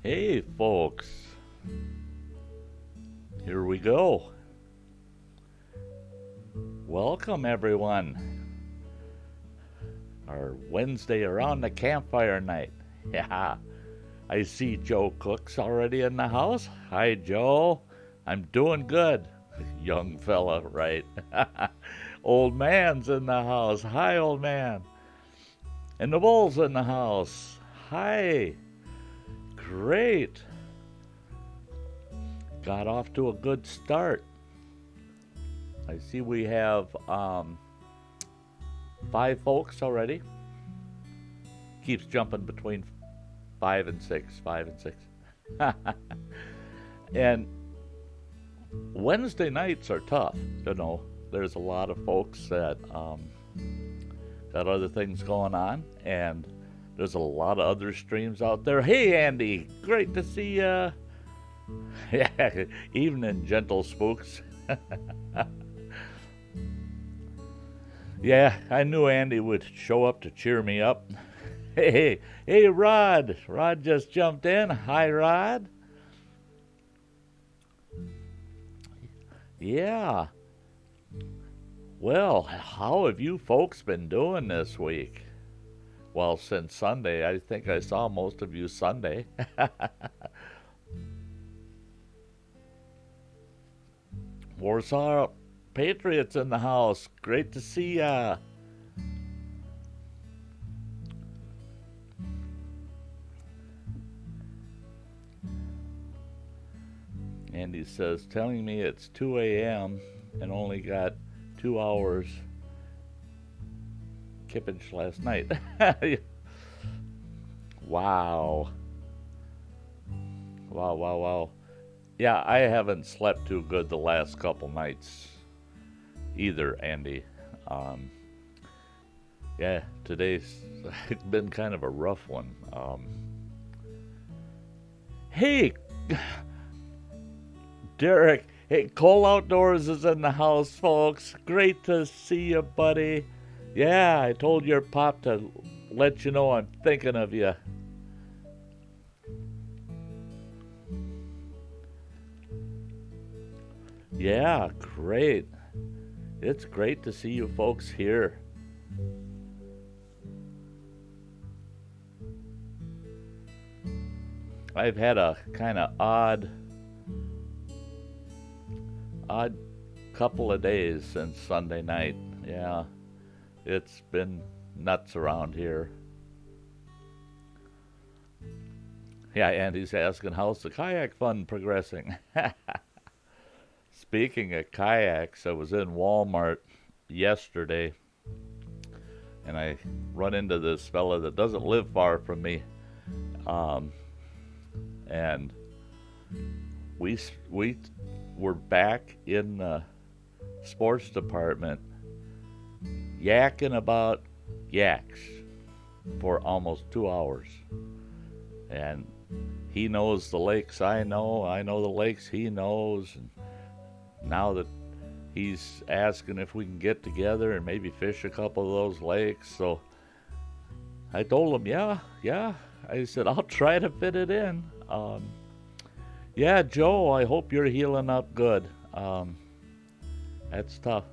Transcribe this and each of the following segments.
Hey, folks, here we go. Welcome, everyone. Our Wednesday around the campfire night. Yeah, I see Joe Cook's already in the house. Hi, Joe. I'm doing good. Young fella, right? Old man's in the house. Hi, old man. And the bull's in the house. Hi. Great. Got off to a good start. I see we have 5 folks already. Keeps jumping between 5 and 6, 5 and 6. And Wednesday nights are tough. There's a lot of folks that got other things going on, and there's a lot of other streams out there. Hey, Andy, great to see ya. Yeah, evening, gentle spooks. Yeah, I knew Andy would show up to cheer me up. Hey, Rod. Rod just jumped in. Hi, Rod. Yeah. Well, how have you folks been doing this week? Well, since Sunday, I think I saw most of you Sunday. Warsaw Patriots in the house. Great to see ya. Andy says, telling me it's 2 a.m. and only got 2 hours kippage last night. Wow. Wow. Yeah, I haven't slept too good the last couple nights either, Andy. Um, yeah, today's been kind of a rough one. Hey, Derek. Hey, Cole Outdoors is in the house, folks. Great to see you, buddy. Yeah, I told your pop to let you know I'm thinking of you. Yeah, great. It's great to see you folks here. I've had a kind of odd couple of days since Sunday night. Yeah, it's been nuts around here. Yeah, Andy's asking, how's the kayak fun progressing? Speaking of kayaks, I was in Walmart yesterday and I run into this fella that doesn't live far from me. Um, and we were back in the sports department yakking about yaks for almost 2 hours. And he knows the lakes I know the lakes he knows. And now that he's asking if we can get together and maybe fish a couple of those lakes. So I told him, yeah. I said, I'll try to fit it in. Yeah, Joe, I hope you're healing up good. That's tough.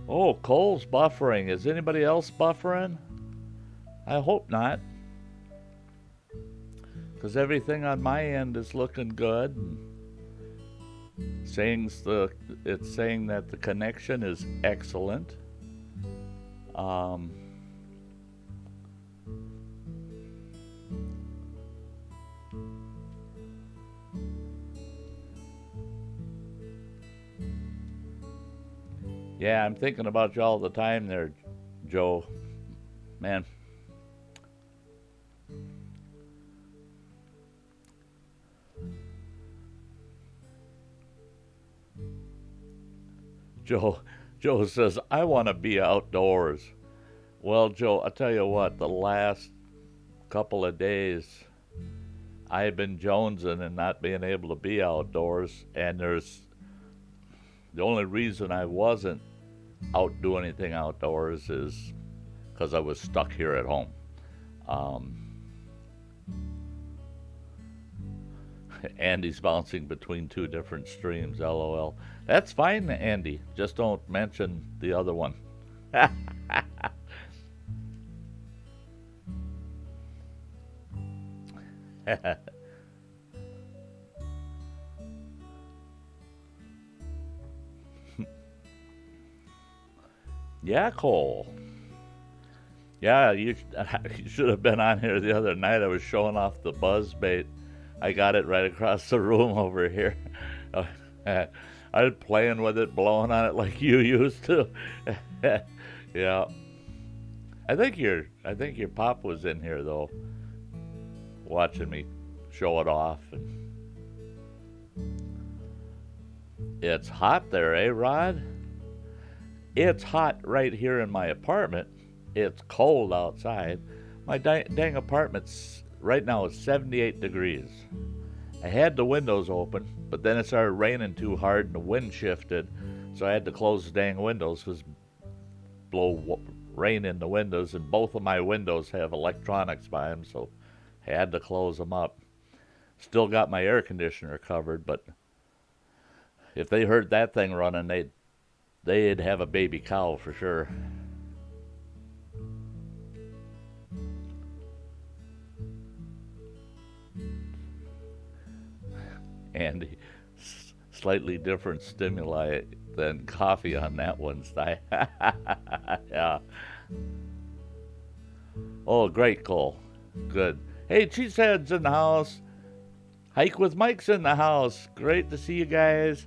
Oh, Cole's buffering. Is anybody else buffering? I hope not. Because everything on my end is looking good. It's saying that the connection is excellent. Um, yeah, I'm thinking about you all the time there, Joe. Man. Joe says, I want to be outdoors. Well, Joe, I'll tell you what, the last couple of days, I've been jonesing and not being able to be outdoors. And the only reason I wasn't out doing anything outdoors is because I was stuck here at home. Um, Andy's bouncing between two different streams, lol. That's fine, Andy. Just don't mention the other one. Yeah, Cole. Yeah, you should have been on here the other night. I was showing off the buzz bait. I got it right across the room over here. I was playing with it, blowing on it like you used to. Yeah. I think your pop was in here though, watching me show it off. And it's hot there, eh, Rod? It's hot right here in my apartment. It's cold outside. My dang apartment's right now is 78 degrees. I had the windows open, but then it started raining too hard and the wind shifted, so I had to close the dang windows because blow rain in the windows, and both of my windows have electronics by them, so I had to close them up. Still got my air conditioner covered, but if they heard that thing running, they'd have a baby cow for sure. And slightly different stimuli than coffee on that one, Sty. Yeah. Oh, great, Cole. Good. Hey, Cheesehead's in the house. Hike with Mike's in the house. Great to see you guys.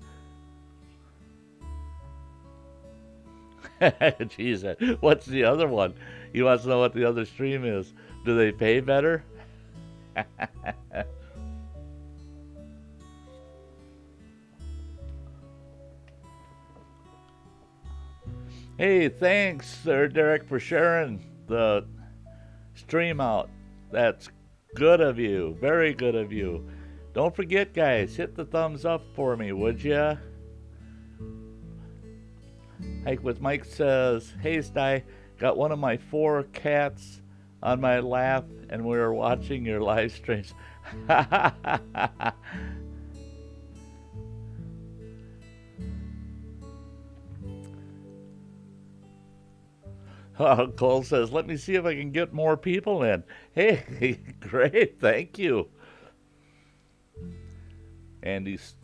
Cheesehead. What's the other one? He wants to know what the other stream is. Do they pay better? Hey, thanks, Sir Derek, for sharing the stream out. That's good of you. Very good of you. Don't forget, guys, hit the thumbs up for me, would ya? Hike with Mike says, hey, Sty, got one of my 4 cats on my lap, and we were watching your live streams. Cole says, let me see if I can get more people in. Hey, great, thank you. And he's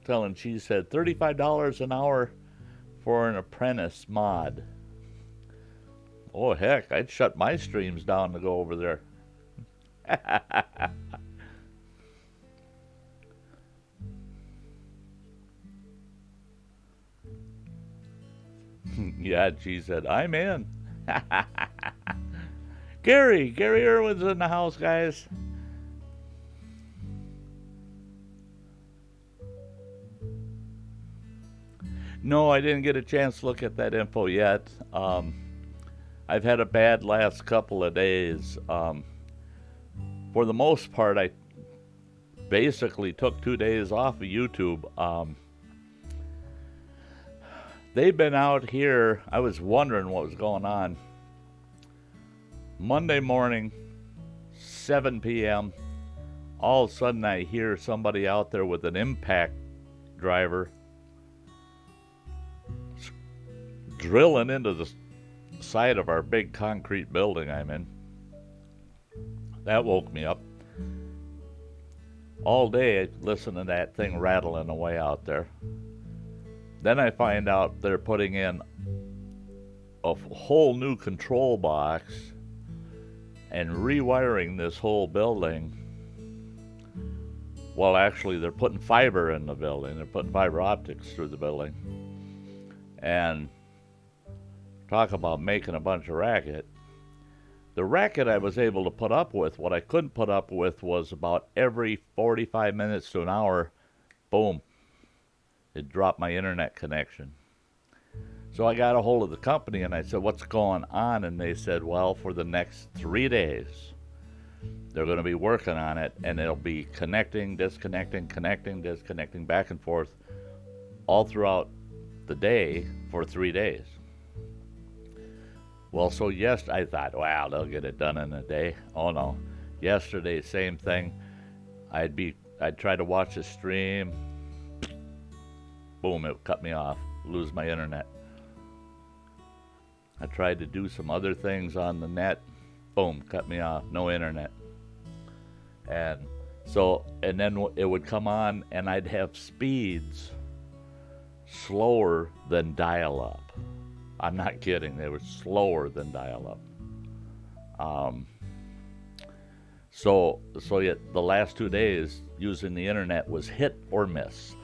telling Cheesehead $35 an hour for an apprentice mod. Oh, heck, I'd shut my streams down to go over there. Yeah, Cheesehead, I'm in. Gary Irwin's in the house, guys. No, I didn't get a chance to look at that info yet. I've had a bad last couple of days. For the most part, I basically took 2 days off of YouTube. They've been out here. I was wondering what was going on. Monday morning, 7 p.m., all of a sudden I hear somebody out there with an impact driver drilling into the side of our big concrete building I'm in. That woke me up. All day I listened to that thing rattling away out there. Then I find out they're putting in a whole new control box and rewiring this whole building. Well, actually, they're putting fiber in the building. They're putting fiber optics through the building. And talk about making a bunch of racket. The racket I was able to put up with, what I couldn't put up with was about every 45 minutes to an hour, boom, it dropped my internet connection. So I got a hold of the company and I said, what's going on? And they said, well, for the next 3 days, they're going to be working on it, and it'll be connecting, disconnecting, connecting, disconnecting, back and forth all throughout the day for 3 days. Well, so yes, I thought, wow, they'll get it done in a day. Oh no. Yesterday, same thing. I'd be I'd try to watch a stream. Boom, it would cut me off. Lose my internet. I tried to do some other things on the net. Boom, cut me off. No internet. And then it would come on, and I'd have speeds slower than dial-up. I'm not kidding. They were slower than dial-up. So yet the last 2 days using the internet was hit or miss.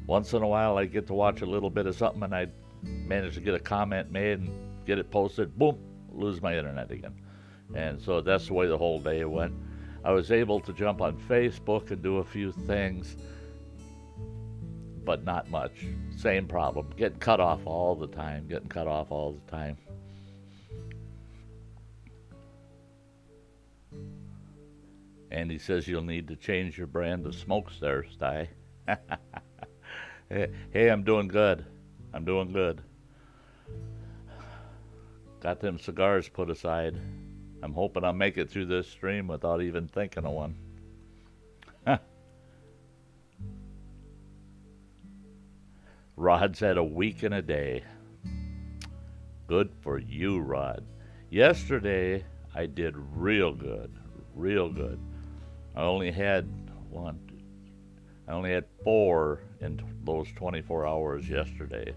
Once in a while, I'd get to watch a little bit of something, and I'd manage to get a comment made and get it posted. Boom, lose my internet again. And so that's the way the whole day went. I was able to jump on Facebook and do a few things, but not much. Same problem. Getting cut off all the time. And he says you'll need to change your brand of smokes there, Sty. Hey, I'm doing good. Got them cigars put aside. I'm hoping I'll make it through this stream without even thinking of one. Rod's had a week and a day. Good for you, Rod. Yesterday, I did real good. I only had 4 in those 24 hours yesterday.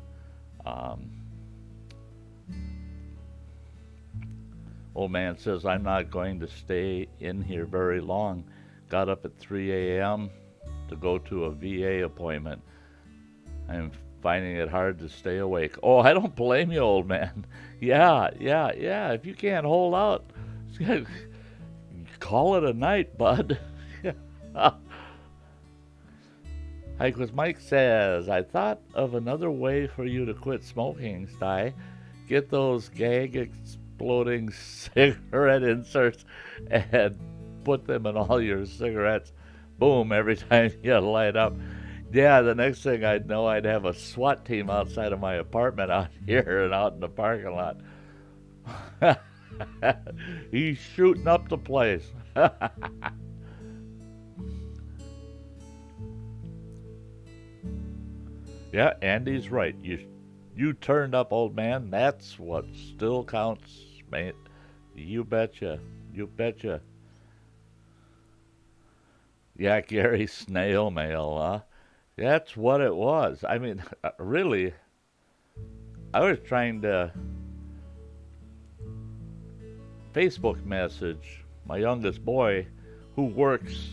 Old man says I'm not going to stay in here very long. Got up at 3 a.m. to go to a VA appointment. I'm finding it hard to stay awake. Oh, I don't blame you, old man. Yeah. If you can't hold out, call it a night, bud. Because Mike says, I thought of another way for you to quit smoking, Sty. Get those gag exploding cigarette inserts and put them in all your cigarettes. Boom, every time you light up. Yeah, the next thing I'd know, I'd have a SWAT team outside of my apartment out here and out in the parking lot. He's shooting up the place. Yeah, Andy's right. You turned up, old man. That's what still counts, mate. You betcha. Yeah, Gary, snail mail, huh? That's what it was. I mean, really, I was trying to Facebook message my youngest boy who works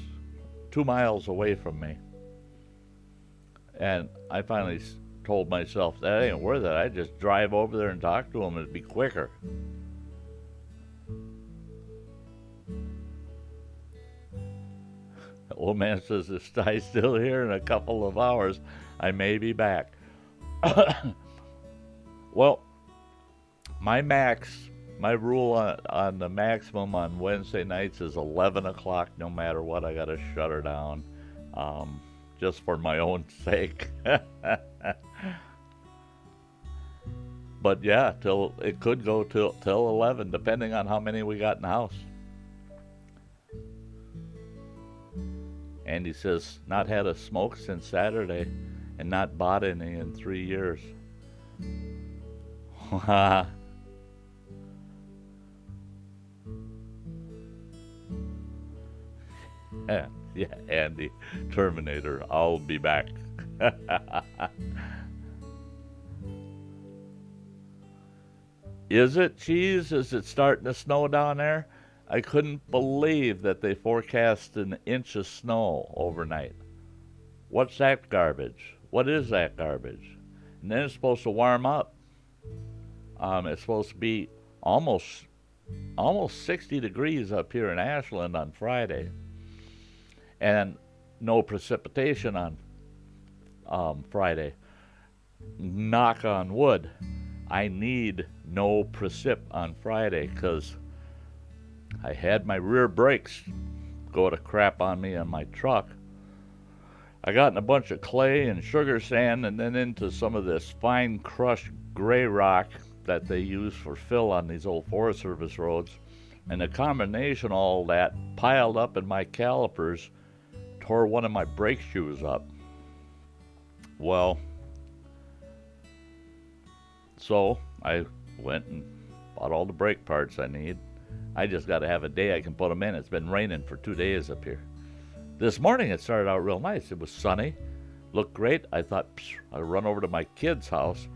2 miles away from me. And I finally told myself that ain't worth it. I just drive over there and talk to him. It'd be quicker. The old man says, is Sty still here? In a couple of hours, I may be back. Well, my rule on the maximum on Wednesday nights is 11 o'clock. No matter what, I got to shut her down. Just for my own sake. But yeah, it could go till 11, depending on how many we got in the house. Andy says, not had a smoke since Saturday and not bought any in 3 years. Yeah, Andy, Terminator, I'll be back. Is it, Cheese? Is it starting to snow down there? I couldn't believe that they forecast an inch of snow overnight. What's that garbage? What is that garbage? And then it's supposed to warm up. It's supposed to be almost 60 degrees up here in Ashland on Friday. And no precipitation on Friday. Knock on wood. I need no precip on Friday because I had my rear brakes go to crap on me on my truck. I got in a bunch of clay and sugar sand and then into some of this fine crushed gray rock that they use for fill on these old Forest Service roads. And the combination of all that piled up in my calipers tore one of my brake shoes up. Well, so I went and bought all the brake parts I need. I just got to have a day I can put them in. It's been raining for 2 days up here. This morning it started out real nice. It was sunny, looked great. I thought, I'll run over to my kid's house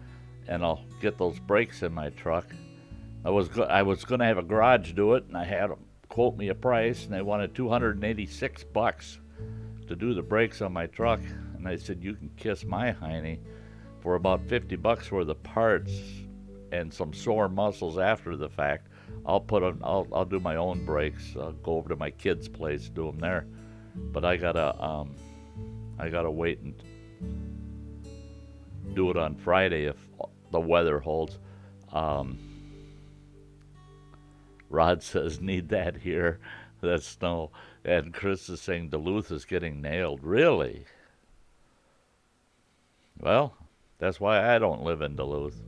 and I'll get those brakes in my truck. I was going to have a garage do it, and I had them quote me a price, and they wanted $286 to do the brakes on my truck. And I said, you can kiss my hiney. For about $50 worth of parts and some sore muscles after the fact, I'll do my own brakes. I'll go over to my kid's place, do them there. But I gotta wait and do it on Friday if the weather holds. Rod says, need that here. That's snow. And Chris is saying Duluth is getting nailed. Really? Well, that's why I don't live in Duluth.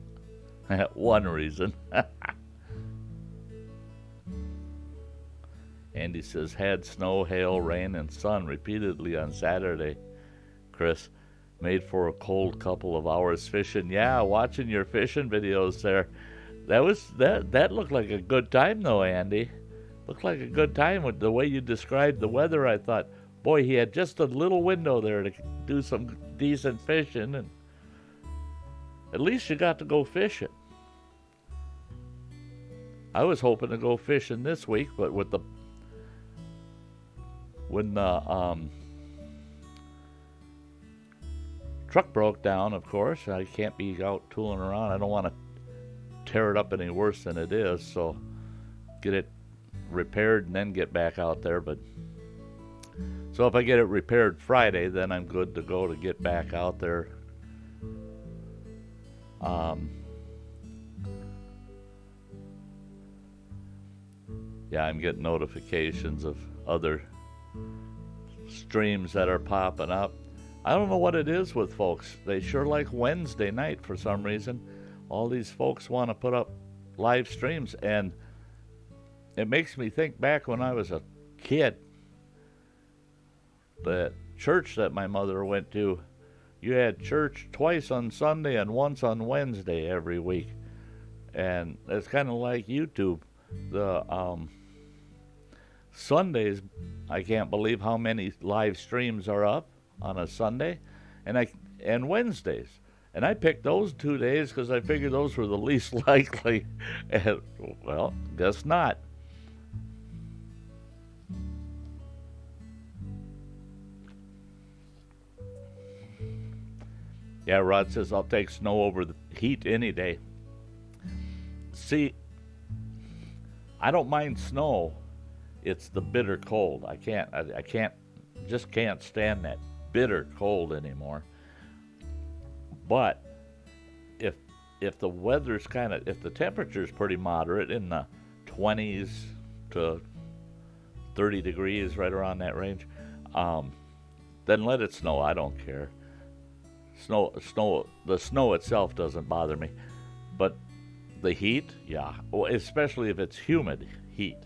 One reason. Andy says, had snow, hail, rain, and sun repeatedly on Saturday. Chris, made for a cold couple of hours fishing. Yeah, watching your fishing videos there. That looked like a good time though, Andy. Looked like a good time with the way you described the weather. I thought, boy, he had just a little window there to do some decent fishing, and at least you got to go fishing. I was hoping to go fishing this week, but when the truck broke down, of course, I can't be out tooling around. I don't want to tear it up any worse than it is, so get it repaired and then get back out there. But so if I get it repaired Friday, then I'm good to go to get back out there. Yeah, I'm getting notifications of other streams that are popping up. I don't know what it is with folks. They sure like Wednesday night for some reason. All these folks want to put up live streams, and it makes me think back when I was a kid. The church that my mother went to, you had church twice on Sunday and once on Wednesday every week. And it's kind of like YouTube. The Sundays, I can't believe how many live streams are up on a Sunday, and Wednesdays. And I picked those 2 days because I figured those were the least likely. And, well, guess not. Yeah, Rod says, I'll take snow over the heat any day. See, I don't mind snow. It's the bitter cold. I just can't stand that bitter cold anymore. But if the weather's if the temperature's pretty moderate in the 20s to 30 degrees, right around that range, then let it snow. I don't care. The snow itself doesn't bother me, but the heat, yeah, well, especially if it's humid heat.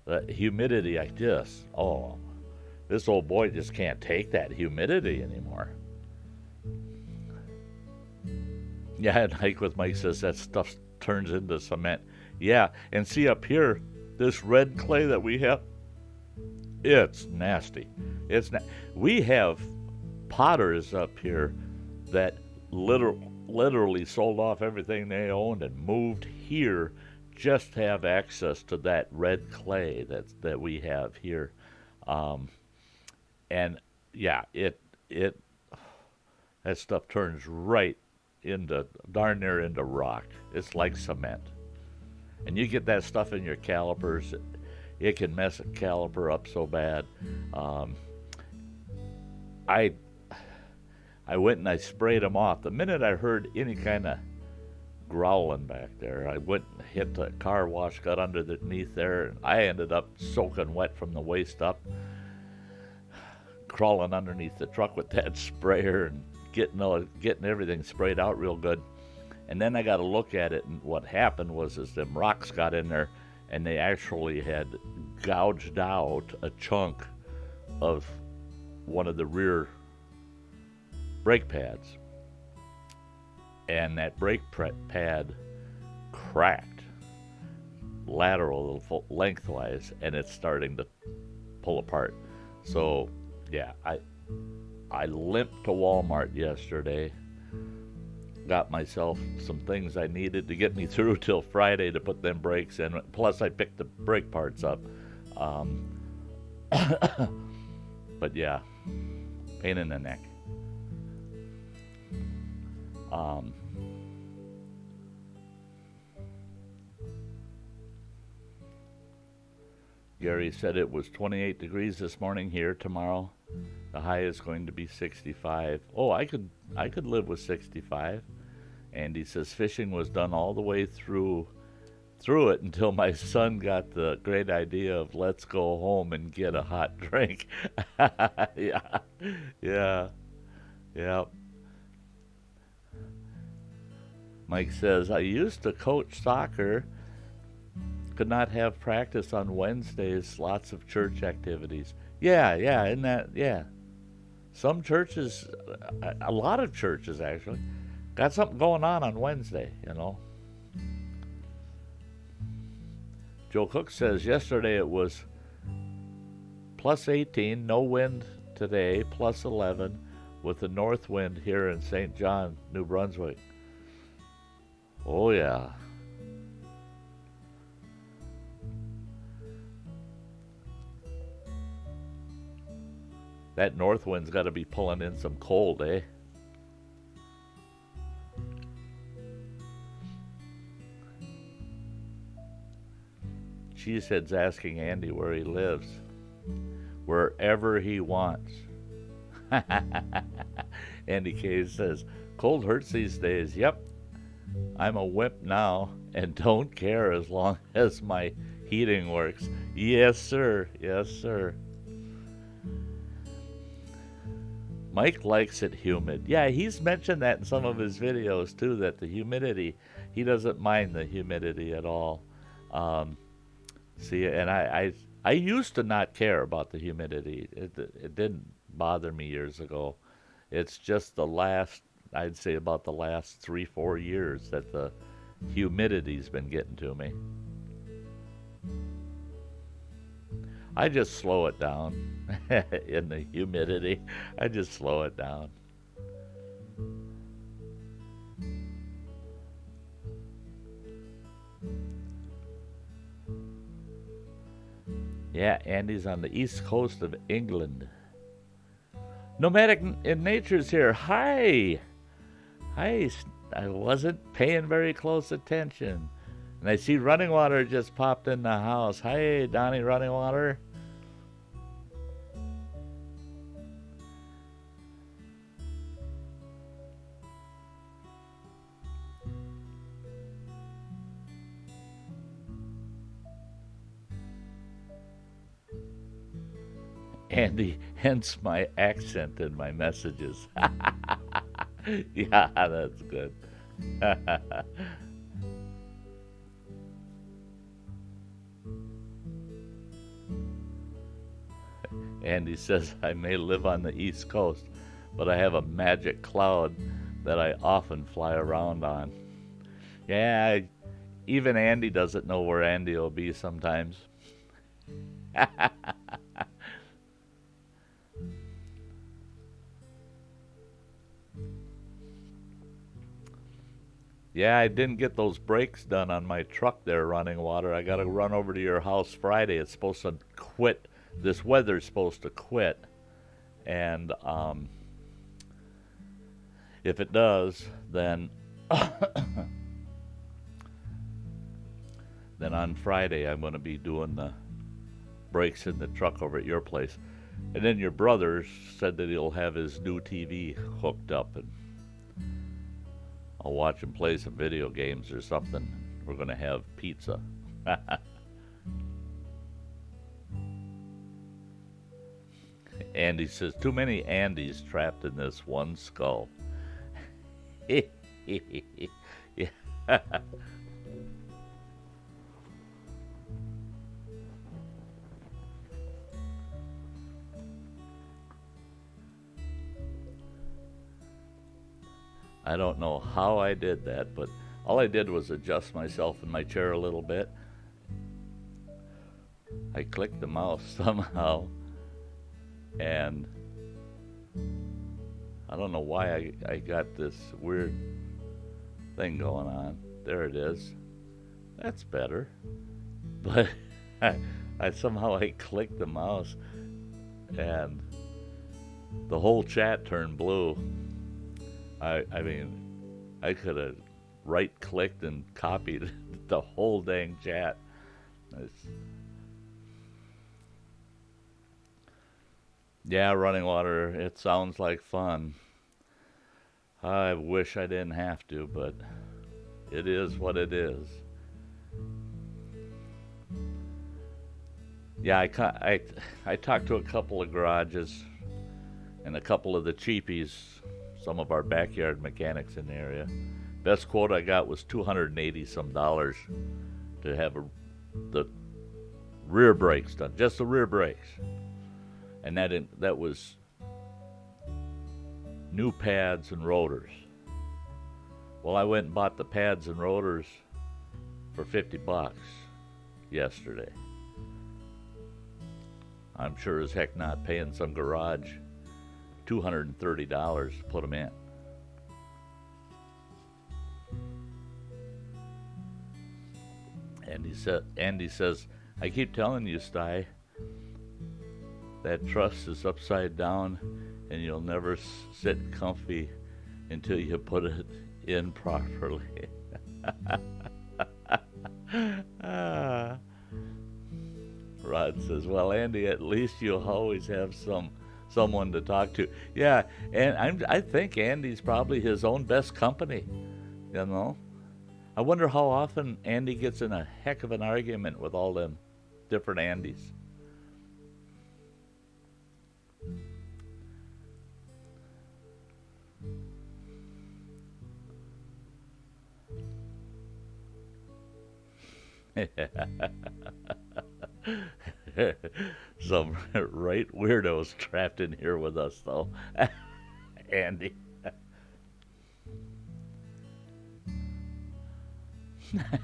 The humidity, this old boy just can't take that humidity anymore. Yeah, and Hike with Mike says that stuff turns into cement. Yeah, and see up here, this red clay that we have, it's nasty. We have potters up here that literally sold off everything they owned and moved here just to have access to that red clay that we have here. And yeah, that stuff turns right darn near into rock. It's like cement. And you get that stuff in your calipers, it can mess a caliper up so bad. I went and I sprayed them off. The minute I heard any kind of growling back there, I went and hit the car wash, got underneath there, and I ended up soaking wet from the waist up, crawling underneath the truck with that sprayer and getting everything sprayed out real good. And then I got to look at it, and what happened was them rocks got in there, and they actually had gouged out a chunk of one of the rear brake pads, and that brake pad cracked lateral lengthwise, and it's starting to pull apart. So yeah, I limped to Walmart yesterday, got myself some things I needed to get me through till Friday to put them brakes in. Plus I picked the brake parts up. But yeah, pain in the neck. Gary said it was 28 degrees this morning here. Tomorrow the high is going to be 65. Oh, I could live with 65. Andy says fishing was done all the way through it until my son got the great idea of let's go home and get a hot drink. Yeah. Yeah. Yeah. Mike says, I used to coach soccer, could not have practice on Wednesdays, lots of church activities. Yeah, isn't that, yeah. Some churches, a lot of churches actually, got something going on Wednesday, you know. Joe Cook says, yesterday it was plus 18, no wind today, plus 11, with the north wind here in St. John, New Brunswick. Oh, yeah. That north wind's got to be pulling in some cold, eh? Cheesehead's asking Andy where he lives. Wherever he wants. Andy K says, cold hurts these days. Yep. I'm a wimp now and don't care as long as my heating works. Yes, sir. Yes, sir. Mike likes it humid. Yeah, he's mentioned that in some of his videos too, that the humidity, he doesn't mind the humidity at all. See, and I used to not care about the humidity. It didn't bother me years ago. It's just I'd say about the last 3-4 years that the humidity's been getting to me. I just slow it down in the humidity. I just slow it down. Yeah, Andy's on the east coast of England. Nomadic in Nature's here. Hi. Hi. I wasn't paying very close attention. And I see Running Water just popped in the house. Hi, Donnie Running Water. Andy, hence my accent in my messages. Yeah, that's good. Andy says, I may live on the East Coast, but I have a magic cloud that I often fly around on. Yeah, even Andy doesn't know where Andy will be sometimes. Yeah, I didn't get those brakes done on my truck there, Running Water. I got to run over to your house Friday. It's supposed to quit. This weather's supposed to quit. And if it does, then then on Friday I'm going to be doing the brakes in the truck over at your place. And then your brother said that he'll have his new TV hooked up, and I'll watch him play some video games or something. We're going to have pizza. Andy says, too many Andys trapped in this one skull. Yeah. I don't know how I did that, but all I did was adjust myself in my chair a little bit. I clicked the mouse somehow, and I don't know why I got this weird thing going on. There it is. That's better. But I somehow I clicked the mouse, and the whole chat turned blue. I mean, I could have right clicked and copied the whole dang chat. It's, yeah, running water, it sounds like fun. I wish I didn't have to, but it is what it is. Yeah, I talked to a couple of garages and a couple of the cheapies, some of our backyard mechanics in the area. Best quote I got was $280 some to have the rear brakes done, just the rear brakes, and that was new pads and rotors. Well, I went and bought the pads and rotors for $50 yesterday. I'm sure as heck not paying some garage $230 to put them in. Andy says, I keep telling you, Sty, that truss is upside down and you'll never sit comfy until you put it in properly. Rod says, well, Andy, at least you'll always have someone to talk to. Yeah, and I think Andy's probably his own best company, you know. I wonder how often Andy gets in a heck of an argument with all them different Andys. Some right weirdos trapped in here with us, though. Andy.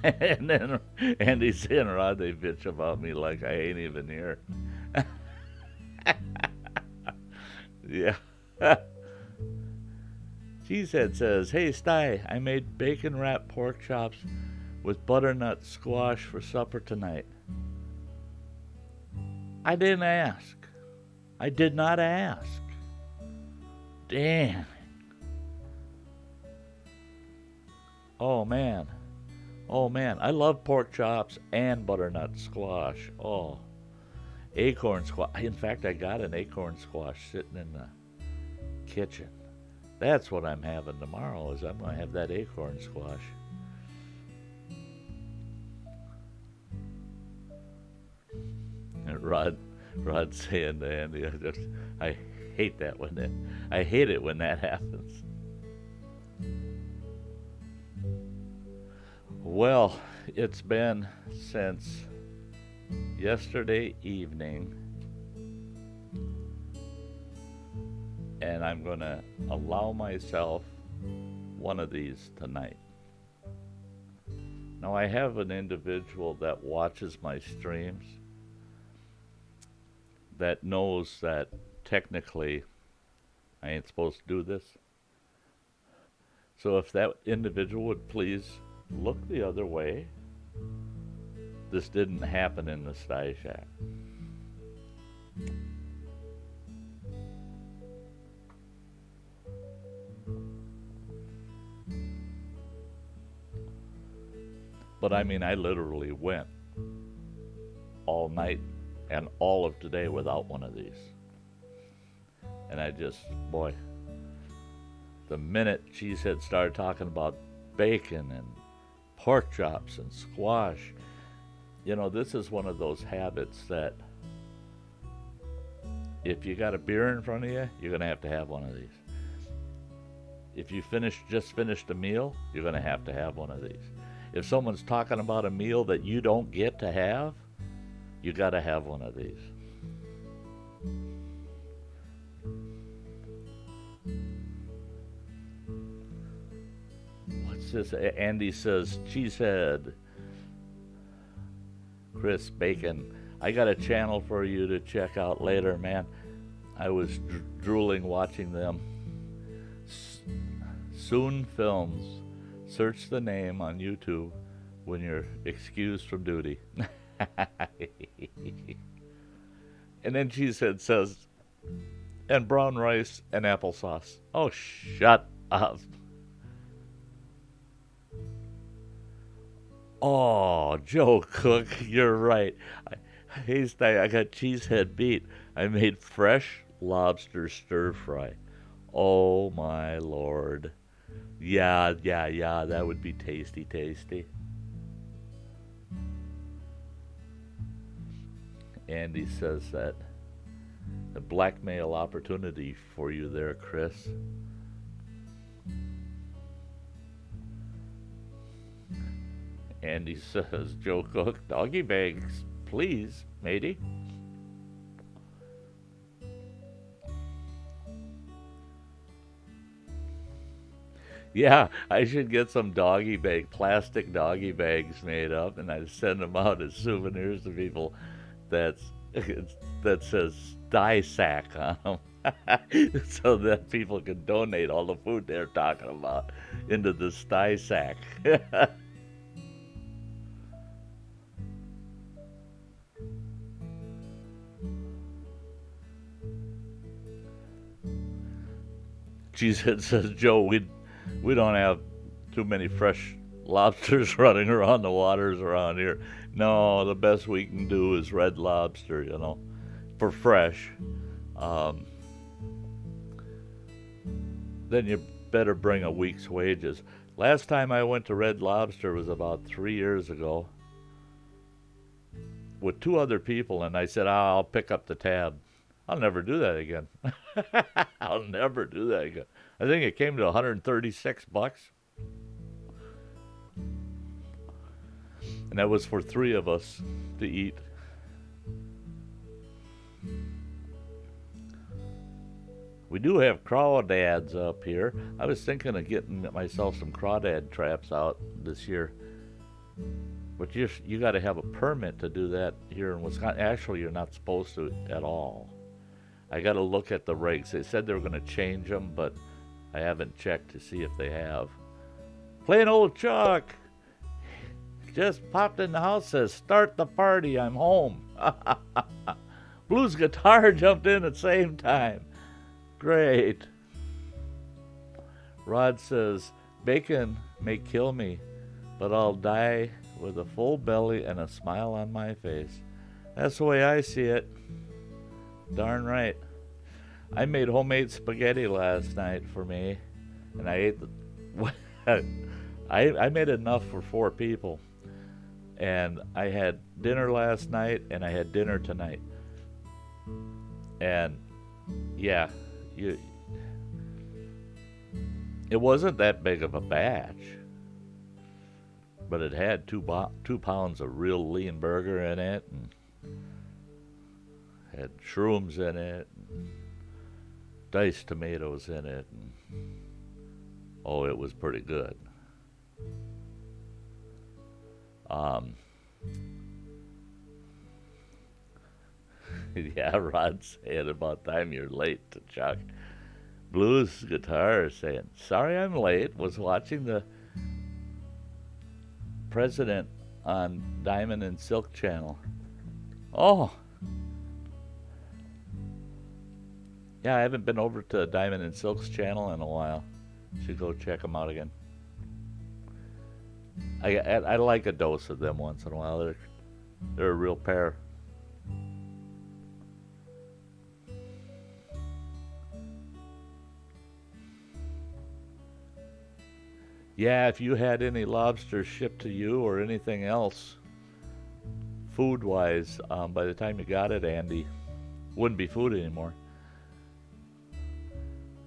And then Andy's saying, Rod, they bitch about me like I ain't even here. Yeah. Cheesehead says, hey, Sty, I made bacon wrapped pork chops with butternut squash for supper tonight. I didn't ask. I did not ask. Damn. Oh, man. Oh, man. I love pork chops and butternut squash. Oh. Acorn squash. In fact, I got an acorn squash sitting in the kitchen. That's what I'm having tomorrow, is I'm going to have that acorn squash. And Rod's saying to Andy, I hate that I hate it when that happens. Well, it's been since yesterday evening, and I'm going to allow myself one of these tonight. Now, I have an individual that watches my streams that knows that technically I ain't supposed to do this. So if that individual would please look the other way. This didn't happen in the Sty Shack. But I mean, I literally went all night and all of today without one of these. And I just, boy, the minute Cheesehead started talking about bacon and pork chops and squash, you know, this is one of those habits that if you got a beer in front of you, you're going to have one of these. If you just finished a meal, you're going to have one of these. If someone's talking about a meal that you don't get to have, you got to have one of these. Andy says, cheesehead. Chris, bacon. I got a channel for you to check out later, man. I was drooling watching them. Soon Films. Search the name on YouTube when you're excused from duty. And then Cheesehead says, and brown rice and applesauce. Oh, shut up. Oh, Joe Cook, you're right. Hey, Sty, I got Cheesehead beat. I made fresh lobster stir fry. Oh, my Lord. Yeah, that would be tasty, tasty. Andy says that a blackmail opportunity for you there, Chris. Andy says, Joe Cook, doggy bags, please, matey. Yeah, I should get some plastic doggy bags made up, and I send them out as souvenirs to people that says Sty Shack on them, so that people can donate all the food they're talking about into the Sty Shack. Cheesehead says, Joe, we don't have too many fresh lobsters running around the waters around here. No, the best we can do is red lobster, for fresh. Then you better bring a week's wages. Last time I went to Red Lobster was about 3 years ago with 2 other people, and I said, I'll pick up the tab. I'll never do that again. I'll never do that again. I think it came to $136. And that was for 3 of us to eat. We do have crawdads up here. I was thinking of getting myself some crawdad traps out this year. But you got to have a permit to do that here in Wisconsin. Actually, you're not supposed to at all. I got to look at the regs. They said they were going to change them, but I haven't checked to see if they have. Plain old Chuck just popped in the house, says, start the party, I'm home. Blues guitar jumped in at the same time. Great. Rod says, bacon may kill me, but I'll die with a full belly and a smile on my face. That's the way I see it. Darn right. I made homemade spaghetti last night for me, and I ate I made enough for 4 people. And I had dinner last night, and I had dinner tonight. And yeah, it wasn't that big of a batch, but it had 2 pounds of real lean burger in it, and had shrooms in it, and diced tomatoes in it, and oh, it was pretty good. Yeah, Rod's saying about time you're late to Chuck. Blues guitar saying, sorry I'm late, was watching the president on Diamond and Silk channel. Oh. Yeah, I haven't been over to Diamond and Silk's channel in a while. Should go check them out again. I like a dose of them once in a while. They're a real pair. Yeah, if you had any lobster shipped to you or anything else, food-wise, by the time you got it, Andy, wouldn't be food anymore.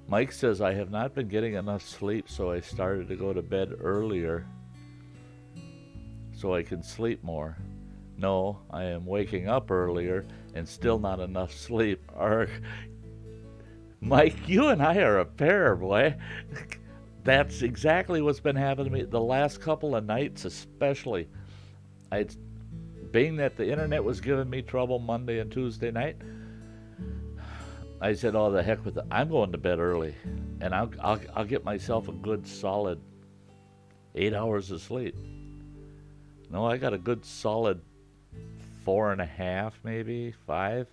Mike says, I have not been getting enough sleep, so I started to go to bed earlier so I can sleep more. No, I am waking up earlier and still not enough sleep. Mike, you and I are a pair, boy. That's exactly what's been happening to me the last couple of nights, especially. I, being that the internet was giving me trouble Monday and Tuesday night, I said, "Oh, the heck with it! I'm going to bed early, and I'll get myself a good solid 8 hours of sleep." No, I got a good solid 4.5, maybe 5,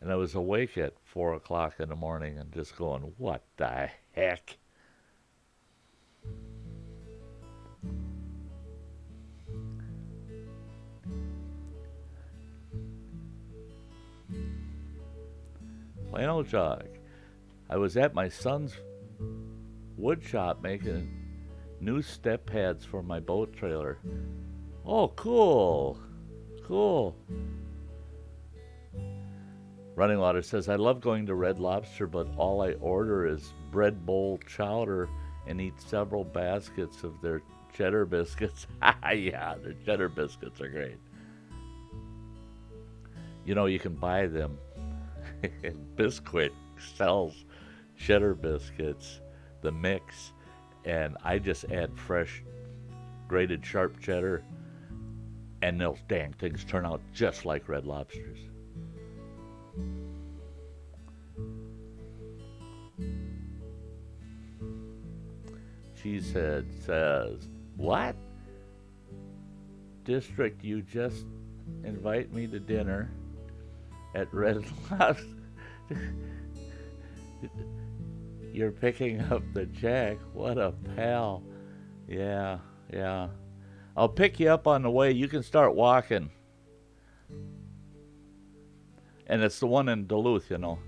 and I was awake at 4 o'clock in the morning and just going, "What the heck?" Plain old jog. I was at my son's wood shop making new step pads for my boat trailer. Oh, cool. Cool. Running Water says, I love going to Red Lobster, but all I order is bread bowl chowder and eat several baskets of their cheddar biscuits. Yeah, their cheddar biscuits are great. You know, you can buy them. Biscuit sells cheddar biscuits, the mix, and I just add fresh grated sharp cheddar, and those dang things turn out just like Red Lobsters. Cheesehead says, what? District, you just invite me to dinner at Red Lobster. You're picking up the check. What a pal. Yeah, yeah. I'll pick you up on the way. You can start walking. And it's the one in Duluth, you know.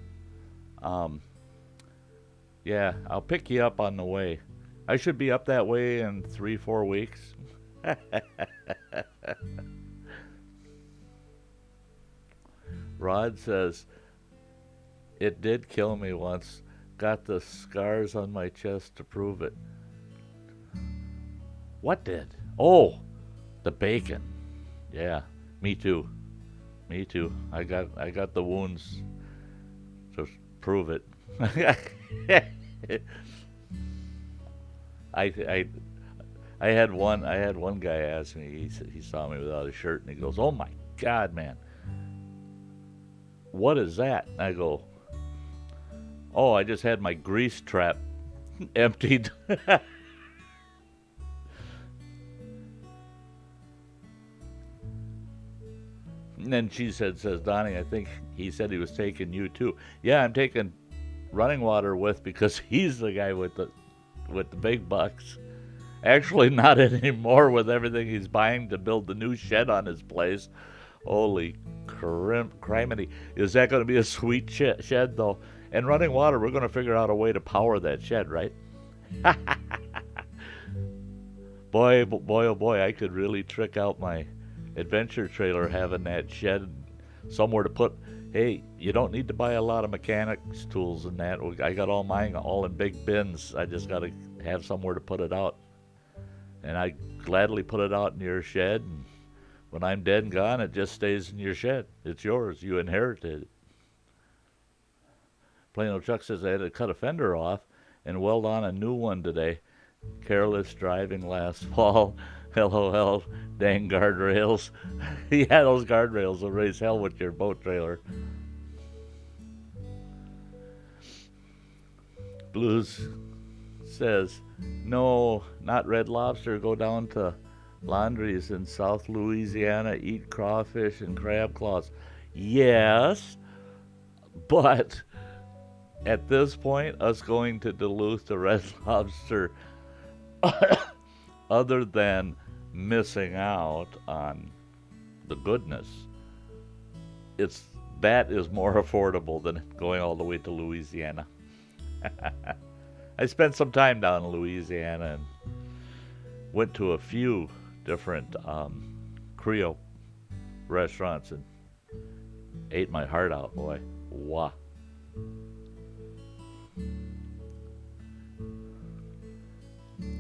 Yeah, I'll pick you up on the way. I should be up that way in 3-4 weeks. Rod says, it did kill me once. Got the scars on my chest to prove it. What did? Oh, the bacon. Yeah, me too. Me too. I got the wounds to prove it. I had one guy ask me. He saw me without a shirt and he goes, "Oh my God, man, what is that?" And I go, "Oh, I just had my grease trap emptied." And then she says, Donnie, I think he said he was taking you too. Yeah, I'm taking Running Water with because he's the guy with the big bucks. Actually, not anymore with everything he's buying to build the new shed on his place. Holy criminy. Is that going to be a sweet shed, though? And Running Water, we're going to figure out a way to power that shed, right? Boy, oh boy, I could really trick out my adventure trailer having that shed somewhere to put. Hey, you don't need to buy a lot of mechanics tools and that. I got all mine all in big bins. I just got to have somewhere to put it out. And I gladly put it out in your shed. And when I'm dead and gone, it just stays in your shed. It's yours. You inherited it. Plain old Chuck says I had to cut a fender off and weld on a new one today. Careless driving last fall. LOL, dang guardrails. Yeah, those guardrails will raise hell with your boat trailer. Blues says, no, not Red Lobster. Go down to Laundries in South Louisiana, eat crawfish and crab claws. Yes, but at this point, us going to Duluth to Red Lobster, other than missing out on the goodness, that is more affordable than going all the way to Louisiana. I spent some time down in Louisiana and went to a few different Creole restaurants and ate my heart out, boy. Wow.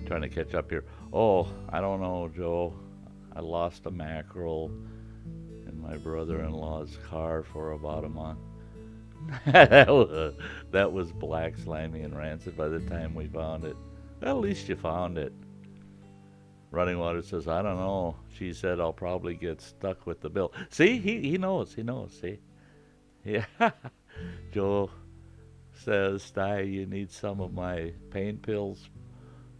Trying to catch up here. Oh, I don't know, Joe. I lost a mackerel in my brother-in-law's car for about a month. that was black, slimy, and rancid by the time we found it. Well, at least you found it. Running Water says, I don't know. She said, I'll probably get stuck with the bill. See, he knows. He knows. See? Yeah. Joe says, Sty, you need some of my pain pills.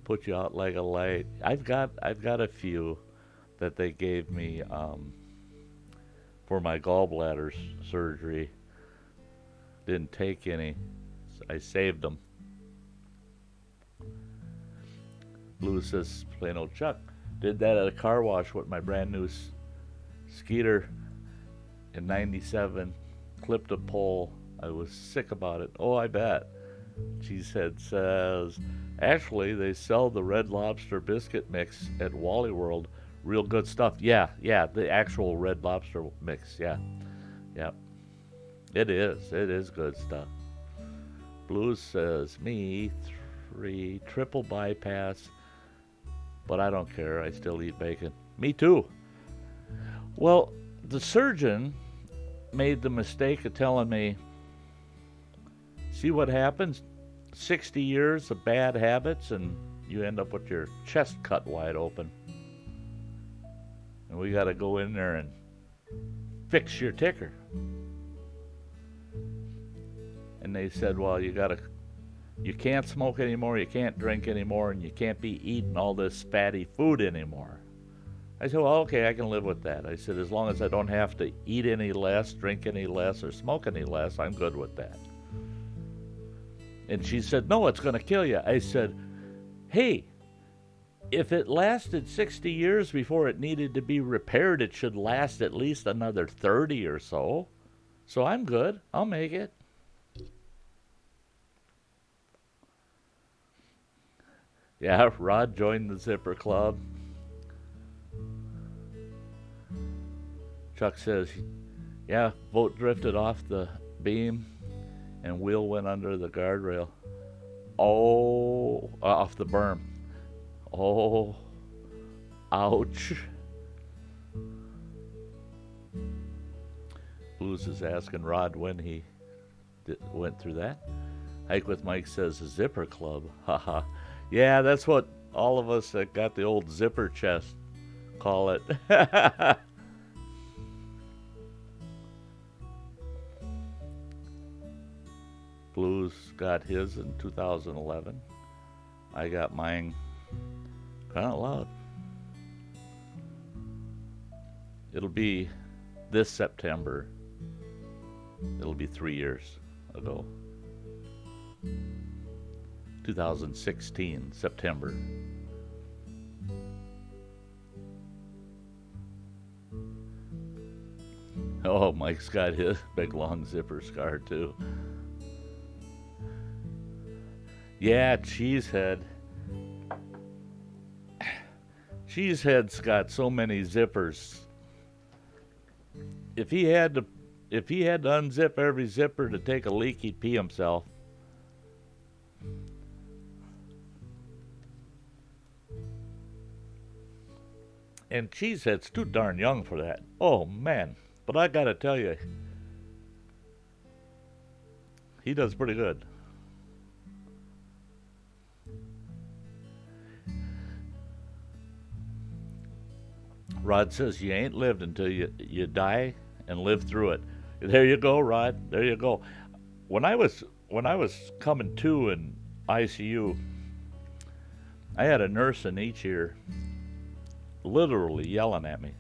Put you out like a light. I've got a few that they gave me for my gallbladder surgery. Didn't take any. I saved them. Blue says, plain old Chuck. Did that at a car wash with my brand new Skeeter in 97. Clipped a pole. I was sick about it. Oh, I bet. Cheesehead says, actually, they sell the Red Lobster biscuit mix at Wally World. Real good stuff. Yeah, the actual Red Lobster mix. Yeah. It is good stuff. Blue says, me, 3, triple bypass, but I don't care. I still eat bacon. Me too. Well, the surgeon made the mistake of telling me, see what happens? 60 years of bad habits and you end up with your chest cut wide open. And we got to go in there and fix your ticker. And they said, well, you can't smoke anymore, you can't drink anymore, and you can't be eating all this fatty food anymore. I said, well, okay, I can live with that. I said, as long as I don't have to eat any less, drink any less, or smoke any less, I'm good with that. And she said, no, it's going to kill you. I said, hey, if it lasted 60 years before it needed to be repaired, it should last at least another 30 or so. So I'm good. I'll make it. Yeah, Rod joined the Zipper Club. Chuck says, yeah, boat drifted off the beam and wheel went under the guardrail. Oh, off the berm. Oh, ouch. Blues is asking Rod when he went through that. Hike with Mike says, a Zipper Club. Haha. Yeah, that's what all of us that got the old zipper chest call it. Blues got his in 2011. I got mine kind of loud. It'll be this September. It'll be 3 years ago. 2016, September. Oh, Mike's got his big long zipper scar too. Yeah, Cheesehead. Cheesehead's got so many zippers. If he had to unzip every zipper to take a leak, he'd pee himself. And Cheesehead's too darn young for that. Oh, man. But I gotta tell you, he does pretty good. Rod says you ain't lived until you die and live through it. There you go, Rod. There you go. When I was coming to in ICU, I had a nurse in each ear literally yelling at me.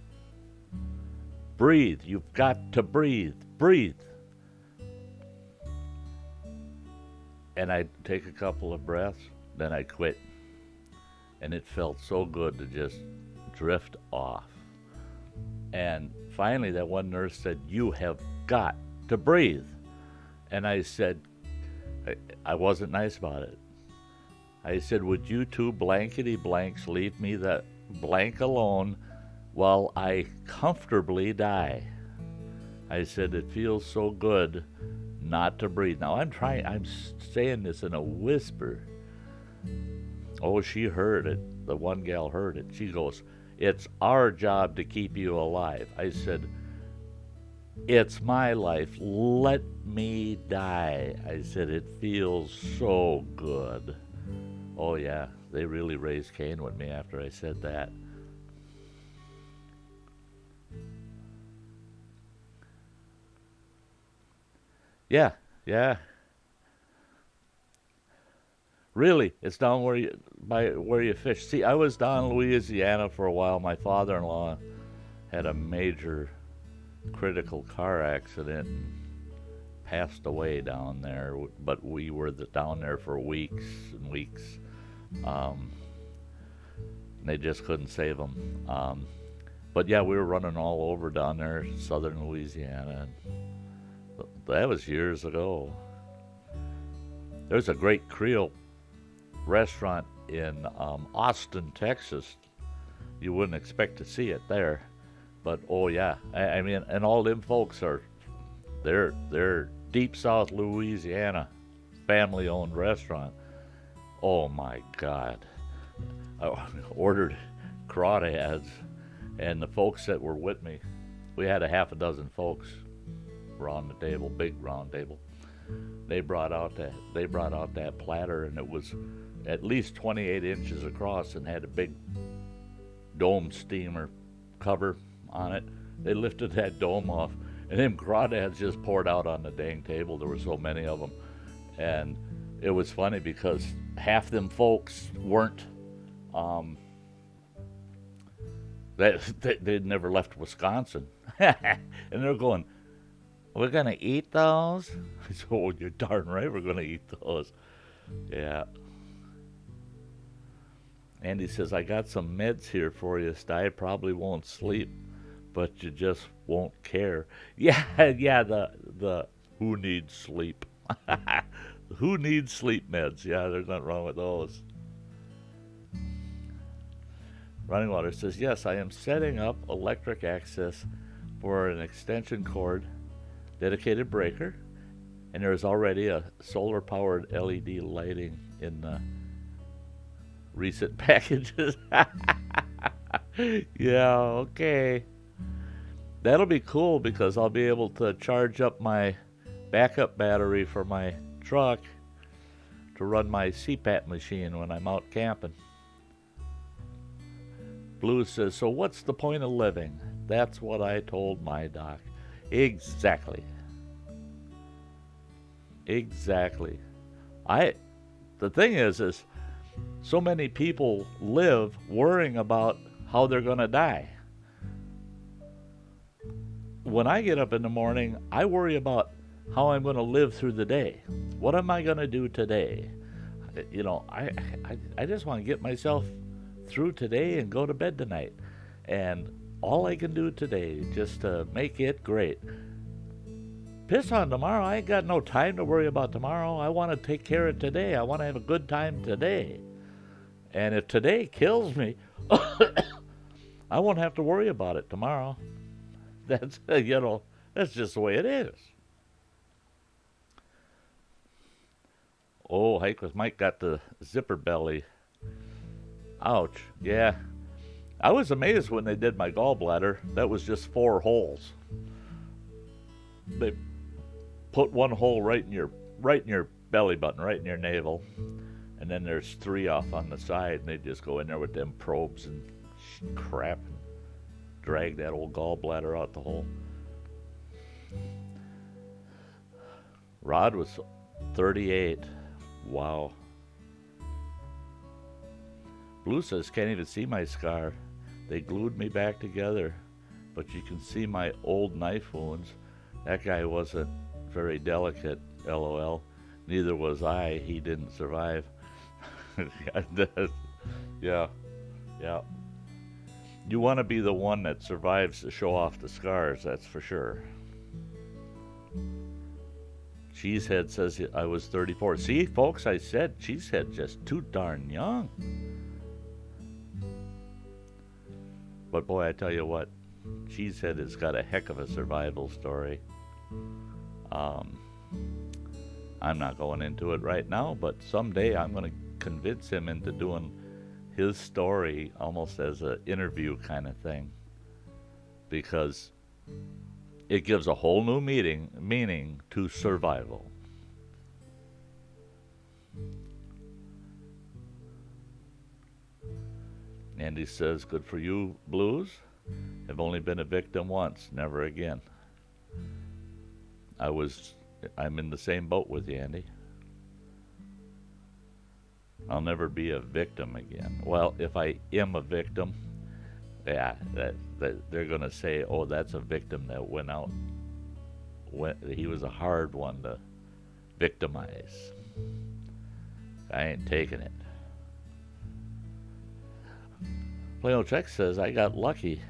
Breathe. You've got to breathe. Breathe. And I'd take a couple of breaths, then I'd quit. And it felt so good to just drift off. And finally that one nurse said, you have got to breathe. And I said, I wasn't nice about it. I said, would you two blankety blanks leave me that blank alone while I comfortably die? I said, it feels so good not to breathe. Now I'm saying this in a whisper. Oh, she heard it. The one gal heard it. She goes, it's our job to keep you alive. I said, it's my life. Let me die. I said, it feels so good. Oh yeah, they really raised Cain with me after I said that. Yeah, yeah. Really, it's down where you by where you fish. See, I was down in Louisiana for a while. My father-in-law had a major critical car accident and passed away down there. But we were down there for weeks and weeks. Um, they just couldn't save him. But yeah, we were running all over down there, southern Louisiana. That was years ago. There's a great Creole restaurant in Austin, Texas. You wouldn't expect to see it there, but oh yeah, I mean, and all them folks are they're deep South Louisiana, family-owned restaurant. Oh my God, I ordered crawdads, and the folks that were with me, we had a half a dozen folks around the table, big round table. They brought out that platter, and it was at least 28 inches across and had a big dome steamer cover on it. They lifted that dome off, and them crawdads just poured out on the dang table. There were so many of them, and it was funny because half them folks weren't. Um, they'd never left Wisconsin, and they're going, "We're gonna eat those." I said, "Oh, you're darn right, we're gonna eat those." Yeah. Andy says, "I got some meds here for you, Sty. Probably won't sleep, but you just won't care." Yeah, yeah. The who needs sleep? Who needs sleep meds? Yeah, there's nothing wrong with those. Running Water says, "Yes, I am setting up electric access for an extension cord dedicated breaker, and there is already a solar powered LED lighting in the recent packages." Yeah, okay. That'll be cool because I'll be able to charge up my backup battery for my truck to run my CPAP machine when I'm out camping. Blue says, "So what's the point of living?" That's what I told my doc. Exactly. Exactly. I the thing is so many people live worrying about how they're going to die. When I get up in the morning, I worry about how I'm going to live through the day. What am I going to do today? I just want to get myself through today and go to bed tonight. And all I can do today just to make it great. Piss on tomorrow. I ain't got no time to worry about tomorrow. I want to take care of today. I want to have a good time today. And if today kills me, I won't have to worry about it tomorrow. That's just the way it is. Oh, Hikeless Mike got the zipper belly. Ouch. Yeah. I was amazed when they did my gallbladder. That was just 4 holes. They put one hole right in your belly button, right in your navel, and then there's 3 off on the side, and they just go in there with them probes and crap and drag that old gallbladder out the hole. Rod was 38. Wow. Blue says, "Can't even see my scar. They glued me back together, but you can see my old knife wounds. That guy wasn't very delicate, LOL. Neither was I. He didn't survive." Yeah, yeah. You want to be the one that survives to show off the scars, that's for sure. Cheesehead says I was 34. See, folks, I said Cheesehead just too darn young. But boy, I tell you what, Cheesehead has got a heck of a survival story. Um, I'm not going into it right now, but someday I'm going to convince him into doing his story almost as an interview kind of thing, because it gives a whole new meaning to survival. Andy says, good for you, Blues. I've only been a victim once, never again. I'm in the same boat with you, Andy. I'll never be a victim again. Well, if I am a victim, yeah, they're going to say, oh, that's a victim that went out. He was a hard one to victimize. I ain't taking it. Plain old Check says, I got lucky.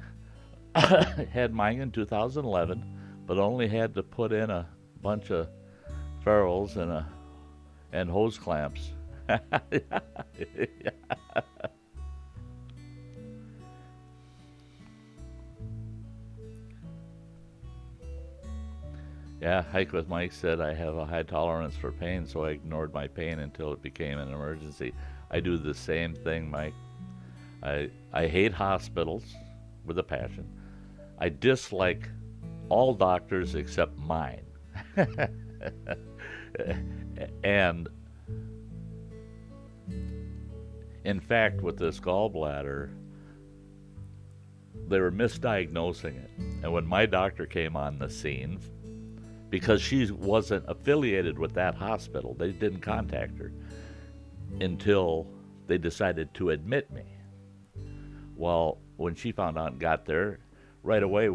Had mine in 2011, but only had to put in a bunch of ferrules and hose clamps. Yeah, Hike with Mike said I have a high tolerance for pain, so I ignored my pain until it became an emergency. I do the same thing, Mike. I hate hospitals with a passion. I dislike all doctors except mine. And in fact, with this gallbladder, they were misdiagnosing it. And when my doctor came on the scene, because she wasn't affiliated with that hospital, they didn't contact her until they decided to admit me. Well, when she found out and got there, right away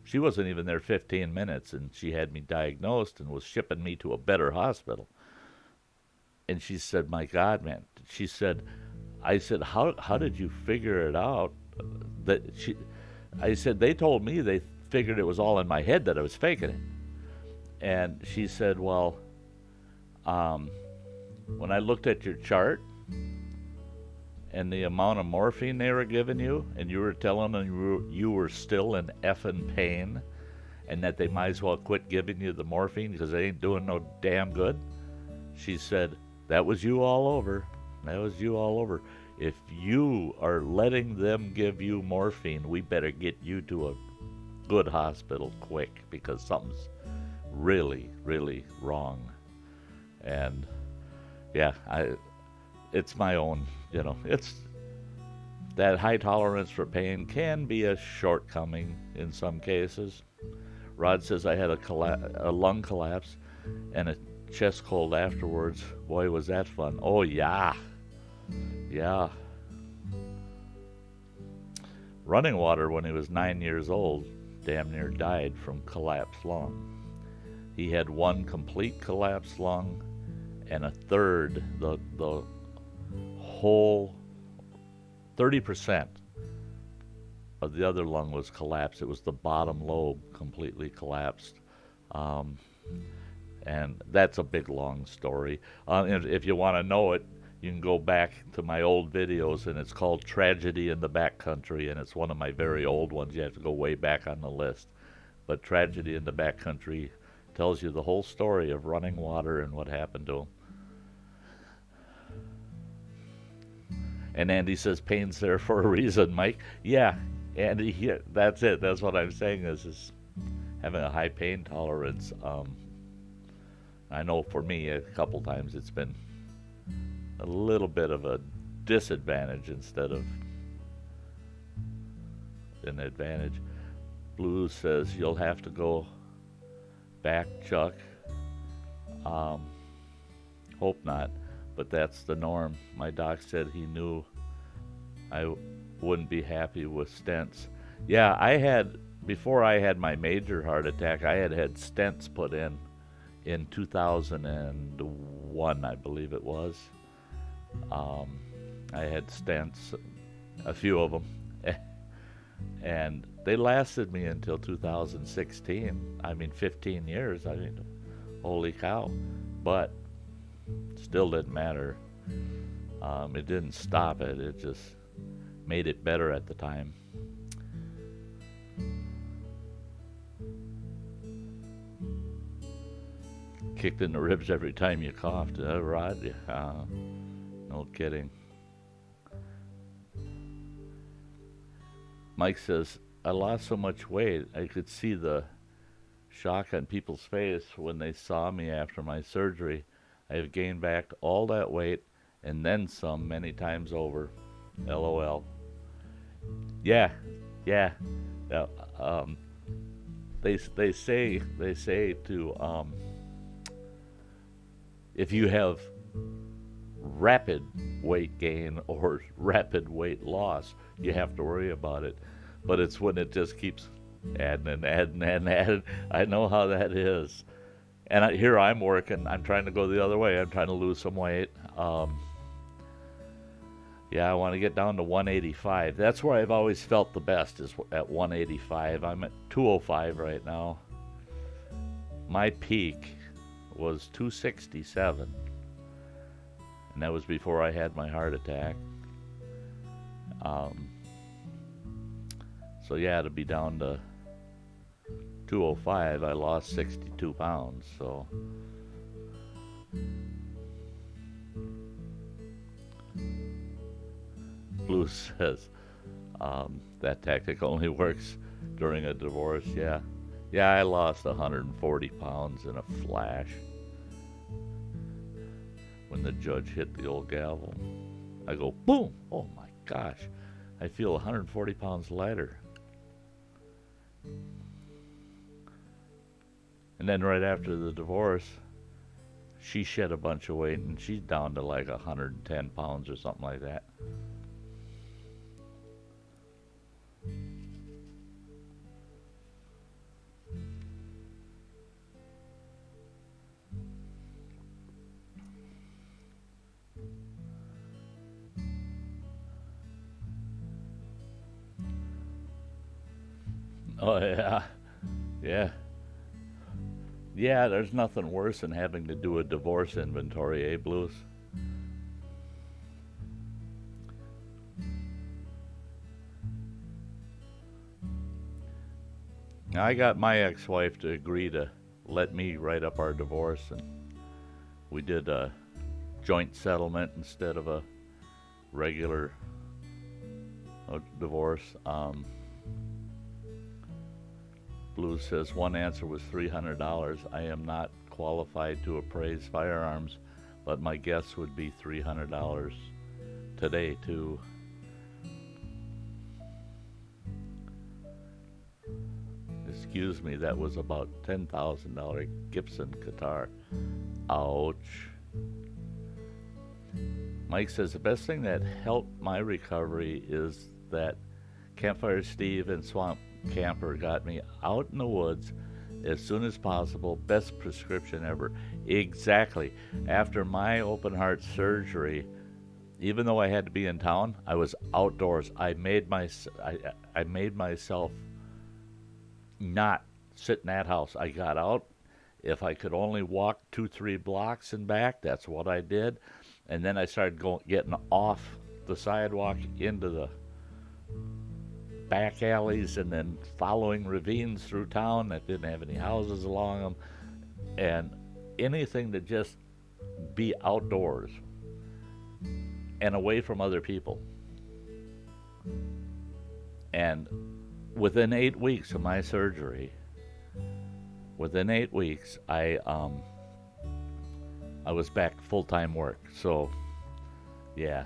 she wasn't even there 15 minutes, and she had me diagnosed and was shipping me to a better hospital. And she said, my God, man. I said, how did you figure it out? I said, they told me they figured it was all in my head, that I was faking it. And she said, well, when I looked at your chart and the amount of morphine they were giving you, and you were telling them you were still in effing pain, and that they might as well quit giving you the morphine because they ain't doing no damn good, she said, that was you all over. That was you all over. If you are letting them give you morphine, we better get you to a good hospital quick, because something's really, really wrong. And yeah, it's my own, it's that high tolerance for pain can be a shortcoming in some cases. Rod says I had a lung collapse and a chest cold afterwards. Boy, was that fun. Oh yeah. Running Water, when he was 9 years old, damn near died from collapsed lung. He had one complete collapsed lung, and a third, the whole 30% of the other lung was collapsed. It was the bottom lobe completely collapsed. And that's a big, long story. If you want to know it, you can go back to my old videos, and it's called Tragedy in the Backcountry, and it's one of my very old ones. You have to go way back on the list. But Tragedy in the Backcountry tells you the whole story of Running Water and what happened to him. And Andy says pain's there for a reason, Mike. Yeah, Andy, that's it. That's what I'm saying is having a high pain tolerance. I know for me, a couple times it's been a little bit of a disadvantage instead of an advantage. Blue says you'll have to go back, Chuck. Hope not, but that's the norm. My doc said he knew I wouldn't be happy with stents. Yeah, before I had my major heart attack, I had stents put in 2001, I believe it was. I had stents, a few of them, and they lasted me until 2016. 15 years. Holy cow. But still didn't matter. It didn't stop it. It just made it better at the time. Kicked in the ribs every time you coughed, Rod? No kidding. Mike says, I lost so much weight, I could see the shock on people's face when they saw me after my surgery. I have gained back all that weight and then some many times over. LOL. Yeah, yeah. Yeah, um, they say to if you have rapid weight gain or rapid weight loss, you have to worry about it. But it's when it just keeps adding and adding and adding. I know how that is. And here I'm working. I'm trying to go the other way. I'm trying to lose some weight. Yeah, I want to get down to 185. That's where I've always felt the best is at 185. I'm at 205 right now. My peak was 267, and that was before I had my heart attack. Um, so yeah, to be down to 205, I lost 62 pounds. So Blue says that tactic only works during a divorce. Yeah, yeah, I lost 140 pounds in a flash when the judge hit the old gavel. I go boom! Oh my gosh, I feel 140 pounds lighter. And then right after the divorce, she shed a bunch of weight and she's down to like 110 pounds or something like that. Oh yeah, yeah, yeah. There's nothing worse than having to do a divorce inventory, eh, Blues? I got my ex-wife to agree to let me write up our divorce, and we did a joint settlement instead of a regular divorce. Blue says one answer was $300. I am not qualified to appraise firearms, but my guess would be $300 today too. Excuse me, that was about $10,000 Gibson guitar. Ouch. Mike says the best thing that helped my recovery is that Campfire Steve and Swamp Camper got me out in the woods as soon as possible. Best prescription ever. Exactly. After my open heart surgery, even though I had to be in town, I was outdoors. I made myself not sit in that house. I got out. If I could only walk 2-3 blocks and back, that's what I did. And then I started getting off the sidewalk into the back alleys and then following ravines through town that didn't have any houses along them, and anything to just be outdoors and away from other people. And within 8 weeks of my surgery, within 8 weeks, I was back full time work. So, yeah.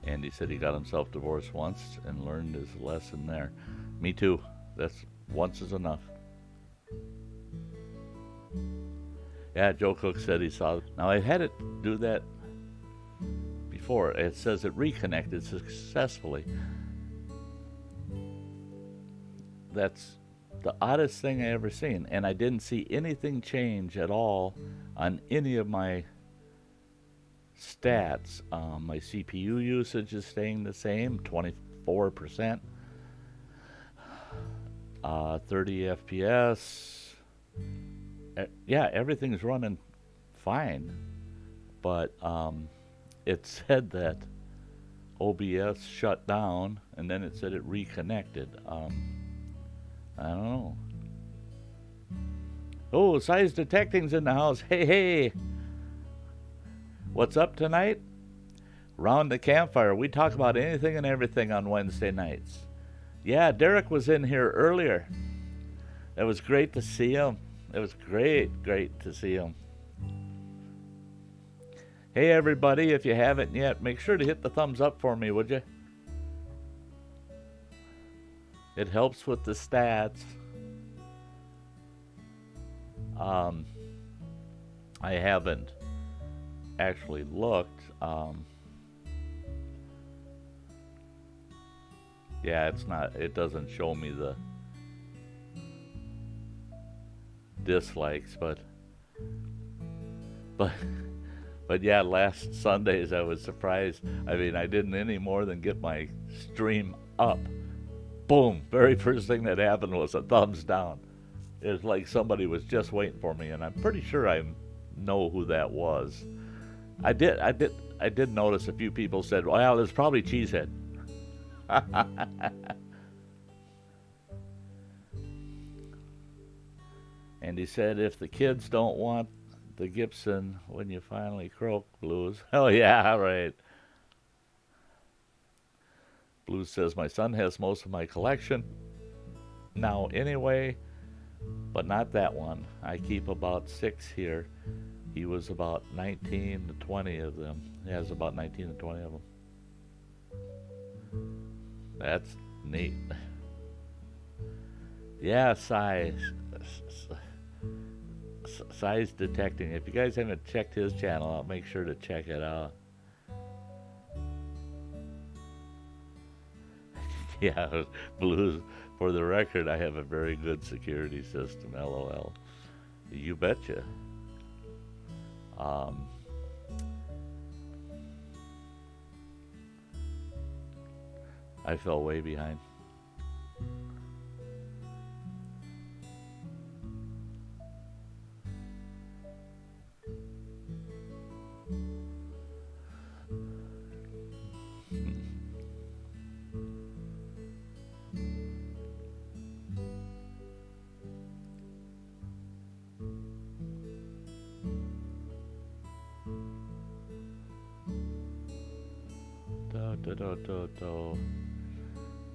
Andy said he got himself divorced once and learned his lesson there. Me too. That's once is enough. Yeah, Joe Cook said he saw. Now I had it do that before. It says it reconnected successfully. That's the oddest thing I ever seen, and I didn't see anything change at all on any of my stats. My CPU usage is staying the same, 24%. 30 FPS. Yeah, everything's running fine, but it said that OBS shut down, and then it said it reconnected. I don't know. Oh, size detecting's in the house. Hey, hey. What's up tonight? Round the campfire. We talk about anything and everything on Wednesday nights. Yeah, Derek was in here earlier. It was great to see him. It was great to see him. Hey, everybody, if you haven't yet, make sure to hit the thumbs up for me, would you? It helps with the stats. I haven't actually looked. Yeah, it doesn't show me the dislikes, but but yeah, last Sundays I was surprised. I mean, I didn't any more than get my stream up. Boom! Very first thing that happened was a thumbs down. It was like somebody was just waiting for me, and I'm pretty sure I know who that was. I did notice a few people said, "Well, it's probably Cheesehead." And he said, "If the kids don't want the Gibson when you finally croak, Blues." Oh yeah, right. Blues says my son has most of my collection now anyway, but not that one. I keep about 6 here. He was about 19 to 20 of them. He has about 19 to 20 of them. That's neat. Yeah, size detecting. If you guys haven't checked his channel out, make sure to check it out. Yeah, Blues. For the record, I have a very good security system. LOL. You betcha. I fell way behind.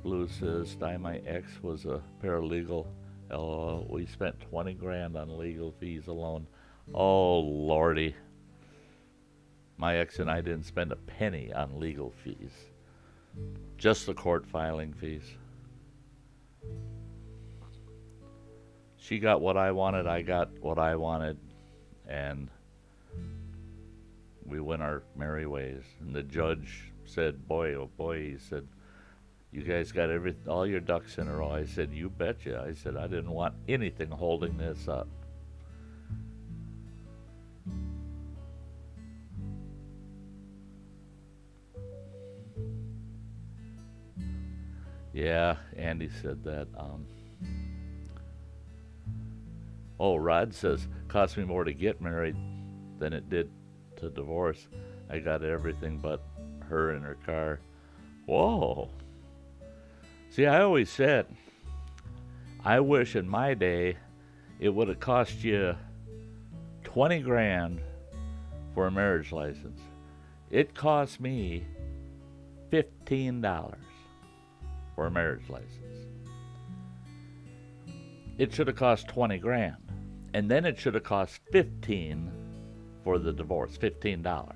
Blue says, Sty, my ex was a paralegal. LOL. We spent 20 grand on legal fees alone. Oh, lordy. My ex and I didn't spend a penny on legal fees. Just the court filing fees. She got what I wanted, I got what I wanted, and we went our merry ways. And the judge said, boy, oh boy, he said, you guys got all your ducks in a row. I said, you betcha. I said, I didn't want anything holding this up. Yeah, Andy said that. Oh, Rod says, cost me more to get married than it did to divorce. I got everything but her in her car. Whoa. See, I always said, I wish in my day it would have cost you 20 grand for a marriage license. It cost me $15 for a marriage license. It should have cost 20 grand. And then it should have cost 15 for the divorce, $15.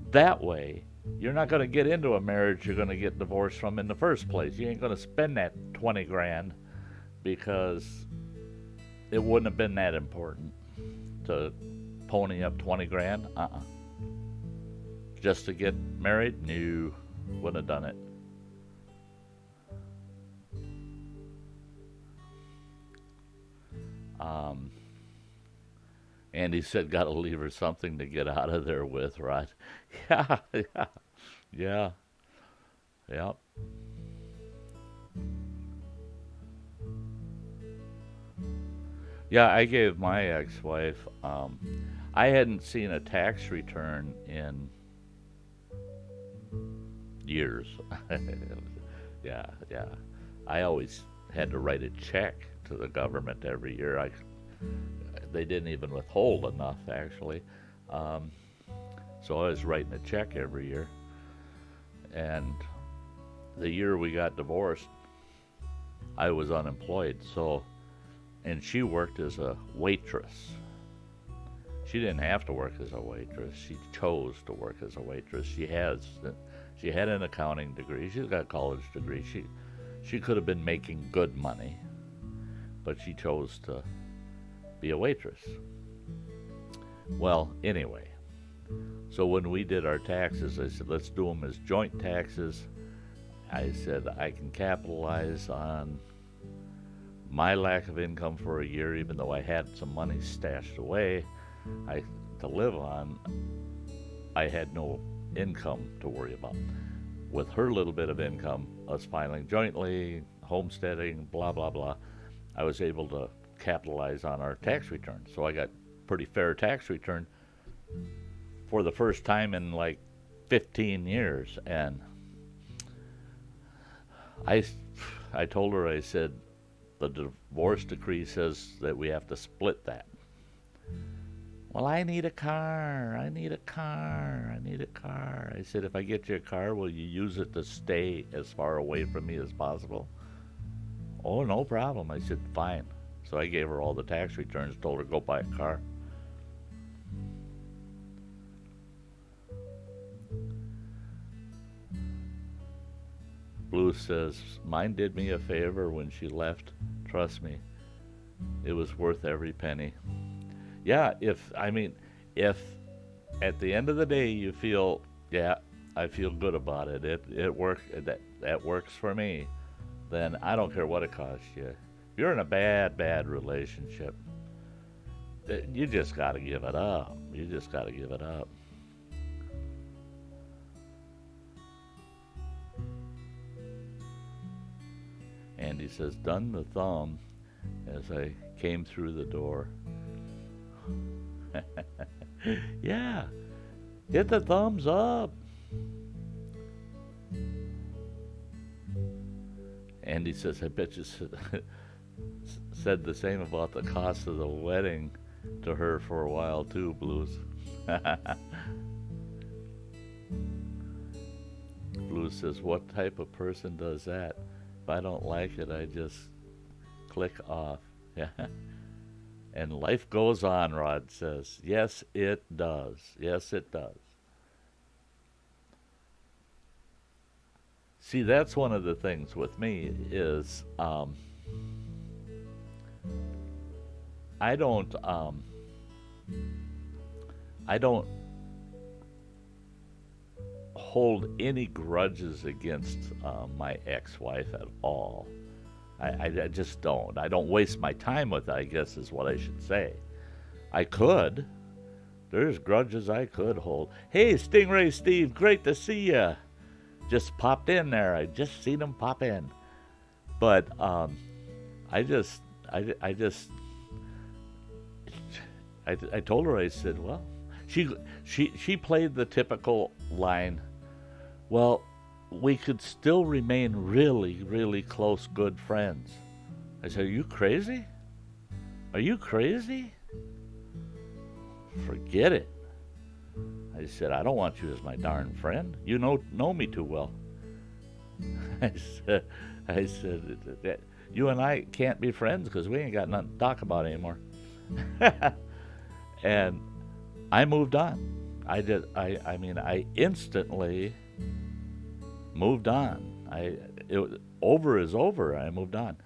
That way, you're not going to get into a marriage you're going to get divorced from in the first place. You ain't going to spend that 20 grand because it wouldn't have been that important to pony up 20 grand. Just to get married? No, wouldn't have done it. Andy said, gotta leave her something to get out of there with, right? Yeah. Yeah, I gave my ex-wife, I hadn't seen a tax return in years. Yeah. I always had to write a check to the government every year. They didn't even withhold enough, actually. So I was writing a check every year. And the year we got divorced, I was unemployed, and she worked as a waitress. She didn't have to work as a waitress. She chose to work as a waitress. She had an accounting degree. She's got a college degree. She could have been making good money, but she chose to be a waitress. Well, anyway, so when we did our taxes, I said, let's do them as joint taxes. I said, I can capitalize on my lack of income for a year, even though I had some money stashed away to live on. I had no income to worry about. With her little bit of income, us filing jointly, homesteading, blah, blah, blah, I was able to capitalize on our tax return. So I got pretty fair tax return for the first time in like 15 years. And I told her, I said, the divorce decree says that we have to split that. Well, I need a car. I said, if I get you a car, will you use it to stay as far away from me as possible? Oh, no problem. I said, fine. So I gave her all the tax returns, told her go buy a car. Blue says, mine did me a favor when she left. Trust me, it was worth every penny. Yeah, if at the end of the day you feel, yeah, I feel good about it, it works, that works for me, then I don't care what it costs you. If you're in a bad relationship, you just got to give it up. Andy says, done the thumb as I came through the door. Yeah, hit the thumbs up. Andy says, I bet you said the same about the cost of the wedding to her for a while too, Blues. Blues says, what type of person does that? If I don't like it, I just click off. Yeah. And life goes on, Rod says. Yes, it does. Yes, it does. See, that's one of the things with me is I don't hold any grudges against my ex-wife at all. I just don't. I don't waste my time with it, I guess is what I should say. I could. There's grudges I could hold. Hey, Stingray Steve, great to see you. Just popped in there. I just seen him pop in. But I told her, I said, well, she played the typical line, well, we could still remain really, really close, good friends. I said, are you crazy? Are you crazy? Forget it. I said, I don't want you as my darn friend. You know me too well. I said, you and I can't be friends because we ain't got nothing to talk about anymore. And I moved on. I instantly moved on. Over is over. I moved on.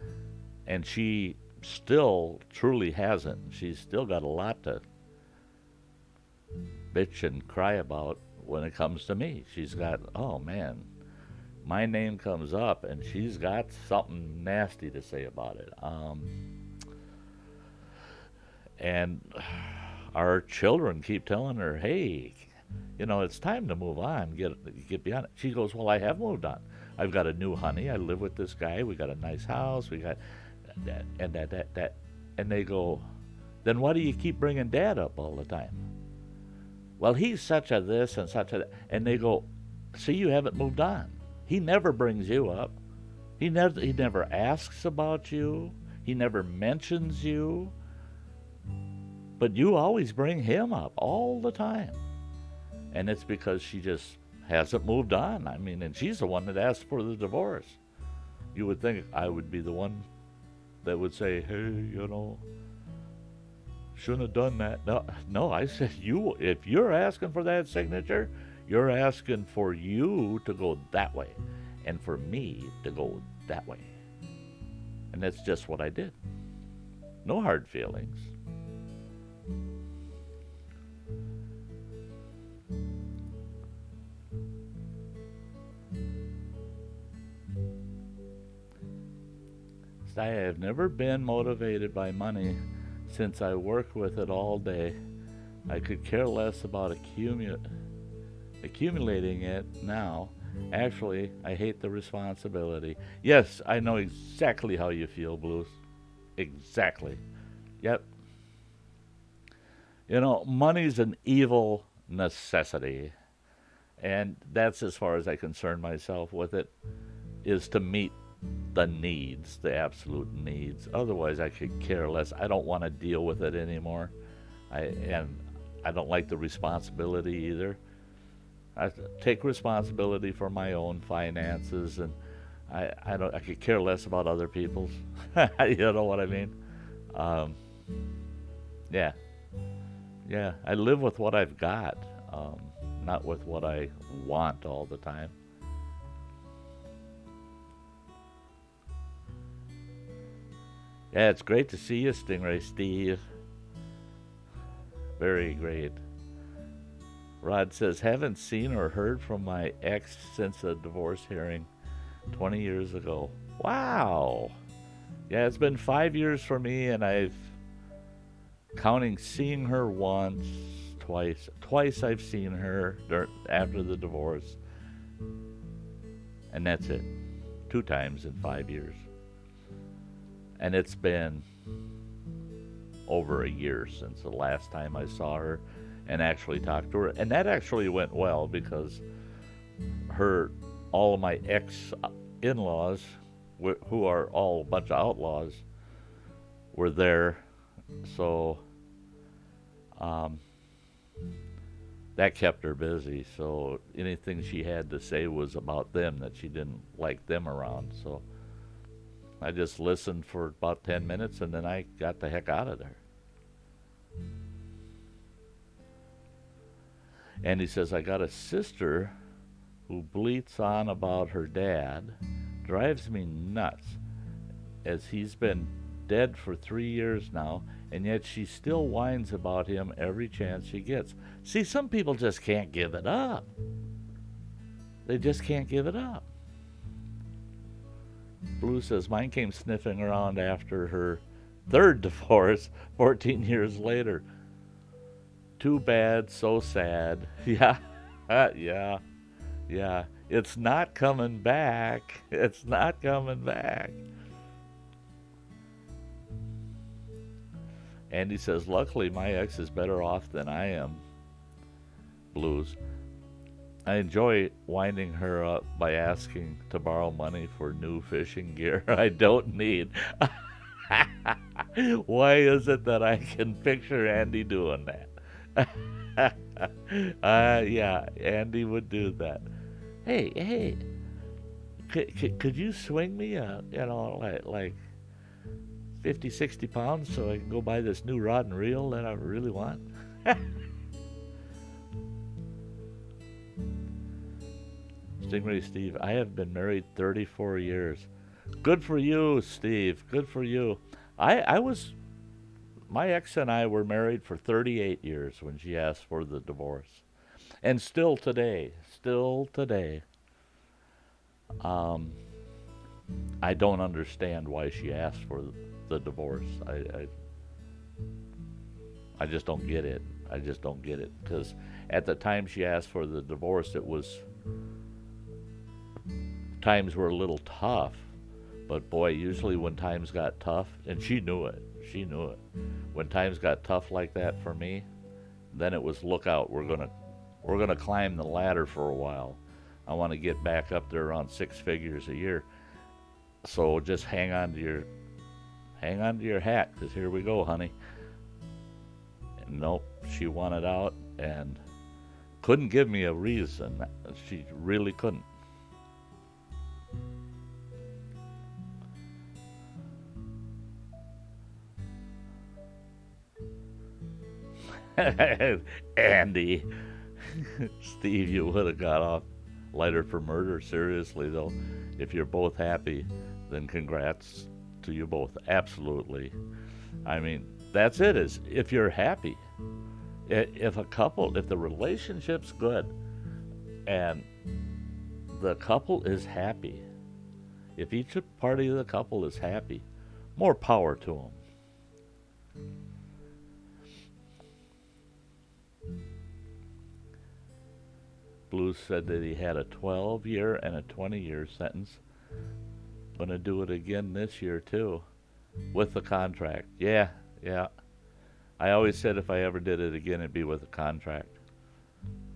And she still truly hasn't. She's still got a lot to bitch and cry about when it comes to me. She's got, oh man, my name comes up and she's got something nasty to say about it. And our children keep telling her, hey, it's time to move on, get beyond it. She goes, well, I have moved on. I've got a new honey. I live with this guy. We got a nice house. We got that and that. And they go, then why do you keep bringing Dad up all the time? Well, he's such a this and such a that. And they go, see, you haven't moved on. He never brings you up. He never asks about you. He never mentions you. But you always bring him up all the time. And it's because she just hasn't moved on. I mean, and she's the one that asked for the divorce. You would think I would be the one that would say, hey, shouldn't have done that. No, I said, if you're asking for that signature, you're asking for you to go that way and for me to go that way. And that's just what I did. No hard feelings. I have never been motivated by money since I work with it all day. I could care less about accumulating it now. Actually, I hate the responsibility. Yes, I know exactly how you feel, Blues. Exactly. Yep. Money's an evil necessity. And that's as far as I concern myself with it, is to meet the needs, the absolute needs. Otherwise, I could care less. I don't want to deal with it anymore. And I don't like the responsibility either. I take responsibility for my own finances, and I could care less about other people's. You know what I mean? Um, yeah, yeah. I live with what I've got, not with what I want all the time. Yeah, it's great to see you, Stingray Steve. Very great. Rod says, haven't seen or heard from my ex since a divorce hearing 20 years ago. Wow. Yeah, it's been 5 years for me, and I've counting seeing her once, twice. Twice I've seen her after the divorce, and that's it. 2 times in 5 years. And it's been over a year since the last time I saw her and actually talked to her. And that actually went well because all of my ex-in-laws, who are all a bunch of outlaws, were there. So that kept her busy. So anything she had to say was about them, that she didn't like them around. So I just listened for about 10 minutes and then I got the heck out of there. And he says, I got a sister who bleats on about her dad, drives me nuts, as he's been dead for 3 years now, and yet she still whines about him every chance she gets. See, some people just can't give it up. They just can't give it up. Blue says, mine came sniffing around after her third divorce 14 years later. Too bad, so sad. Yeah, yeah. It's not coming back. It's not coming back. Andy says, luckily my ex is better off than I am. Blues. I enjoy winding her up by asking to borrow money for new fishing gear I don't need. Why is it that I can picture Andy doing that? Yeah, Andy would do that. Hey, could you swing me, like 50, 60 pounds so I can go buy this new rod and reel that I really want? Stingray Steve, I have been married 34 years. Good for you, Steve. Good for you. My ex and I were married for 38 years when she asked for the divorce. And still today, I don't understand why she asked for the divorce. I just don't get it. I just don't get it. Because at the time she asked for the divorce, times were a little tough. But boy, usually when times got tough, and she knew it. When times got tough like that for me, then it was look out. We're gonna climb the ladder for a while. I want to get back up there around 6 figures a year. So just hang on to your hat, because here we go, honey. And nope, she wanted out, and couldn't give me a reason. She really couldn't. Andy, Steve, you would have got off lighter for murder. Seriously, though, if you're both happy, then congrats to you both. Absolutely. I mean, that's it. Is if you're happy, if the relationship's good, and the couple is happy, if each party of the couple is happy, more power to them. Blues said that he had a 12-year and a 20-year sentence. Gonna do it again this year too, with the contract. Yeah, yeah. I always said if I ever did it again, it'd be with a contract.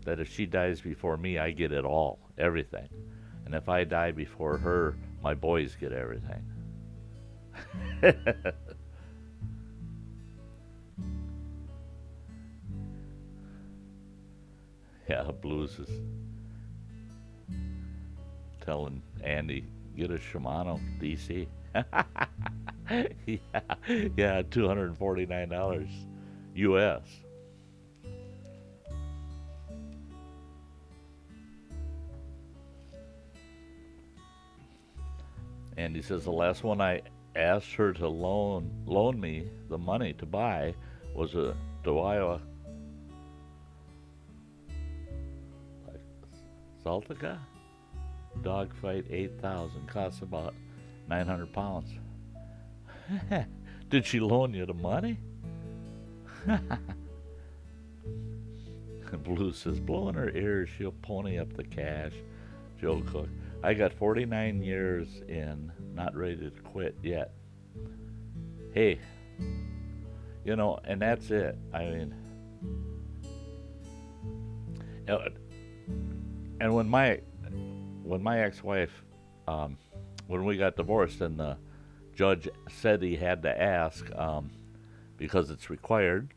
That if she dies before me, I get it all, everything. And if I die before her, my boys get everything. Yeah, Blues is telling Andy, get a Shimano DC. Yeah, $249 US. Andy says the last one I asked her to loan me the money to buy was a Daiwa Saltica Dogfight 8000. Costs about 900 pounds. Did she loan you the money? Blue says, blow in her ears, she'll pony up the cash. Joe Cook, I got 49 years in, not ready to quit yet. Hey, and that's it. I mean, and when my ex-wife, when we got divorced, and the judge said he had to ask, because it's required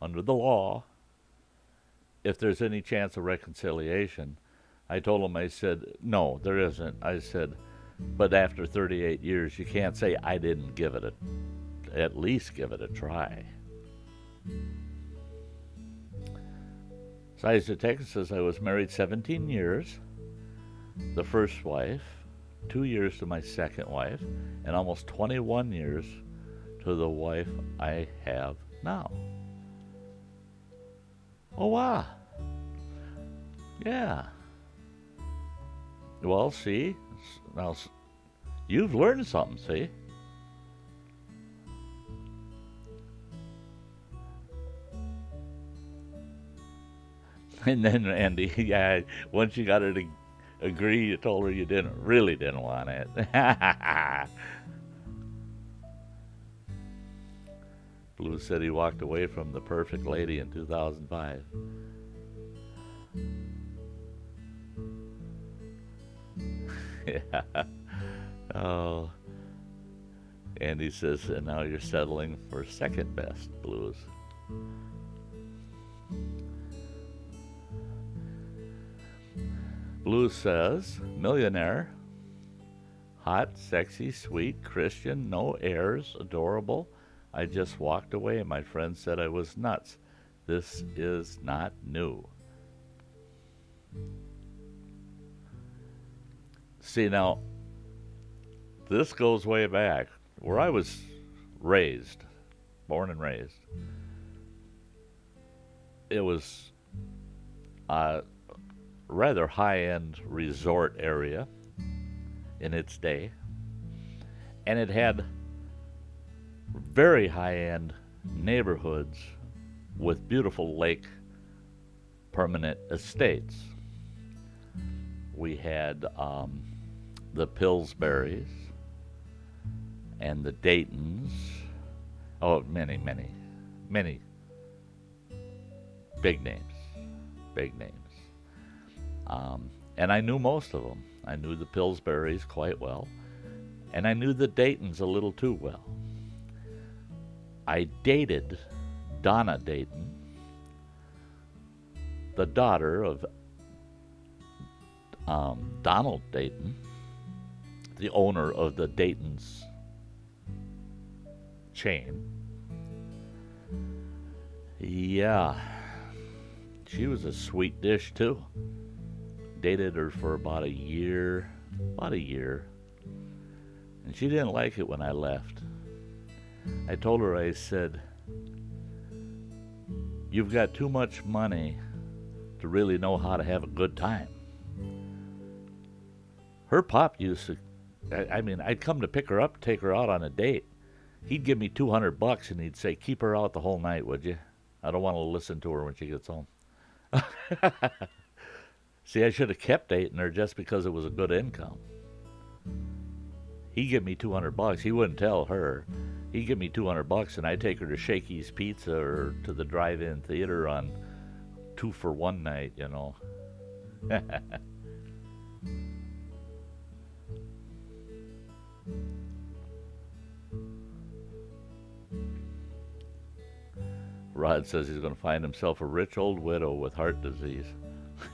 under the law, if there's any chance of reconciliation. I told him, I said, no, there isn't. I said, but after 38 years, you can't say I didn't at least give it a try. Sizer, Texas says, I was married 17 years, the first wife, 2 years to my second wife, and almost 21 years to the wife I have now. Oh, wow. Yeah. Well, see, now you've learned something, see? And then Andy, yeah, once you got her to agree, you told her you really didn't want it. Blue said he walked away from the perfect lady in 2005. Yeah. Oh. Andy says, and now you're settling for second best, Blues. Blue says, millionaire, hot, sexy, sweet, Christian, no airs, adorable. I just walked away. My friend said I was nuts. This is not new. See, now, this goes way back, where I was born and raised. It was a rather high-end resort area in its day, and it had very high-end neighborhoods with beautiful lake permanent estates. We had the Pillsburys and the Daytons. Oh, many big names. And I knew most of them. I knew the Pillsburys quite well, and I knew the Daytons a little too well. I dated Donna Dayton the daughter of Donald Dayton, the owner of the Dayton's chain. Yeah, she was a sweet dish too. Dated her for about a year, and she didn't like it when I left. I told her, I said, "You've got too much money to really know how to have a good time." Her pop used to, I mean, I'd come to pick her up, take her out on a date. He'd give me $200 and he'd say, "Keep her out the whole night, would you? I don't want to listen to her when she gets home." See, I should have kept dating her just because it was a good income. He'd give me $200. He wouldn't tell her. He'd give me $200 and I'd take her to Shakey's Pizza or to the drive-in theater on 2-for-1 night, you know. Rod says he's going to find himself a rich old widow with heart disease.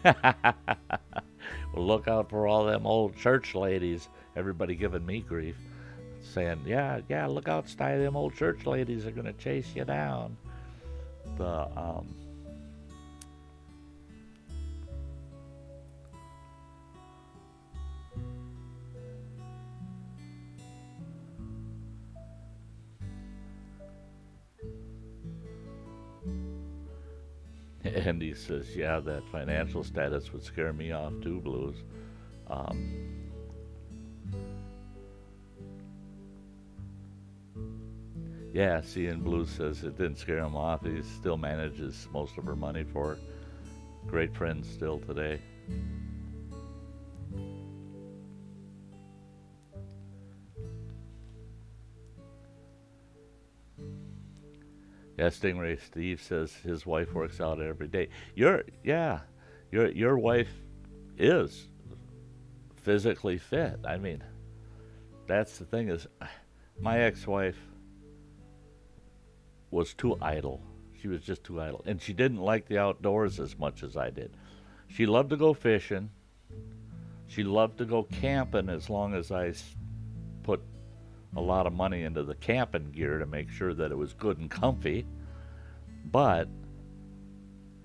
Well, look out for all them old church ladies. Everybody giving me grief, saying, "Yeah, look out, Sty. Them old church ladies are going to chase you down." The And he says, "Yeah, that financial status would scare me off too, Blues." Um, yeah, see, and Blues says it didn't scare him off. He still manages most of her money for her. Great friends still today. Yeah, Stingray Steve says his wife works out every day. Your wife is physically fit. I mean, that's the thing is, my ex-wife was too idle. She was just too idle, and she didn't like the outdoors as much as I did. She loved to go fishing. She loved to go camping as long as I put a lot of money into the camping gear to make sure that it was good and comfy. But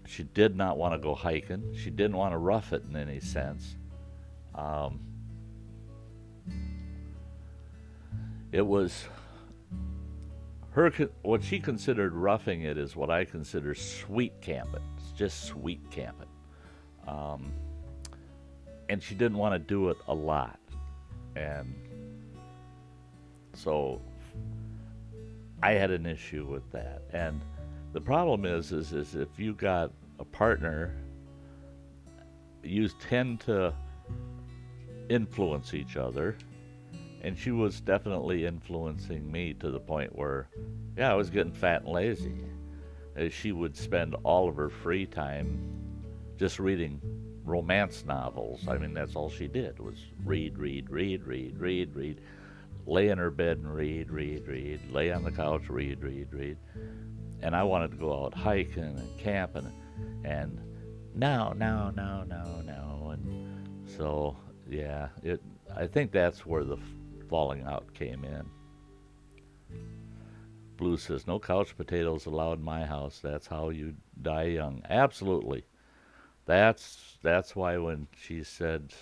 she did not want to go hiking. She didn't want to rough it in any sense. Um, it was her, what she considered roughing it is what I consider sweet camping. It's just sweet camping. Um, and she didn't want to do it a lot. And so I had an issue with that. And the problem is if you got a partner, you tend to influence each other. And she was definitely influencing me to the point where, yeah, I was getting fat and lazy. She would spend all of her free time just reading romance novels. I mean, that's all she did was read. Lay in her bed and read. Lay on the couch, read. And I wanted to go out hiking and camping, and no. And so, yeah, I think that's where the falling out came in. Blue says, "No couch potatoes allowed in my house. That's how you die young." Absolutely. That's why when she said,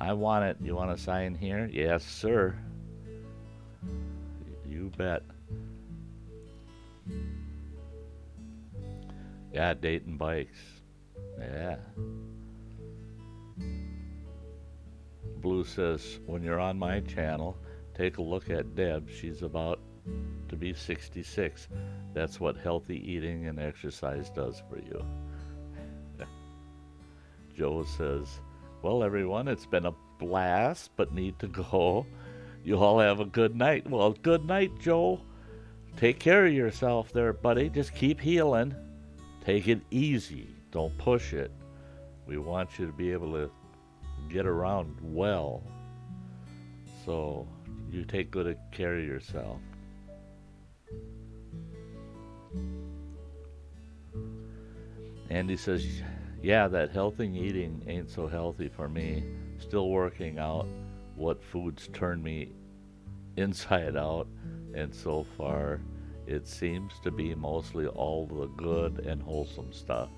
"I want it. You want to sign here?" Yes, sir. You bet. Yeah, Dayton bikes. Yeah. Blue says, "When you're on my channel, take a look at Deb. She's about to be 66. That's what healthy eating and exercise does for you." Joe says, "Well, everyone, it's been a blast, but need to go. You all have a good night." Well, good night, Joe. Take care of yourself there, buddy. Just keep healing. Take it easy. Don't push it. We want you to be able to get around well. So you take good care of yourself. Andy says, yeah, that healthy eating ain't so healthy for me. Still working out what foods turn me inside out, and so far it seems to be mostly all the good and wholesome stuff.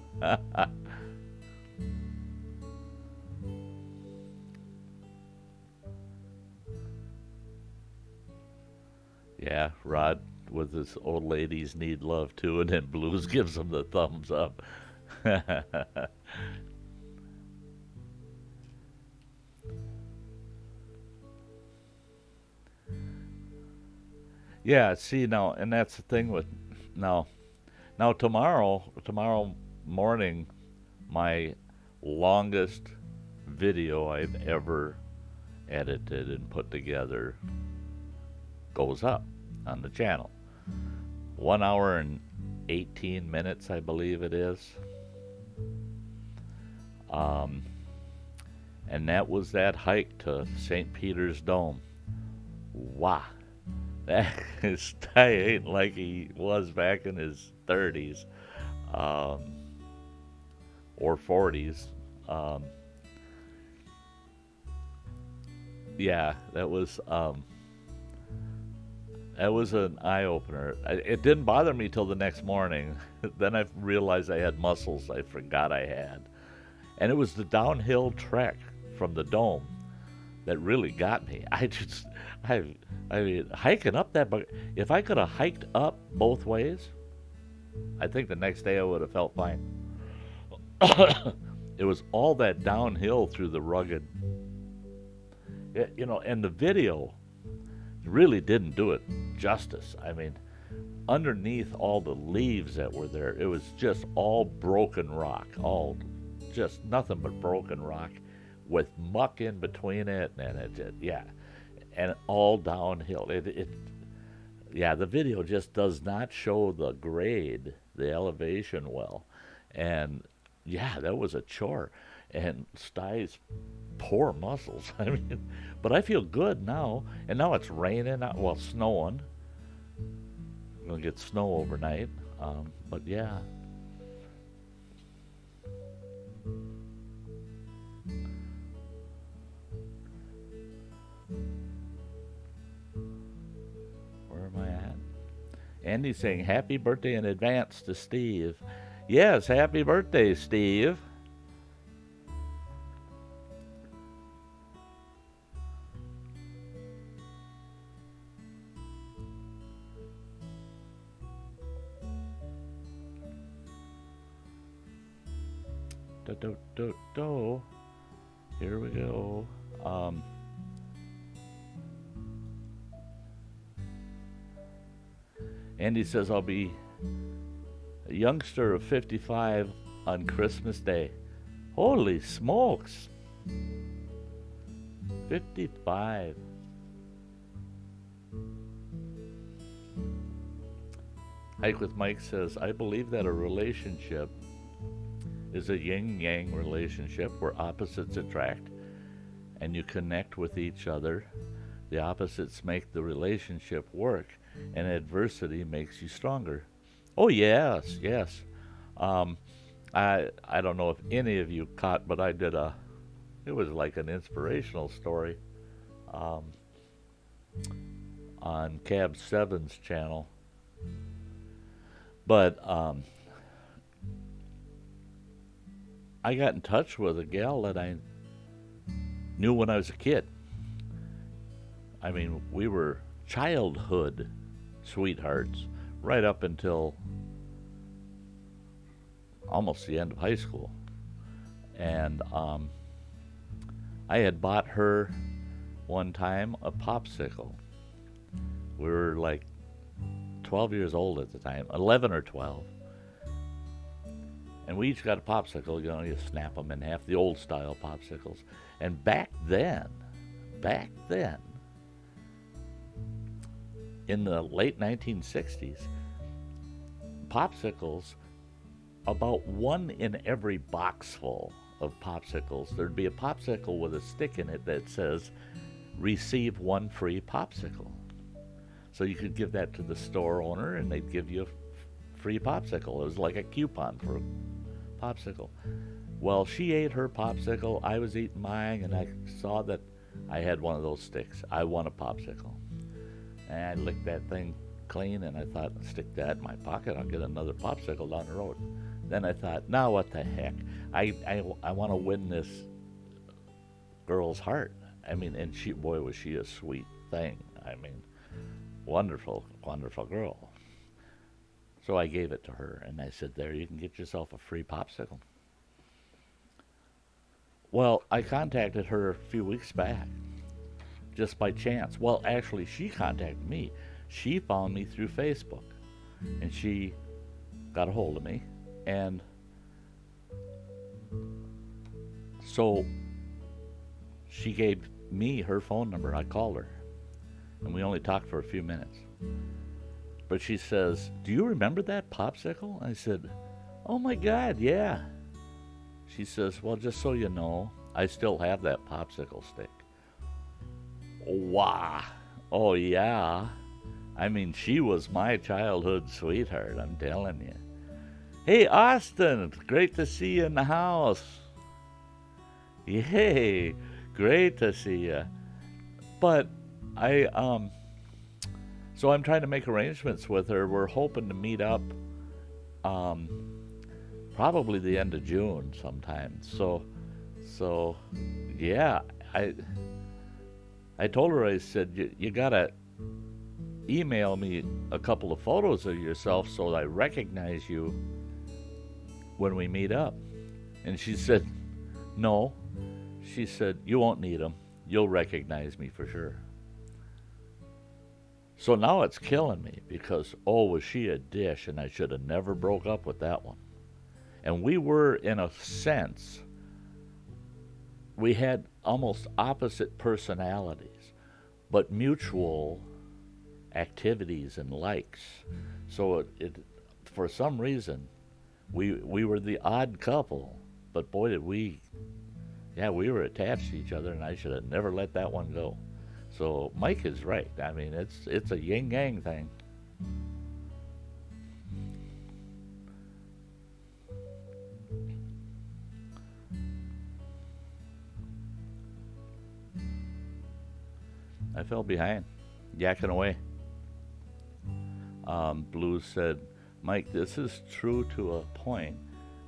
Yeah, Rod with his old ladies need love too, and then Blues gives him the thumbs up. Yeah, see now, and that's the thing with now. Now tomorrow morning, my longest video I've ever edited and put together goes up on the channel. 1 hour and 18 minutes, I believe it is. Um, and that was that hike to St. Peter's Dome. Wow. That Sty ain't like he was back in his 30s um, or 40s. Um, yeah, that was an eye opener. It didn't bother me till the next morning. Then I realized I had muscles I forgot I had, and it was the downhill trek from the dome that really got me. I, I mean, hiking up that, but if I could have hiked up both ways, I think the next day I would have felt fine. It was all that downhill through the rugged, and the video really didn't do it justice. I mean, underneath all the leaves that were there, it was just all broken rock, all just nothing but broken rock with muck in between it, and yeah, and all downhill. Yeah, the video just does not show the grade, the elevation well, and yeah, that was a chore, and Sty's poor muscles. I mean, but I feel good now, and now it's raining, well, snowing. We're gonna get snow overnight, but yeah. Where am I at? Andy's saying happy birthday in advance to Steve. Yes, happy birthday, Steve. Do, do, do, do. Here we go. Andy says I'll be a youngster of 55 on Christmas Day. Holy smokes! 55. Hike with Mike says, I believe that a relationship is a yin yang relationship where opposites attract and you connect with each other. The opposites make the relationship work, and adversity makes you stronger. Oh, yes, yes. Um, I don't know if any of you caught, but it was like an inspirational story um, on Cab 7's channel. But I got in touch with a gal that I knew when I was a kid. I mean, we were childhood sweethearts right up until almost the end of high school. And I had bought her one time a popsicle. We were like 12 years old at the time, 11 or 12. And we each got a popsicle, you snap them in half, the old style popsicles. And back then, in the late 1960s, popsicles, about one in every box full of popsicles, there'd be a popsicle with a stick in it that says, receive one free popsicle. So you could give that to the store owner and they'd give you a free popsicle. It was like a coupon popsicle. Well, she ate her popsicle. I was eating mine, and I saw that I had one of those sticks. I want a popsicle. And I licked that thing clean, and I thought, stick that in my pocket. I'll get another popsicle down the road. Then I thought, now what the heck? I want to win this girl's heart. I mean, and she, boy, was she a sweet thing. I mean, wonderful, wonderful girl. So I gave it to her, and I said, there, you can get yourself a free popsicle. Well, I contacted her a few weeks back, just by chance. Well, actually, she contacted me. She found me through Facebook, and she got a hold of me. And so she gave me her phone number. I called her, and we only talked for a few minutes. But she says, do you remember that popsicle? I said, oh my God, yeah. She says, well, just so you know, I still have that popsicle stick. Wow. Oh, yeah. I mean, she was my childhood sweetheart, I'm telling you. Hey, Austin, great to see you in the house. Yay, great to see you. But so I'm trying to make arrangements with her. We're hoping to meet up probably the end of June sometime. So yeah, I told her, I said, you gotta email me a couple of photos of yourself so I recognize you when we meet up. And she said, no. She said, you won't need them. You'll recognize me for sure. So now it's killing me because, oh, was she a dish, and I should have never broke up with that one. And we were, in a sense, we had almost opposite personalities, but mutual activities and likes. So it for some reason, we were the odd couple, but boy, did we were attached to each other, and I should have never let that one go. So Mike is right. I mean, it's a yin-yang thing. I fell behind, yakking away. Blue said, Mike, this is true to a point.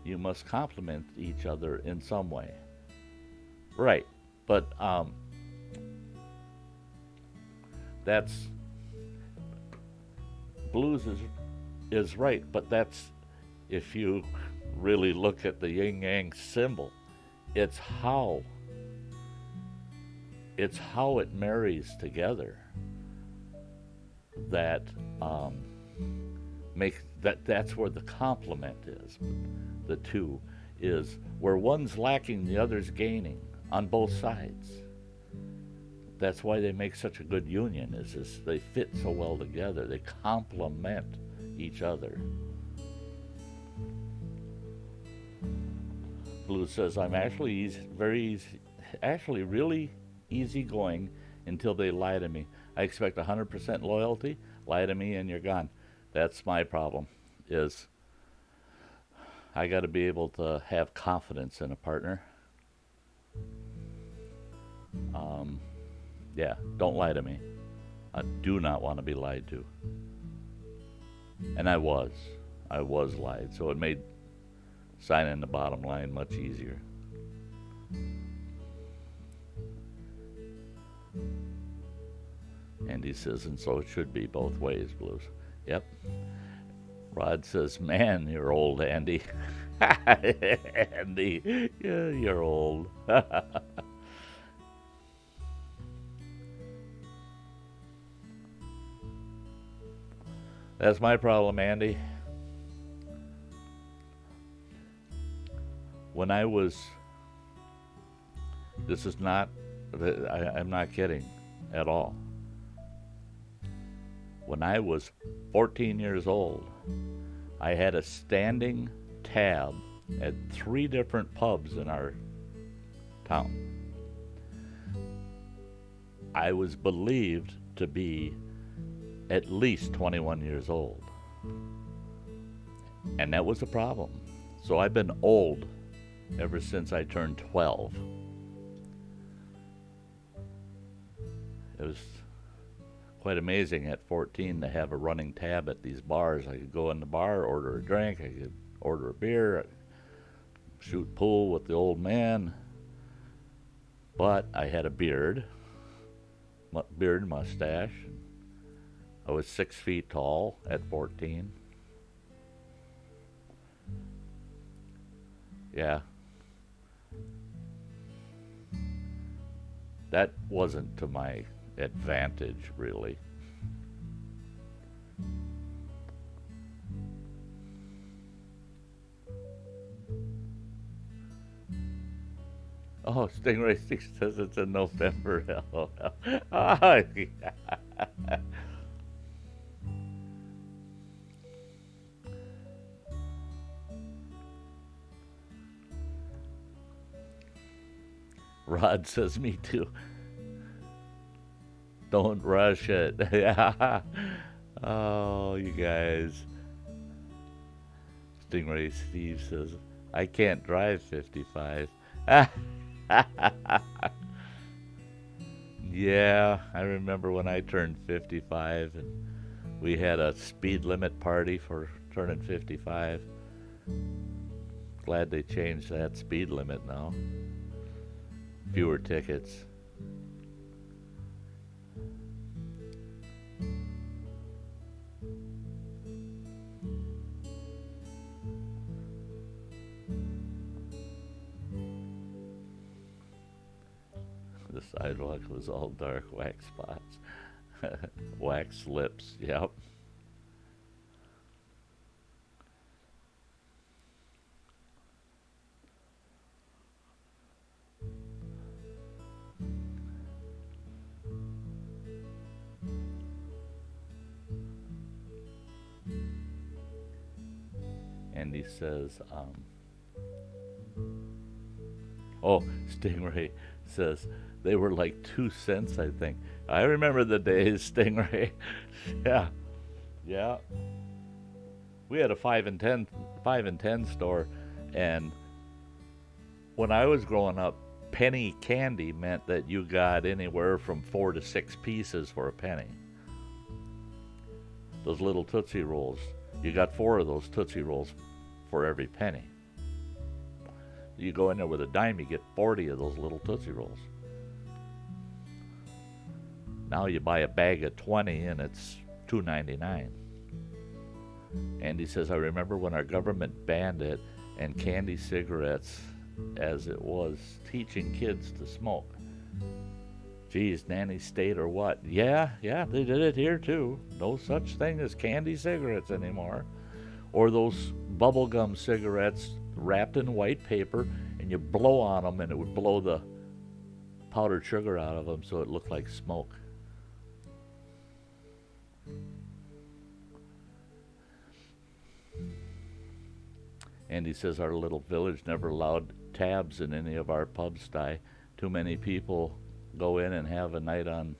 You must compliment each other in some way. Right, but that's Blues is right, but that's if you really look at the yin yang symbol, it's how it marries together that makes that's where the complement is. The two is where one's lacking, the other's gaining on both sides. That's why they make such a good union, is they fit so well together. They complement each other. Blue says, I'm actually actually really easygoing until they lie to me. I expect 100% loyalty. Lie to me and you're gone. That's my problem, is I got to be able to have confidence in a partner. Yeah, don't lie to me. I do not want to be lied to. And I was lied, so it made signing the bottom line much easier. Andy says, and so it should be both ways, Blues. Yep. Rod says, man, you're old, Andy. Andy, yeah, you're old. That's my problem, Andy. When I was, this is not, I'm not kidding at all. When I was 14 years old, I had a standing tab at 3 different pubs in our town. I was believed to be at least 21 years old. And that was a problem. So I've been old ever since I turned 12. It was quite amazing at 14 to have a running tab at these bars. I could go in the bar, order a drink, I could order a beer, shoot pool with the old man. But I had a beard mustache. I was 6 feet tall at 14. Yeah. That wasn't to my advantage, really. Oh, Stingray 6 says it's in November. Ah, yeah. Rod says, me too. Don't rush it. Yeah. Oh, you guys. Stingray Steve says, I can't drive 55. Yeah, I remember when I turned 55 and we had a speed limit party for turning 55. Glad they changed that speed limit now. Fewer tickets. The sidewalk was all dark wax spots. Wax lips, yep. And he says, oh, Stingray says, they were like 2 cents, I think. I remember the days, Stingray. Yeah, yeah. We had a 5 and 10 store, and when I was growing up, penny candy meant that you got anywhere from 4 to 6 pieces for a penny. Those little Tootsie Rolls, you got 4 of those Tootsie Rolls for every penny. You go in there with a dime, you get 40 of those little Tootsie Rolls. Now you buy a bag of 20 and it's $2.99. And he says, I remember when our government banned it and candy cigarettes as it was teaching kids to smoke. Geez, nanny state or what? Yeah, they did it here too. No such thing as candy cigarettes anymore. Or those bubblegum cigarettes wrapped in white paper, and you blow on them and it would blow the powdered sugar out of them so it looked like smoke. And he says our little village never allowed tabs in any of our pubs, Sty. Too many people go in and have a night on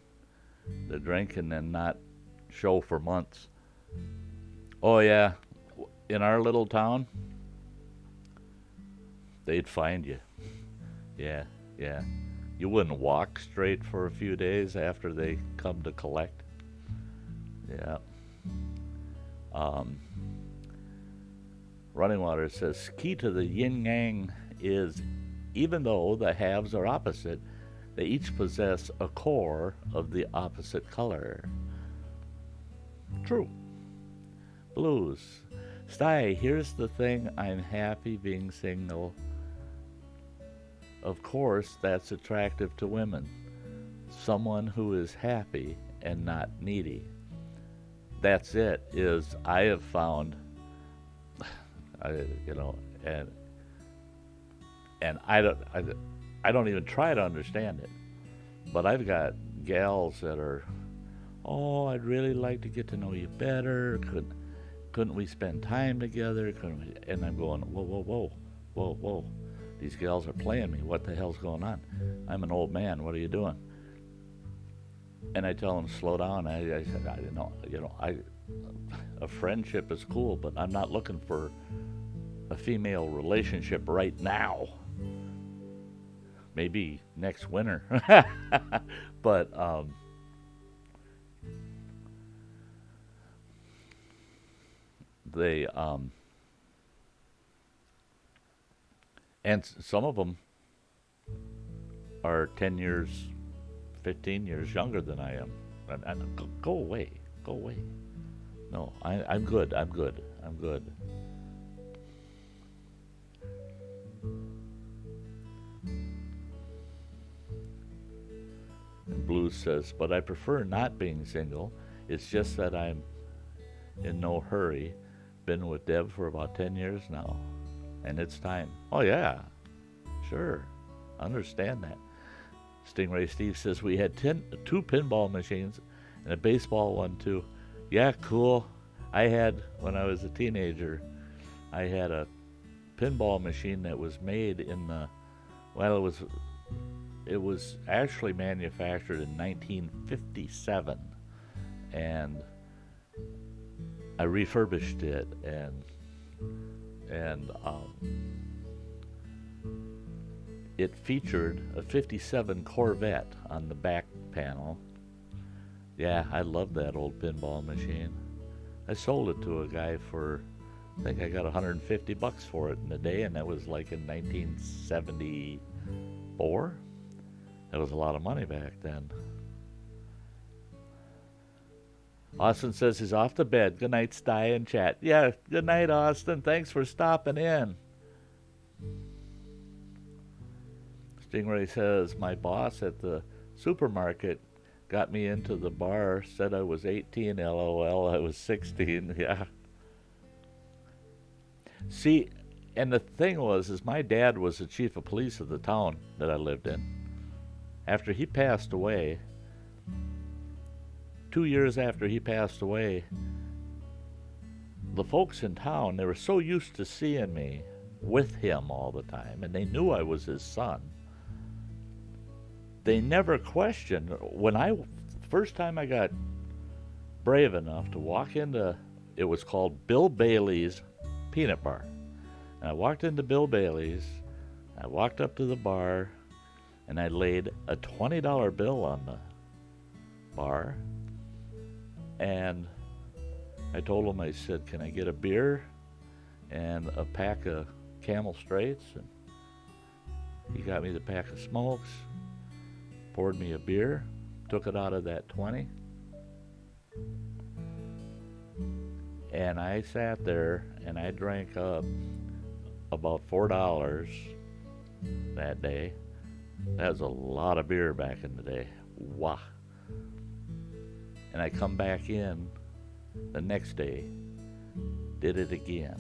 the drink and then not show for months. Oh yeah, in our little town, they'd find you. Yeah. You wouldn't walk straight for a few days after they come to collect. Yeah. Running Water says, key to the yin-yang is, even though the halves are opposite, they each possess a core of the opposite color. True. Blues. Sty, here's the thing, I'm happy being single. Of course, that's attractive to women. Someone who is happy and not needy. That's it, is I have found, and I don't even try to understand it. But I've got gals that are, oh, I'd really like to get to know you better. Couldn't we spend time together? Couldn't we? And I'm going, whoa. These gals are playing me. What the hell's going on? I'm an old man. What are you doing? And I tell them, slow down. I said, a friendship is cool, but I'm not looking for a female relationship right now. Maybe next winter. But they and some of them are 10 years, 15 years younger than I am. Go away. Go away. No, I'm good. I'm good. I'm good. And Blue says, but I prefer not being single. It's just that I'm in no hurry. Been with Deb for about 10 years now. And it's time. Oh, yeah. Sure. Understand that. Stingray Steve says we had two pinball machines and a baseball one too. Yeah, cool. I had, when I was a teenager, I had a pinball machine that was made in the, well, it was actually manufactured in 1957, and I refurbished it and it featured a 57 Corvette on the back panel. Yeah, I love that old pinball machine. I sold it to a guy for, I think I got $150 for it in a day, and that was like in 1974. That was a lot of money back then. Austin says he's off to bed. Good night, Sty and chat. Yeah, good night, Austin. Thanks for stopping in. Stingray says, my boss at the supermarket got me into the bar, said I was 18, LOL, I was 16, yeah. See, and the thing was, is my dad was the chief of police of the town that I lived in. After he passed away, 2 years after he passed away, the folks in town, they were so used to seeing me with him all the time, and they knew I was his son. They never questioned. First time I got brave enough to walk into, it was called Bill Bailey's Peanut Bar. And I walked into Bill Bailey's, I walked up to the bar, and I laid a $20 bill on the bar. And I told him, I said, can I get a beer and a pack of Camel Straights? And he got me the pack of smokes, poured me a beer, took it out of that 20, and I sat there and I drank up about $4 that day. That was a lot of beer back in the day. Wow. And I come back in the next day, did it again,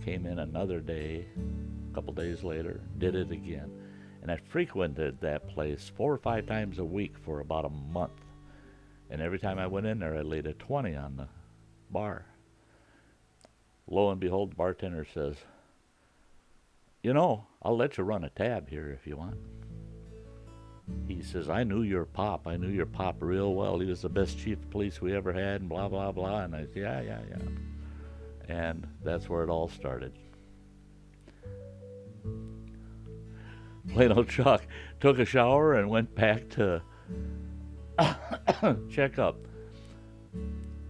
came in another day, a couple days later, did it again. And I frequented that place 4 or 5 times a week for about a month. And every time I went in there, I laid a 20 on the bar. Lo and behold, the bartender says, you know, I'll let you run a tab here if you want. He says, I knew your pop. I knew your pop real well. He was the best chief of police we ever had, and blah, blah, blah. And I said, yeah. And that's where it all started. Plain old Chuck took a shower and went back to check up.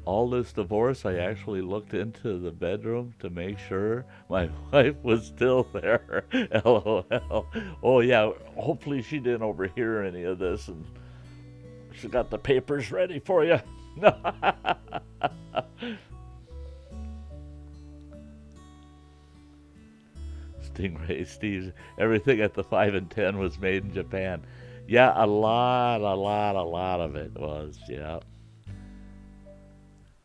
All this divorce, I actually looked into the bedroom to make sure my wife was still there. LOL. Oh, yeah, hopefully she didn't overhear any of this, and she got the papers ready for you. Stingray Steve, everything at the 5 and 10 was made in Japan. Yeah, a lot of it was, yeah.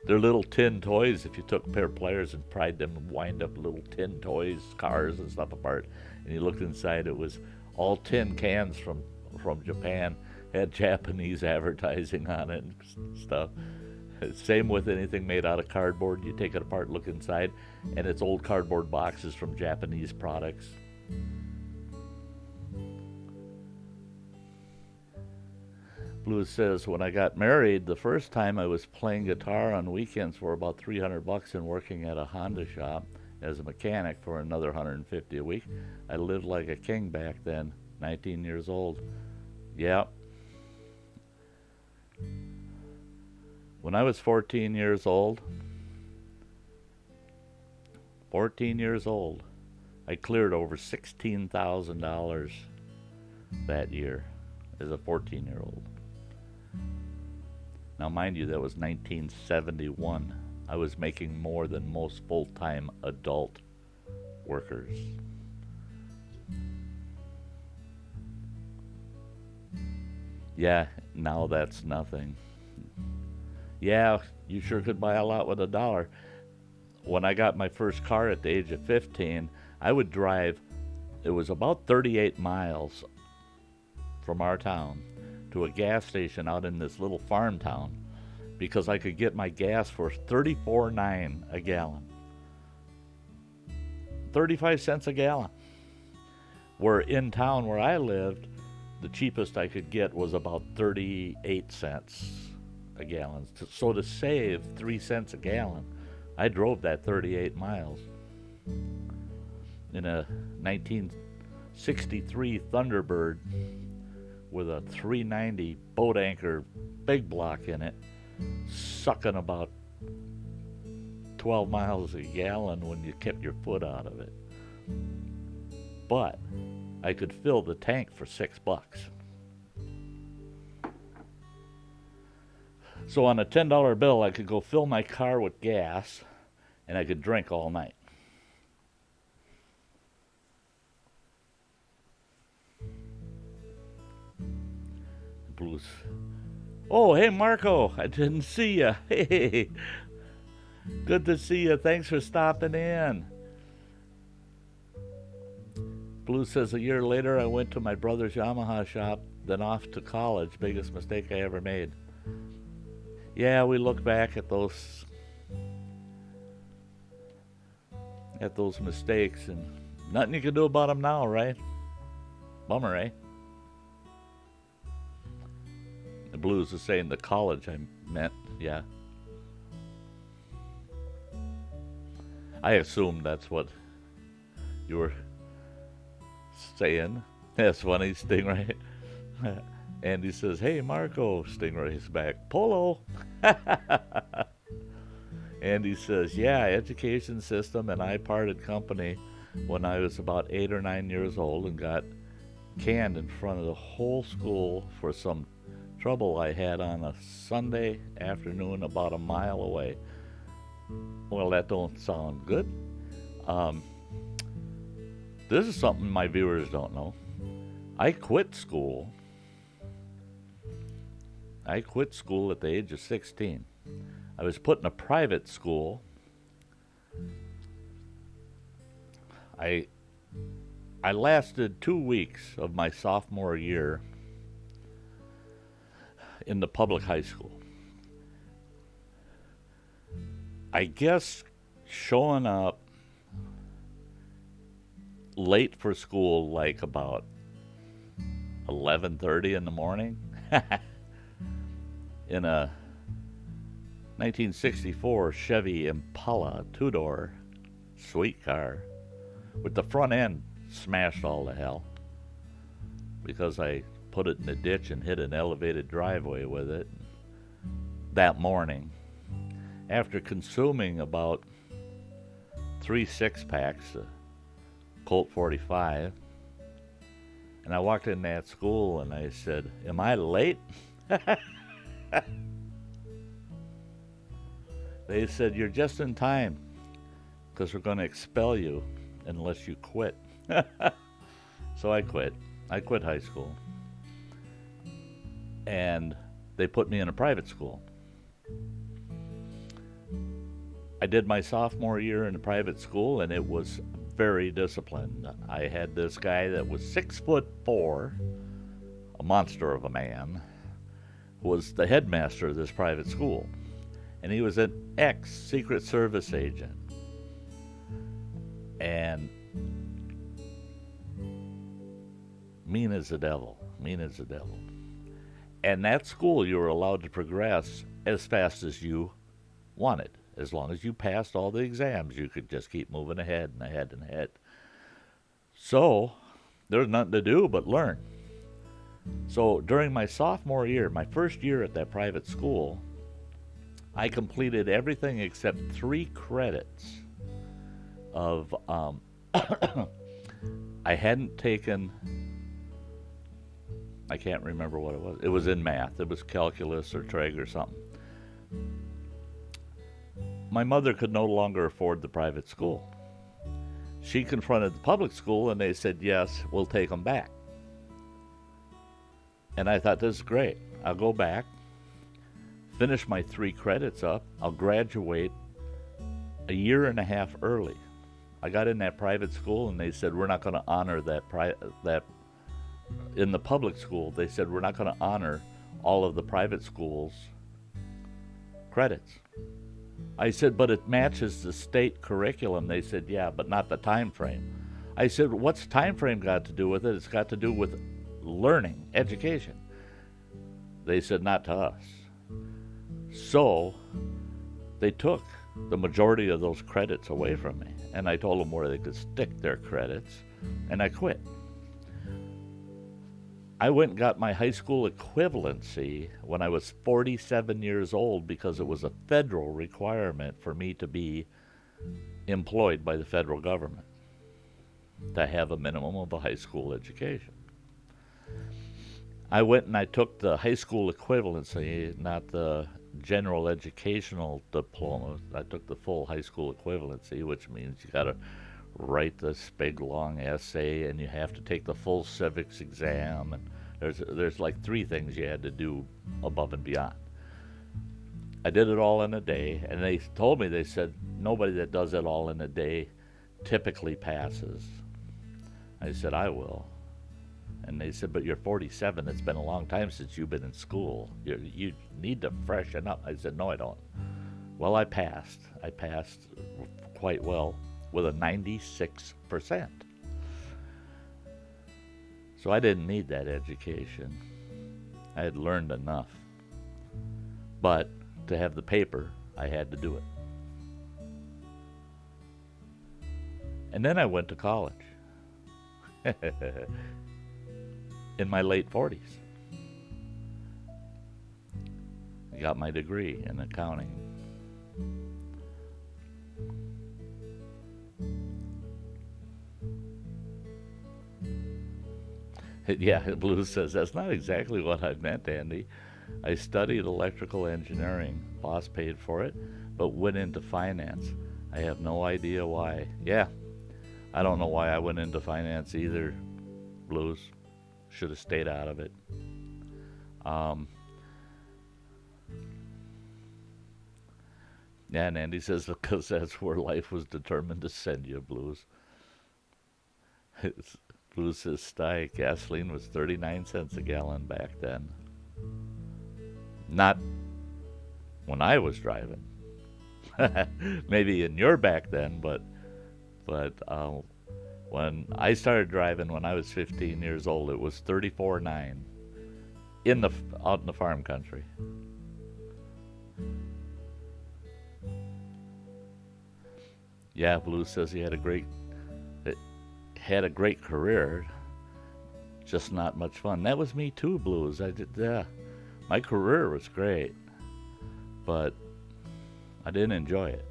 They're little tin toys. If you took a pair of pliers and pried them and wind up little tin toys, cars and stuff apart, and you looked inside, it was all tin cans from Japan, had Japanese advertising on it and stuff. Same with anything made out of cardboard. You take it apart, look inside, and it's old cardboard boxes from Japanese products. Blue says, when I got married, the first time I was playing guitar on weekends for about $300 and working at a Honda shop. as a mechanic for another 150 a week. I lived like a king back then, 19 years old. Yep. When I was 14 years old, I cleared over $16,000 that year as a 14-year-old. Now, mind you, that was 1971. I was making more than most full-time adult workers. Yeah, now that's nothing. Yeah, you sure could buy a lot with a dollar. When I got my first car at the age of 15, I would drive, it was about 38 miles from our town to a gas station out in this little farm town because I could get my gas for 34.9 a gallon. 35 cents a gallon. Where in town where I lived, the cheapest I could get was about 38 cents a gallon. So to save 3 cents a gallon, I drove that 38 miles in a 1963 Thunderbird with a 390 boat anchor big block in it, sucking about 12 miles a gallon when you kept your foot out of it. But I could fill the tank for $6. So on a $10 bill, I could go fill my car with gas, and I could drink all night. Blues. Oh, hey, Marco, I didn't see you. Hey, good to see you. Thanks for stopping in. Blue says, a year later, I went to my brother's Yamaha shop, then off to college. Biggest mistake I ever made. Yeah, we look back at those mistakes, and nothing you can do about them now, right? Bummer, eh? The Blues is saying the college I meant, yeah. I assumed that's what you were saying. That's funny, Stingray. Andy says, hey, Marco. Stingray's back. Polo. Andy says, yeah, education system, and I parted company when I was about 8 or 9 years old and got canned in front of the whole school for some trouble I had on a Sunday afternoon about a mile away. Well, that don't sound good. This is something my viewers don't know. I quit school. I quit school at the age of 16. I was put in a private school. I lasted 2 weeks of my sophomore year in the public high school. I guess showing up late for school, like about 11:30 in the morning, in a 1964 Chevy Impala 2-door sweet car with the front end smashed all to hell because I put it in a ditch and hit an elevated driveway with it that morning after consuming about 3 6-packs of Colt 45. And I walked in that school and I said, am I late? They said, you're just in time because we're going to expel you unless you quit. So I quit. I quit high school. And they put me in a private school. I did my sophomore year in a private school, and it was very disciplined. I had this guy that was 6'4", a monster of a man, who was the headmaster of this private school. And he was an ex-Secret Service agent. And mean as the devil. Mean as the devil. And that school, you were allowed to progress as fast as you wanted, As long as you passed all the exams, you could just keep moving ahead and ahead and ahead. So there was nothing to do but learn. So during my sophomore year, my first year at that private school, I completed everything except 3 credits of I hadn't taken, I can't remember what it was. It was in math. It was calculus or trig or something. My mother could no longer afford the private school. She confronted the public school and they said, yes, we'll take them back. And I thought, this is great. I'll go back, finish my 3 credits up. I'll graduate a year and a half early. I got in that private school and they said, we're not going to honor that in the public school. They said, we're not going to honor all of the private schools' credits. I said, but it matches the state curriculum. They said, yeah, but not the time frame. I said, what's time frame got to do with it? It's got to do with learning, education. They said, not to us. So they took the majority of those credits away from me, and I told them where they could stick their credits, and I quit. I went and got my high school equivalency when I was 47 years old because it was a federal requirement for me to be employed by the federal government, to have a minimum of a high school education. I went and I took the high school equivalency, not the general educational diploma. I took the full high school equivalency, which means you got to write this big long essay and you have to take the full civics exam, and there's like 3 things you had to do above and beyond. I did it all in a day, and they told me, they said, nobody that does it all in a day typically passes. I said, I will. And they said, but you're 47. It's been a long time since you've been in school. You need to freshen up. I said, no, I don't. Well, I passed. I passed quite well with a 96%. So I didn't need that education. I had learned enough. But to have the paper, I had to do it. And then I went to college. In my late 40s. I got my degree in accounting. Yeah, Blue says, that's not exactly what I meant, Andy. I studied electrical engineering. Boss paid for it, but went into finance. I have no idea why. Yeah, I don't know why I went into finance either, Blues. Should have stayed out of it. Yeah, and Andy says, because that's where life was determined to send you, Blues. Blues says, Sty, gasoline was 39 cents a gallon back then. Not when I was driving. Maybe in your back then, but when I started driving when I was 15 years old, it was 34.9 out in the farm country. Yeah, Blue says he had a great career, just not much fun. That was me too, Blues. My career was great, but I didn't enjoy it.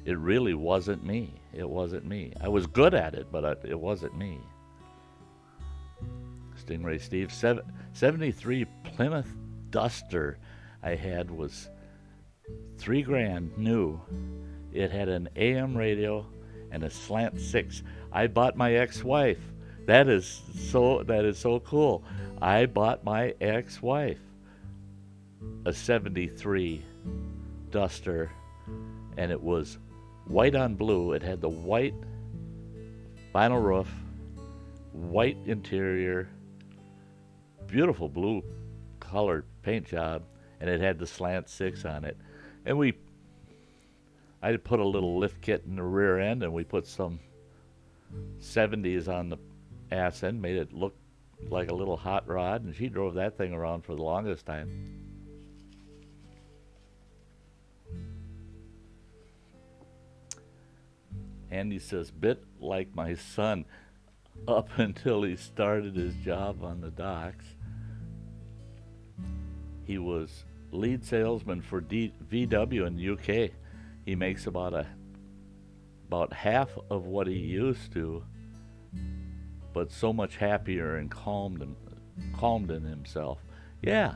It really wasn't me. It wasn't me. I was good at it, but it wasn't me. Stingray Steve, 73 Plymouth Duster I had was $3,000 new. It had an AM radio and a slant 6. I bought my ex-wife. That is so cool. I bought my ex-wife a 73 Duster, and it was white on blue. It had the white vinyl roof, white interior, beautiful blue colored paint job, and it had the slant 6 on it. And I put a little lift kit in the rear end, and we put some 70s on the ass end, made it look like a little hot rod, and she drove that thing around for the longest time. Andy says, bit like my son up until he started his job on the docks. He was lead salesman for VW in the UK. He makes about half of what he used to, but so much happier and calmed in himself. Yeah,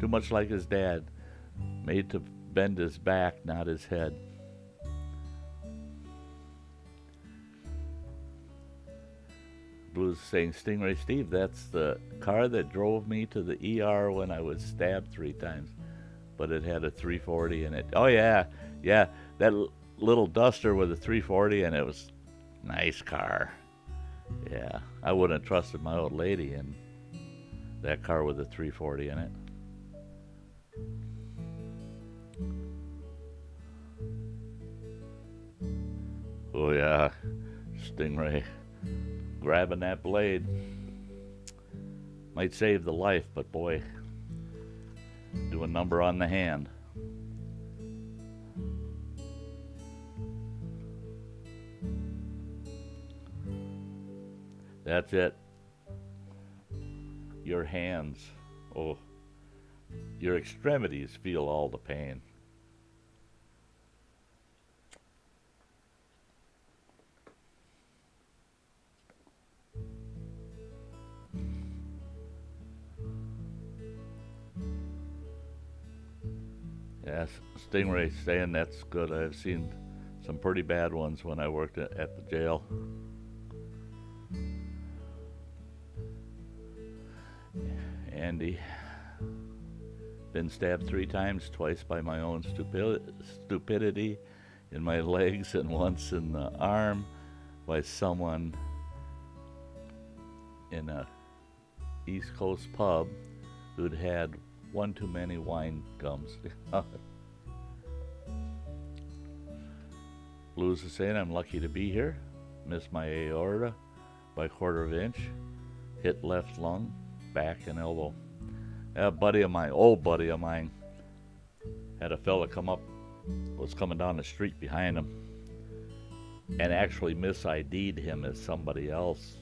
too much like his dad, made to bend his back, not his head. Blues saying, Stingray Steve, that's the car that drove me to the ER when I was stabbed 3 times, but it had a 340 in it. Oh yeah, that little Duster with a 340 and it was nice car. Yeah, I wouldn't have trusted my old lady in that car with a 340 in it. Oh yeah, Stingray grabbing that blade might save the life, but boy, do a number on the hand. That's it. Your hands, oh, your extremities feel all the pain. Yes, Stingray saying that's good. I've seen some pretty bad ones when I worked at the jail. Andy, been stabbed 3 times, twice by my own stupidity in my legs and once in the arm by someone in a East Coast pub who'd had one too many wine gums. Blues is saying, I'm lucky to be here. Missed my aorta by 1/4 inch. Hit left lung, back and elbow. A buddy of mine, old buddy of mine, had a fella come up, was coming down the street behind him, and actually mis-ID'd him as somebody else.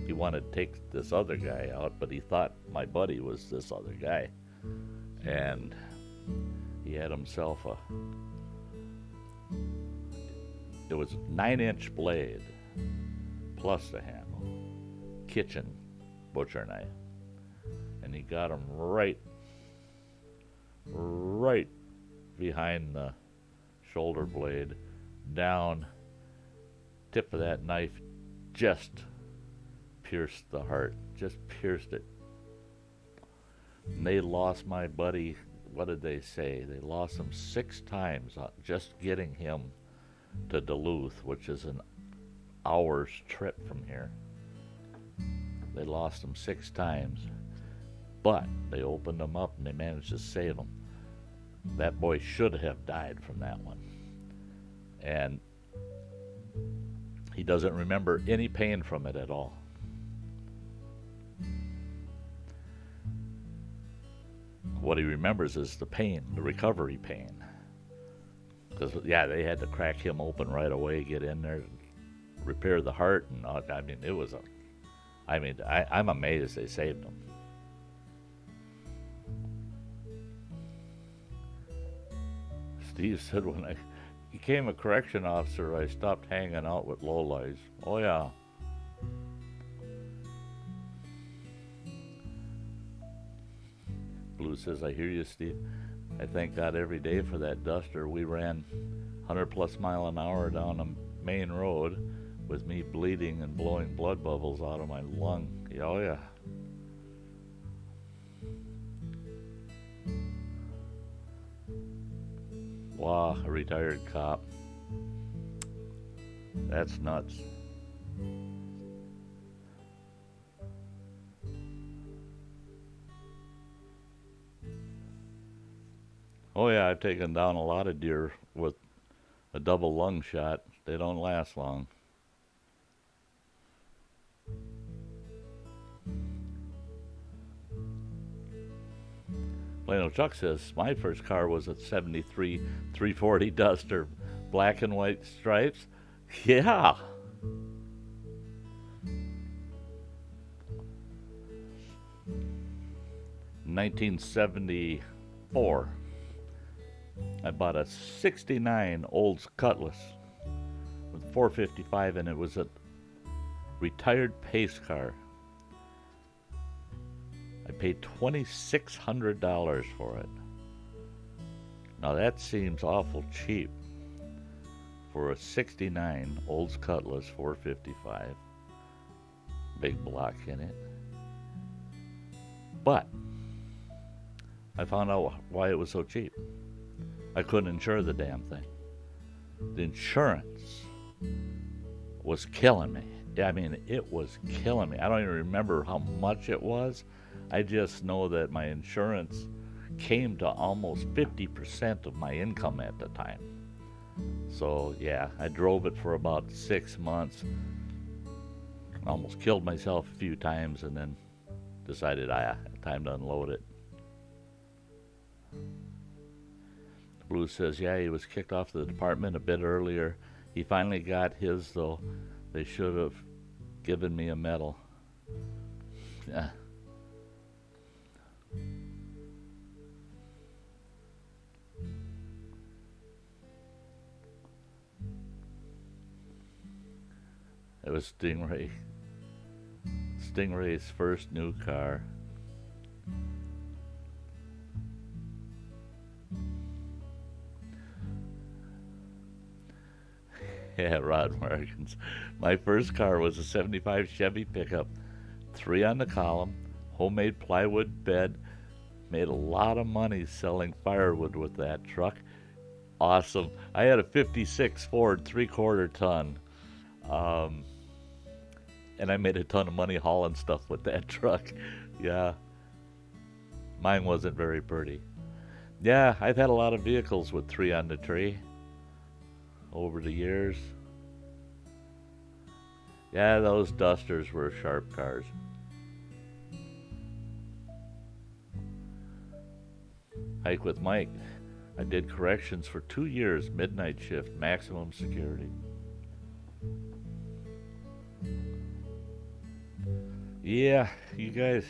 He wanted to take this other guy out, but he thought my buddy was this other guy. And he had himself it was 9-inch blade plus the handle, kitchen butcher knife, and he got him right behind the shoulder blade, down. Tip of that knife just pierced the heart, just pierced it. And they lost my buddy, what did they say? They lost him 6 times just getting him to Duluth, which is an hour's trip from here. They lost him 6 times, but they opened him up and they managed to save him. That boy should have died from that one. And he doesn't remember any pain from it at all. What he remembers is the pain, the recovery pain. Because, yeah, they had to crack him open right away, get in there, repair the heart, and I mean, it was I'm amazed they saved him. Steve said, when I became a correction officer, I stopped hanging out with lowlights. Oh, yeah. Blue says, I hear you, Steve. I thank God every day for that Duster. We ran 100+ miles an hour down a main road with me bleeding and blowing blood bubbles out of my lung. Oh, yeah. Wow, a retired cop. That's nuts. Oh yeah, I've taken down a lot of deer with a double lung shot. They don't last long. Plano Chuck says, my first car was a 73 340 Duster, black and white stripes, Yeah. 1974, I bought a 69 Olds Cutlass with 455, and it was a retired pace car. I paid $2,600 for it. Now that seems awful cheap for a 69 Olds Cutlass 455. Big block in it. But I found out why it was so cheap. I couldn't insure the damn thing. The insurance was killing me. I mean, it was killing me. I don't even remember how much it was. I just know that my insurance came to almost 50% of my income at the time. So, yeah, I drove it for about 6 months. Almost killed myself a few times and then decided time to unload it. Blue says, yeah, he was kicked off the department a bit earlier. He finally got his, though. They should have given me a medal. Yeah. It was Stingray. Stingray's first new car. Yeah, Rod Markins. My first car was a 75 Chevy pickup. 3 on the column, homemade plywood bed. Made a lot of money selling firewood with that truck. Awesome. I had a 56 Ford 3/4 ton. Um, and I made a ton of money hauling stuff with that truck. Yeah, mine wasn't very pretty. Yeah, I've had a lot of vehicles with 3 on the tree over the years. Yeah, those Dusters were sharp cars. Hike with Mike. I did corrections for 2 years, midnight shift, maximum security. Yeah, you guys,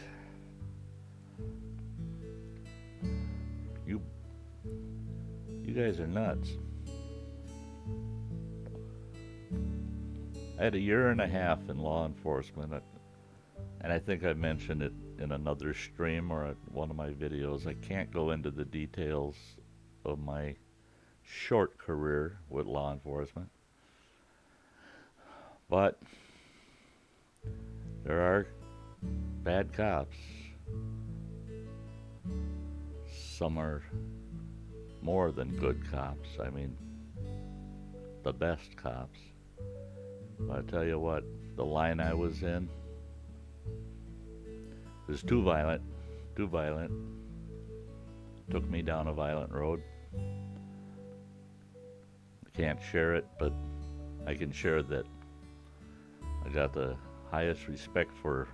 you you guys are nuts. I had a year and a half in law enforcement, and I think I mentioned it in another stream or one of my videos. I can't go into the details of my short career with law enforcement, but there are bad cops. Some are more than good cops. I mean, the best cops. But I tell you what, the line I was in was too violent. Too violent. Took me down a violent road. I can't share it, but I can share that I got the highest respect for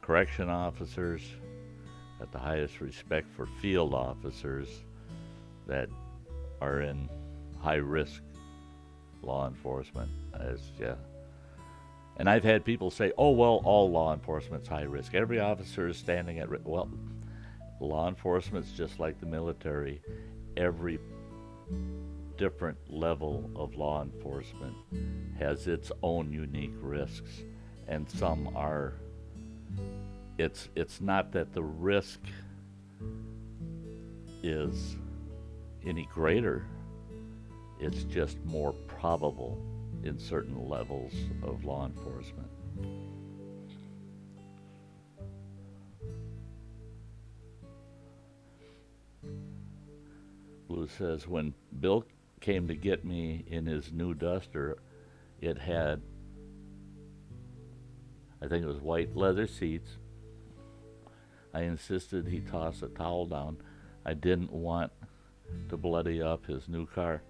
correction officers, got the highest respect for field officers that are in high risk law enforcement. Yeah. And I've had people say, oh, well, all law enforcement's high risk. Every officer is standing at risk. Well, law enforcement's just like the military. Every different level of law enforcement has its own unique risks. And some are, it's not that the risk is any greater. It's just more probable in certain levels of law enforcement. Blue says, when Bill came to get me in his new Duster, it had, I think it was white leather seats. I insisted he toss a towel down. I didn't want to bloody up his new car.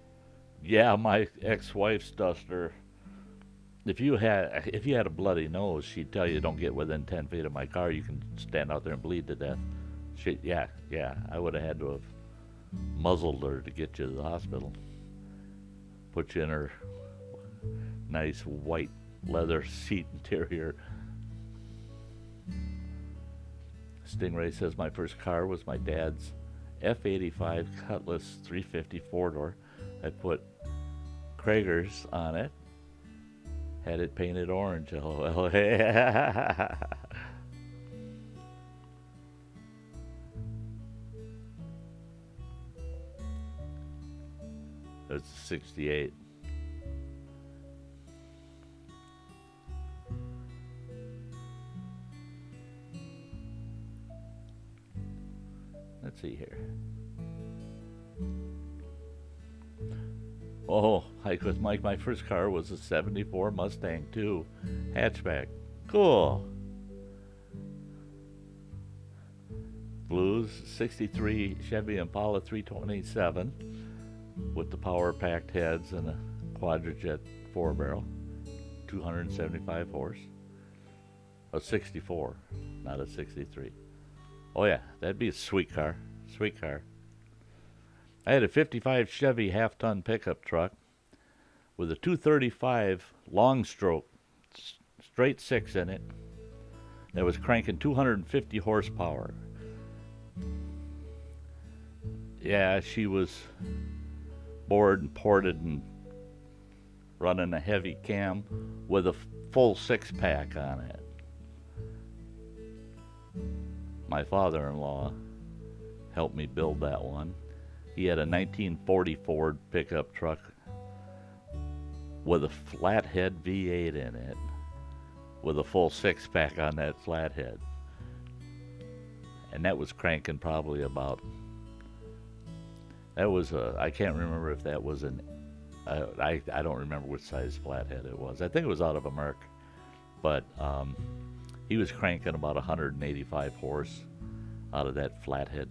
Yeah, my ex-wife's Duster. If you had a bloody nose, she'd tell you don't get within 10 feet of my car. You can stand out there and bleed to death. Yeah. I would have had to have muzzled her to get you to the hospital. Put you in her Nice white leather seat interior. Stingray says my first car was my dad's F85 Cutlass 350 four-door. I put Kragers on it. Had it painted orange. LOL. That's 68. Let's see here. Oh, hike with Mike. My first car was a 74 Mustang 2 hatchback. Cool. Blues 63 Chevy Impala 327 with the power packed heads and a quadrajet 4-barrel, 275 horse. A 64, not a 63. Oh yeah, that'd be a sweet car. Sweet car. I had a 55 Chevy half-ton pickup truck with a 235 long stroke, straight six in it, that was cranking 250 horsepower. Yeah, she was bored and ported and running a heavy cam with a full six-pack on it. My father-in-law helped me build that one. He had a 1940 Ford pickup truck with a flathead V8 in it, with a full six-pack on that flathead. And that was cranking probably about, that was a, I can't remember if that was an, I don't remember which size flathead it was. I think it was out of a Merc. But he was cranking about 185 horse out of that flathead.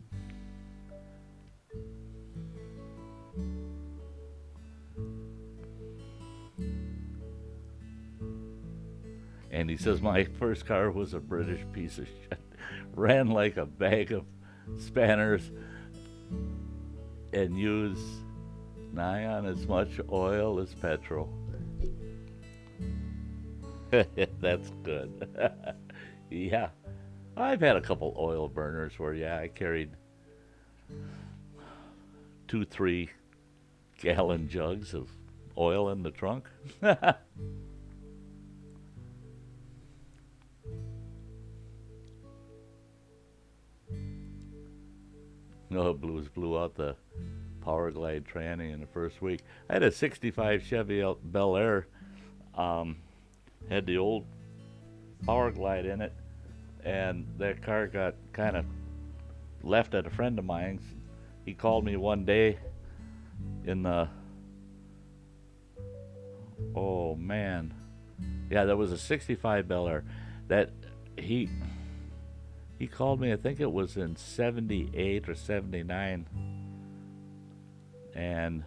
And he says, my first car was a British piece of shit. Ran like a bag of spanners and used nigh on as much oil as petrol. That's good. Yeah. I've had a couple oil burners where, yeah, I carried 2-3 gallon jugs of oil in the trunk. No, Blues blew out the Power Glide tranny in the first week. I had a 65 Chevy Bel Air, had the old Power Glide in it, and that car got kind of left at a friend of mine's. He called me one day in the, oh man, yeah, that was a 65 Bel Air. That he called me, I think it was in 78 or 79, and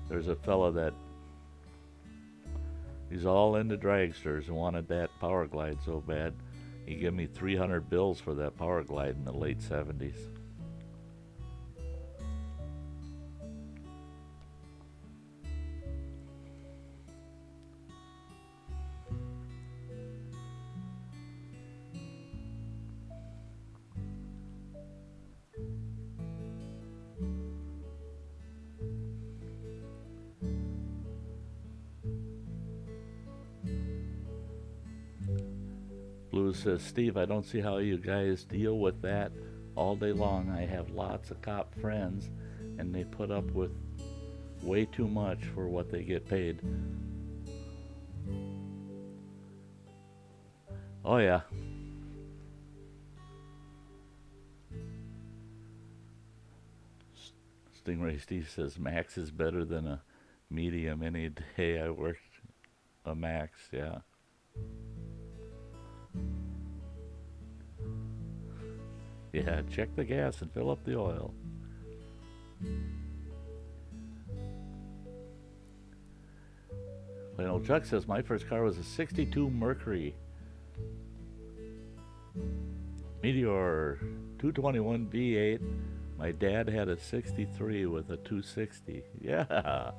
there's a fella that he's all into dragsters and wanted that Power Glide so bad. He gave me 300 bills for that Power Glide in the late 70s. Blue says, Steve, I don't see how you guys deal with that all day long. I have lots of cop friends, and they put up with way too much for what they get paid. Oh, yeah. Stingray Steve says, Max is better than a medium any day. I worked a Max, yeah. Yeah, check the gas and fill up the oil. Plain old Chuck says, my first car was a 62 Mercury Meteor 221 V8. My dad had a 63 with a 260. Yeah.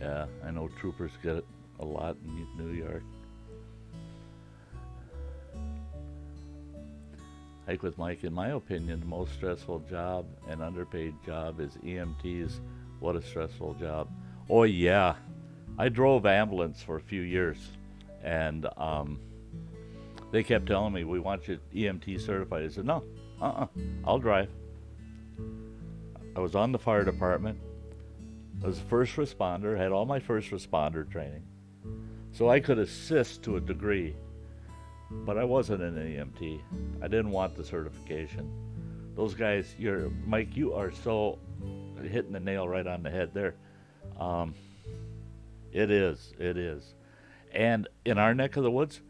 Yeah, I know troopers get it a lot in New York. Hike with Mike, in my opinion, the most stressful job and underpaid job is EMTs. What a stressful job. Oh, yeah. I drove ambulance for a few years, and they kept telling me, we want you EMT certified. I said, no, I'll drive. I was on the fire department. I was a first responder, had all my first responder training. So I could assist to a degree, but I wasn't an EMT. I didn't want the certification. Those guys, Mike, you are so hitting the nail right on the head there. It is. And in our neck of the woods,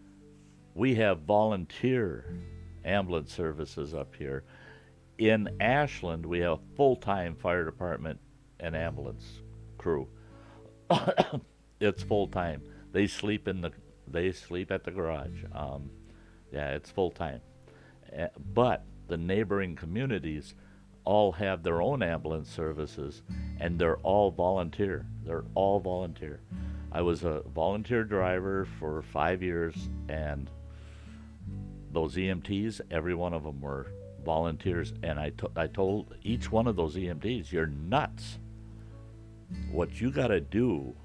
we have volunteer ambulance services up here. In Ashland, we have full-time fire department and ambulance crew. It's full-time. They sleep at the garage. Yeah, it's full-time. But the neighboring communities all have their own ambulance services, and they're all volunteer. I was a volunteer driver for 5 years, and those EMTs, every one of them were volunteers, and I told each one of those EMTs, you're nuts. What you got to do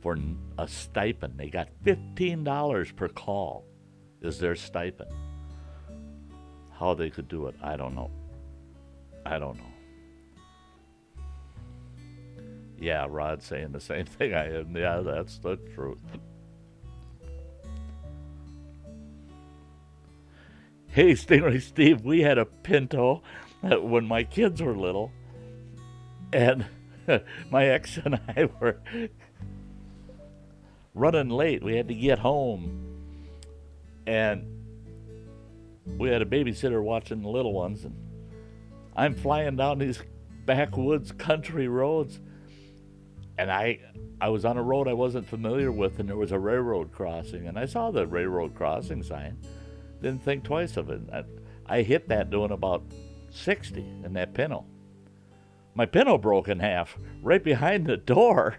for a stipend, they got $15 per call is their stipend. How they could do it, I don't know. Yeah, Rod's saying the same thing I am. Yeah, that's the truth. Hey, Stingray Steve, we had a Pinto when my kids were little, and my ex and I were running late. We had to get home, and we had a babysitter watching the little ones, and I'm flying down these backwoods country roads, and I was on a road I wasn't familiar with, and there was a railroad crossing, and I saw the railroad crossing sign. Didn't think twice of it. I hit that doing about 60 in that Pinto. My Pinto broke in half right behind the door,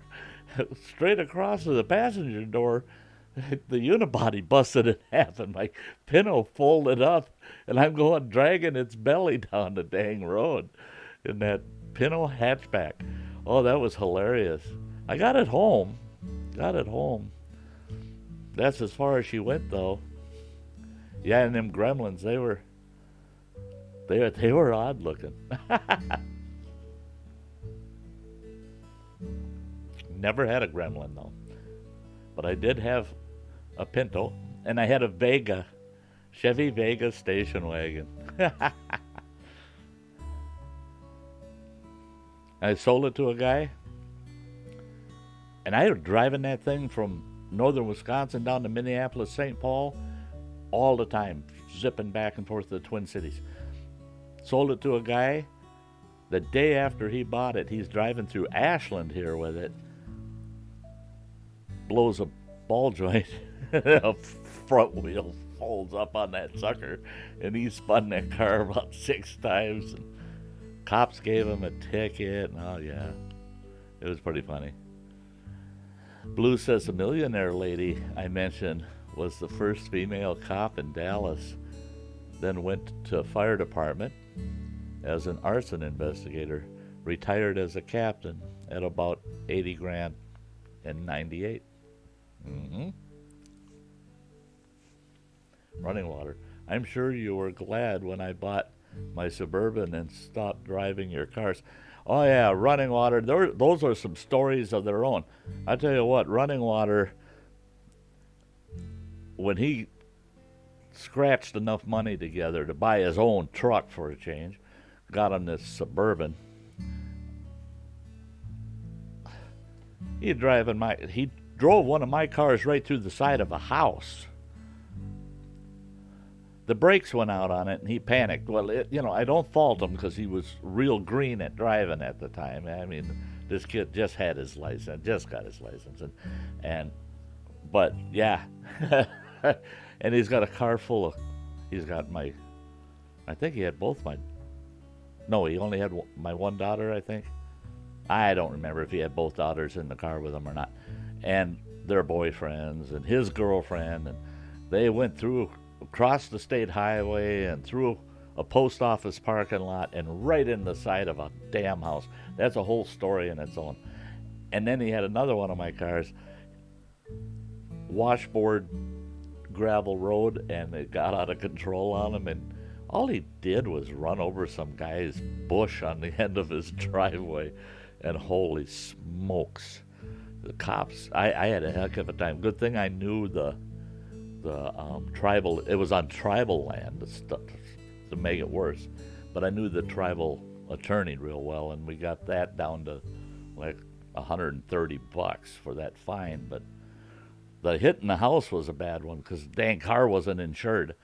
straight across to the passenger door. The unibody busted in half, and my Pinto folded up, and I'm going dragging its belly down the dang road in that Pinto hatchback. Oh, that was hilarious. I got it home. That's as far as she went, though. Yeah, and them gremlins, they were odd looking. Never had a gremlin, though. But I did have a Pinto, and I had a Vega, Chevy Vega station wagon. I sold it to a guy, and I was driving that thing from northern Wisconsin down to Minneapolis, St. Paul, all the time, zipping back and forth to the Twin Cities. Sold it to a guy. The day after he bought it, he's driving through Ashland here with it. Blows a ball joint. A front wheel folds up on that sucker, and he spun that car about 6 times. And cops gave him a ticket. Oh, yeah. It was pretty funny. Blue says the millionaire lady I mentioned was the first female cop in Dallas, then went to fire department as an arson investigator, retired as a captain at about 80 grand in 98. Running water. I'm sure you were glad when I bought my Suburban and stopped driving your cars. Oh yeah, running water. Those are some stories of their own. I tell you what, running water, when he scratched enough money together to buy his own truck for a change, got him this Suburban. He drove one of my cars right through the side of a house. The brakes went out on it, and he panicked. Well, I don't fault him because he was real green at driving at the time. I mean, this kid just got his license, but yeah, and he's got a car full of. He's got I think he had both my. No, he only had my one daughter, I think, I don't remember if he had both daughters in the car with him or not. And their boyfriends and his girlfriend, and they went through across the state highway and through a post office parking lot and right in the side of a damn house. That's a whole story in its own. And then he had another one of my cars, washboard gravel road, and it got out of control on him, and all he did was run over some guy's bush on the end of his driveway. And holy smokes, the cops, I had a heck of a time. Good thing I knew the tribal, it was on tribal land to make it worse, but I knew the tribal attorney real well, and we got that down to like $130 for that fine. But the hit in the house was a bad one because the dang car wasn't insured,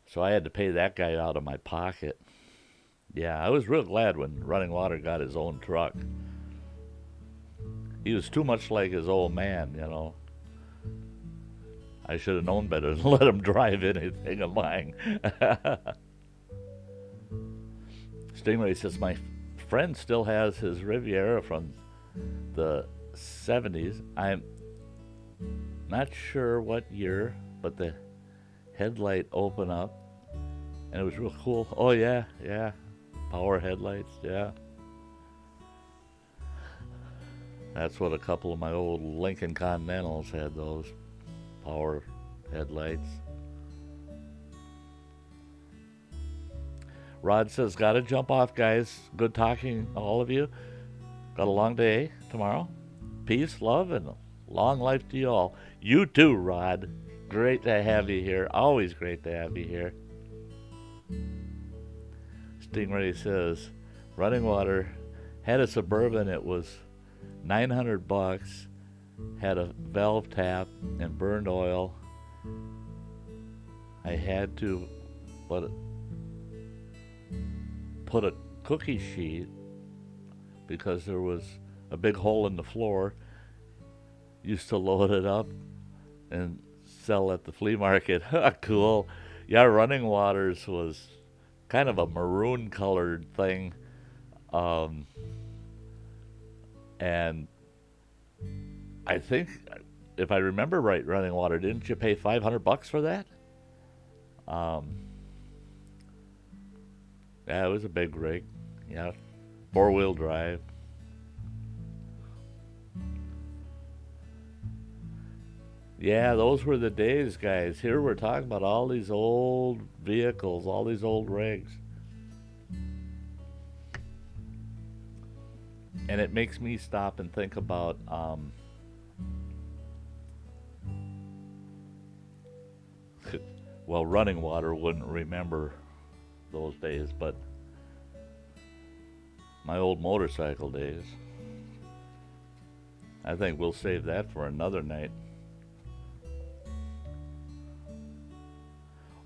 so I had to pay that guy out of my pocket. Yeah, I was real glad when Running Water got his own truck. He was too much like his old man, you know. I should have known better than let him drive anything of mine. Stingray says, my friend still has his Riviera from the 70s. I'm not sure what year, but the headlight opened up, and it was real cool. Oh, yeah. Power headlights, yeah. That's what a couple of my old Lincoln Continentals had, those power headlights. Rod says, gotta jump off, guys. Good talking, all of you. Got a long day tomorrow. Peace, love, and long life to you all. You too, Rod. Great to have you here. Always great to have you here. Stingray says, Running Water had a Suburban. It was $900. Had a valve tap and burned oil. I had to put a cookie sheet because there was a big hole in the floor. Used to load it up and sell at the flea market. Cool. Yeah, Running Waters was kind of a maroon colored thing. And I think, if I remember right, Running Water, didn't you pay $500 for that? Yeah, it was a big rig. Yeah, 4-wheel drive. Yeah, those were the days, guys. Here we're talking about all these old vehicles, all these old rigs. And it makes me stop and think about well, Running Water wouldn't remember those days, but my old motorcycle days. I think we'll save that for another night.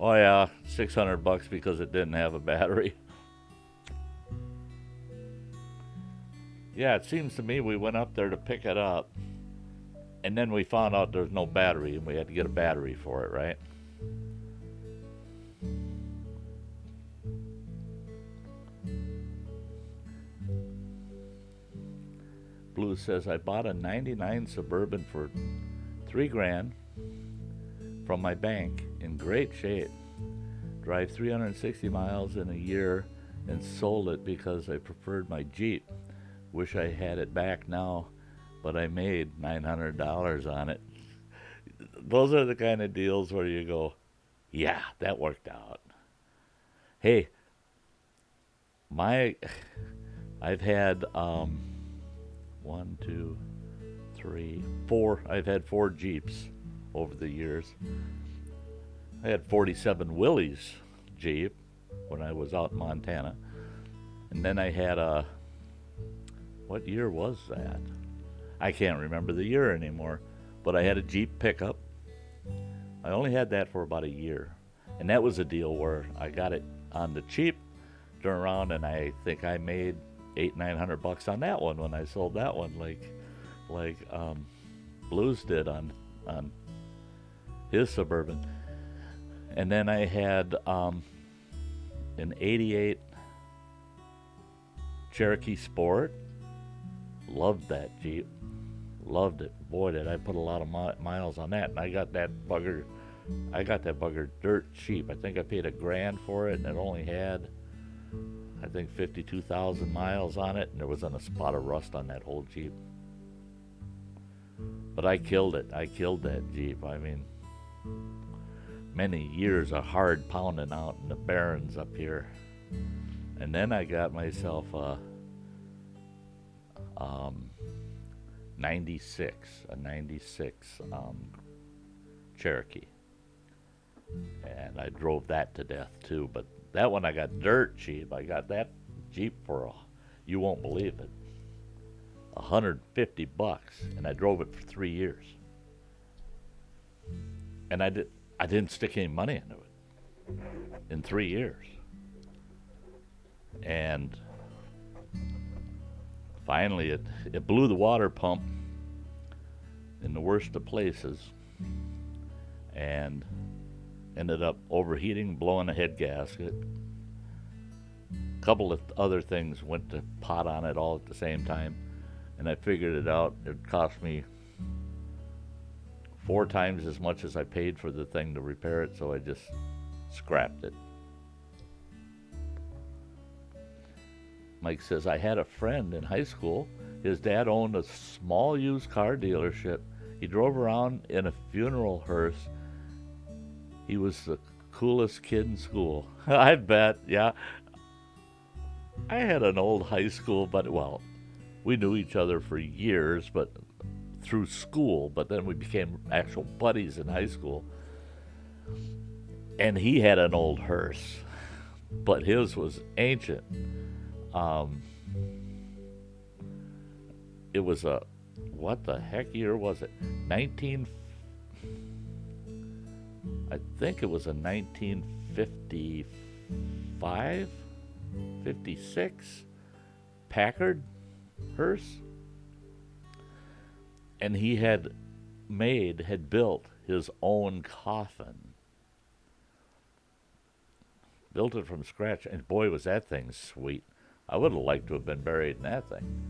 Oh yeah, $600 because it didn't have a battery. Yeah, it seems to me we went up there to pick it up, and then we found out there's no battery, and we had to get a battery for it, right? Blue says, I bought a 99 Suburban for $3,000 from my bank in great shape. Drive 360 miles in a year and sold it because I preferred my Jeep. Wish I had it back now, but I made $900 on it. Those are the kind of deals where you go, yeah, that worked out. Hey, I've had 1, 2, 3, 4. I've had 4 Jeeps over the years. I had 47 Willys Jeep when I was out in Montana. And then I had what year was that? I can't remember the year anymore. But I had a Jeep pickup. I only had that for about a year. And that was a deal where I got it on the cheap, turned around, and I think I made $800-900 on that one when I sold that one, like Blues did on his Suburban. And then I had an '88 Cherokee Sport Loved that Jeep. Loved it. Boy, did I put a lot of miles on that. And I got that bugger. I got that bugger dirt cheap. I think I paid $1,000 for it, and it only had, I think, 52,000 miles on it, and there wasn't a spot of rust on that whole Jeep. But I killed it. I killed that Jeep. I mean, many years of hard pounding out in the barrens up here. And then I got myself a 96 Cherokee. And I drove that to death too. But that one I got dirt cheap. I got that Jeep for, you won't believe it, $150, and I drove it for 3 years. And I didn't stick any money into it in 3 years. And finally it blew the water pump in the worst of places and ended up overheating, blowing a head gasket. A couple of other things went to pot on it all at the same time, and I figured it out. It cost me 4 times as much as I paid for the thing to repair it, so I just scrapped it. Mike says, I had a friend in high school. His dad owned a small used car dealership. He drove around in a funeral hearse. He was the coolest kid in school. I bet, yeah. I had an old high school, but, well, we knew each other for years, but through school, but then we became actual buddies in high school. And he had an old hearse, but his was ancient. It was a, what the heck year was it? I think it was a 1955, 56 Packard hearse. And he had built his own coffin. Built it from scratch, and boy, was that thing sweet. I would have liked to have been buried in that thing.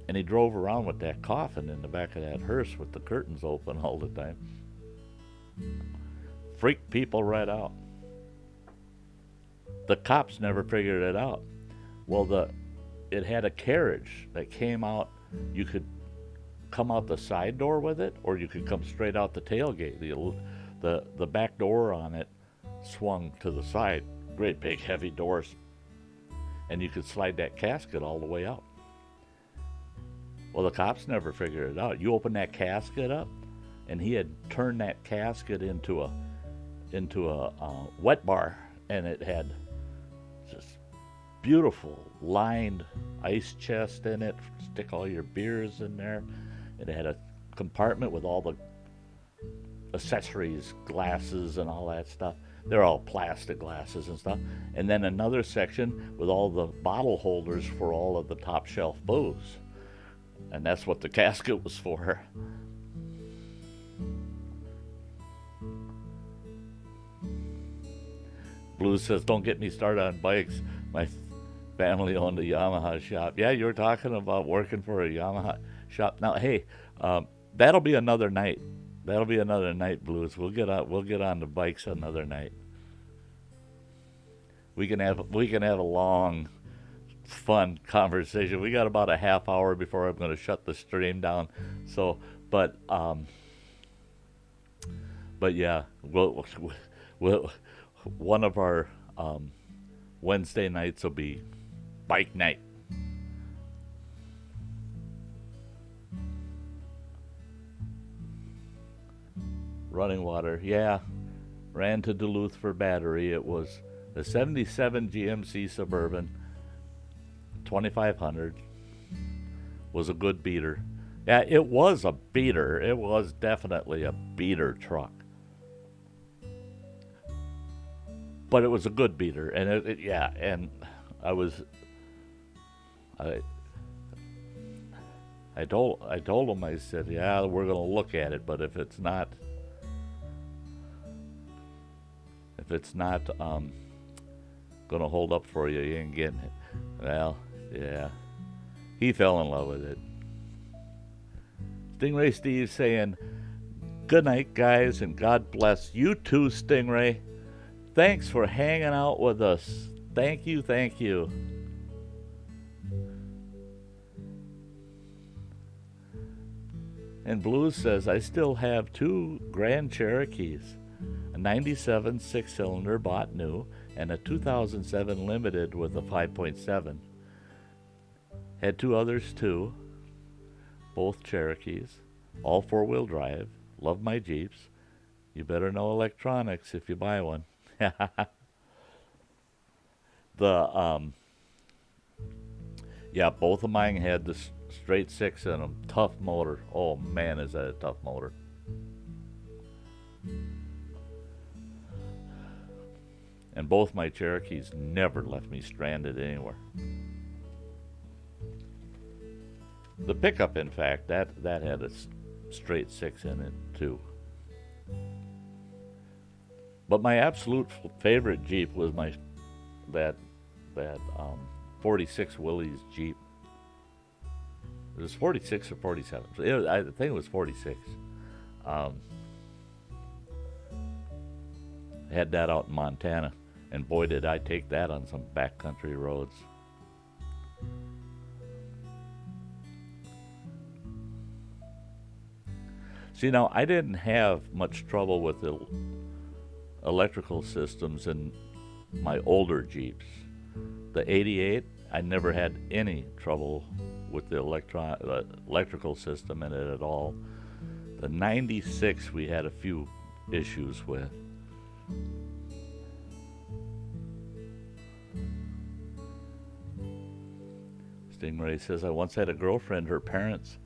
And he drove around with that coffin in the back of that hearse with the curtains open all the time. Freaked people right out. The cops never figured it out. Well, it had a carriage that came out. You could come out the side door with it, or you could come straight out the tailgate. The back door on it swung to the side. Great big heavy doors. And you could slide that casket all the way out. Well, the cops never figured it out. You open that casket up, and he had turned that casket into a wet bar, and it had just beautiful lined ice chest in it. Stick all your beers in there. It had a compartment with all the accessories, glasses, and all that stuff. They're all plastic glasses and stuff. And then another section with all the bottle holders for all of the top shelf booze. And that's what the casket was for. Blue says, don't get me started on bikes. My family owned a Yamaha shop. Yeah, you were talking about working for a Yamaha shop. Now, hey, that'll be another night. That'll be another night, Blues. We'll get on the bikes another night. We can have a long, fun conversation. We got about a half hour before I'm going to shut the stream down. So, but yeah, we'll one of our Wednesday nights will be bike night. Running water, yeah. Ran to Duluth for battery. It was the 77 GMC Suburban 2500. Was a good beater. Yeah, it was a beater. It was definitely a beater truck. But it was a good beater, and and I told him, I said, yeah, we're gonna look at it, but if it's not gonna hold up for you, you ain't getting it. Well, yeah, he fell in love with it. Stingray Steve saying, good night, guys, and God bless you too, Stingray. Thanks for hanging out with us. Thank you, thank you. And Blues says, I still have 2 Grand Cherokees, a 97 6-cylinder bought new, and a 2007 Limited with a 5.7. Had 2 others too, both Cherokees, all 4-wheel drive. Love my Jeeps. You better know electronics if you buy one. Yeah, both of mine had the straight 6 in them. Tough motor. Oh man, is that a tough motor. And both my Cherokees never left me stranded anywhere. The pickup, in fact, that had a straight 6 in it too. But my absolute favorite Jeep was that 46 Willys Jeep. It was 46 or 47. I think it was 46. Had that out in Montana, and boy did I take that on some backcountry roads. See, now I didn't have much trouble with the electrical systems in my older Jeeps. The 88, I never had any trouble with the electrical system in it at all. The 96 we had a few issues with. Stingray says, I once had a girlfriend, her parents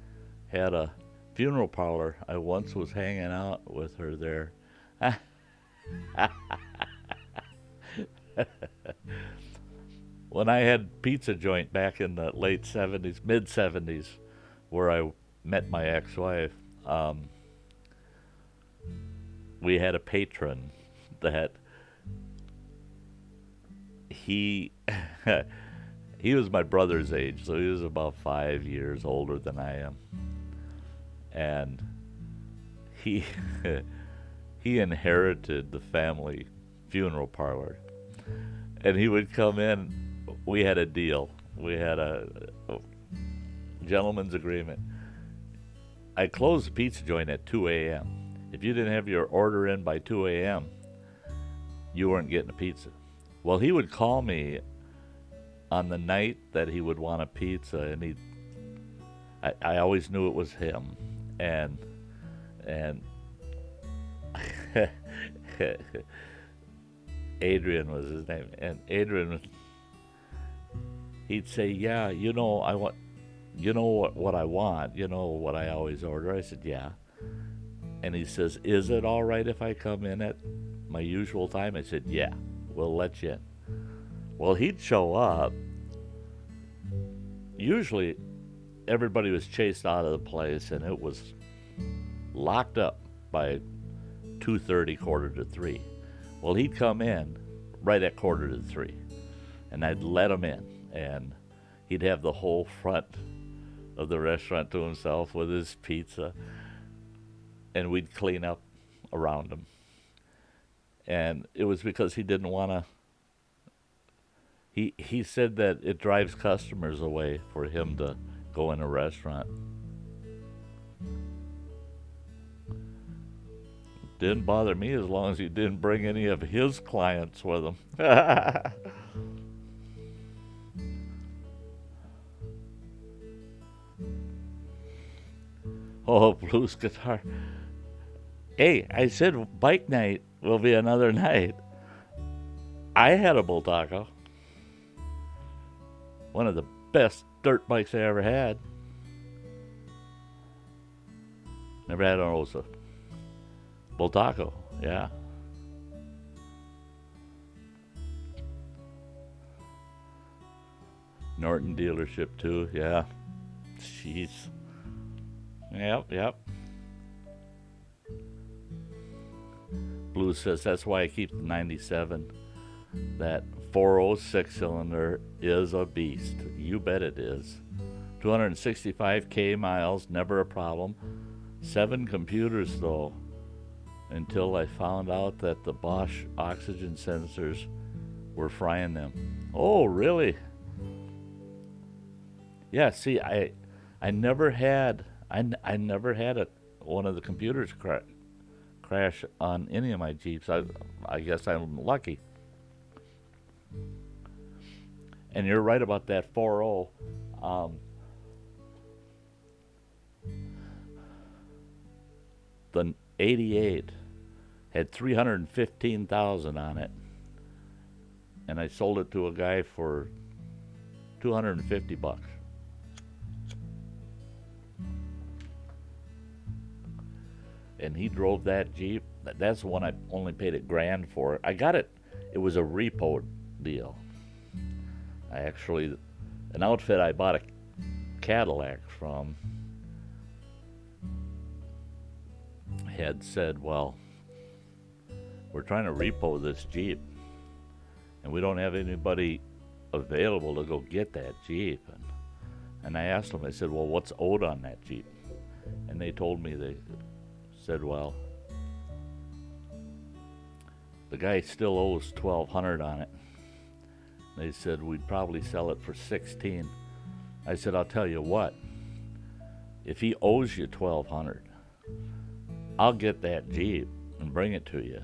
had a funeral parlor. I once was hanging out with her there. When I had pizza joint back in the late 70s, mid 70s, where I met my ex-wife, we had a patron that he was my brother's age, so he was about 5 years older than I am. And he inherited the family funeral parlor. And he would come in. We had a deal. We had a gentleman's agreement. I closed the pizza joint at 2 a.m. If you didn't have your order in by 2 a.m., you weren't getting a pizza. Well, he would call me on the night that he would want a pizza, and I always knew it was him. And Adrian was his name. And Adrian, he'd say, yeah, you know, what I want, you know what I always order. I said, yeah. And he says, is it all right if I come in at my usual time? I said, yeah, we'll let you in. Well, he'd show up. Usually everybody was chased out of the place, and it was locked up by 2:30, 2:45. Well, he'd come in right at 2:45, and I'd let him in, and he'd have the whole front of the restaurant to himself with his pizza, and we'd clean up around him. And it was because he didn't want to. He said that it drives customers away for him to go in a restaurant. Didn't bother me as long as he didn't bring any of his clients with him. Oh, blues guitar. Hey, I said bike night will be another night. I had a Bull Taco. One of the best dirt bikes I ever had. Never had an Osa. Bull Taco, yeah. Norton dealership too, yeah. Jeez. Yep. Blue says that's why I keep the 97. That 406 cylinder is a beast. You bet it is. 265K miles, never a problem. 7 computers though, until I found out that the Bosch oxygen sensors were frying them. Oh, really? Yeah, see, I never had one of the computers crash on any of my Jeeps. I guess I'm lucky. And you're right about that 4.0. The 88 had 315,000 on it, and I sold it to a guy for $250. And he drove that Jeep. That's the one I only paid $1,000 for. I got it. It was a repo deal. An outfit I bought a Cadillac from had said, well, we're trying to repo this Jeep, and we don't have anybody available to go get that Jeep. And I asked them, I said, well, what's owed on that Jeep? And they told me, they said, well, the guy still owes $1,200 on it. They said we'd probably sell it for $1,600. I said, I'll tell you what, if he owes you $1,200, I'll get that Jeep and bring it to you.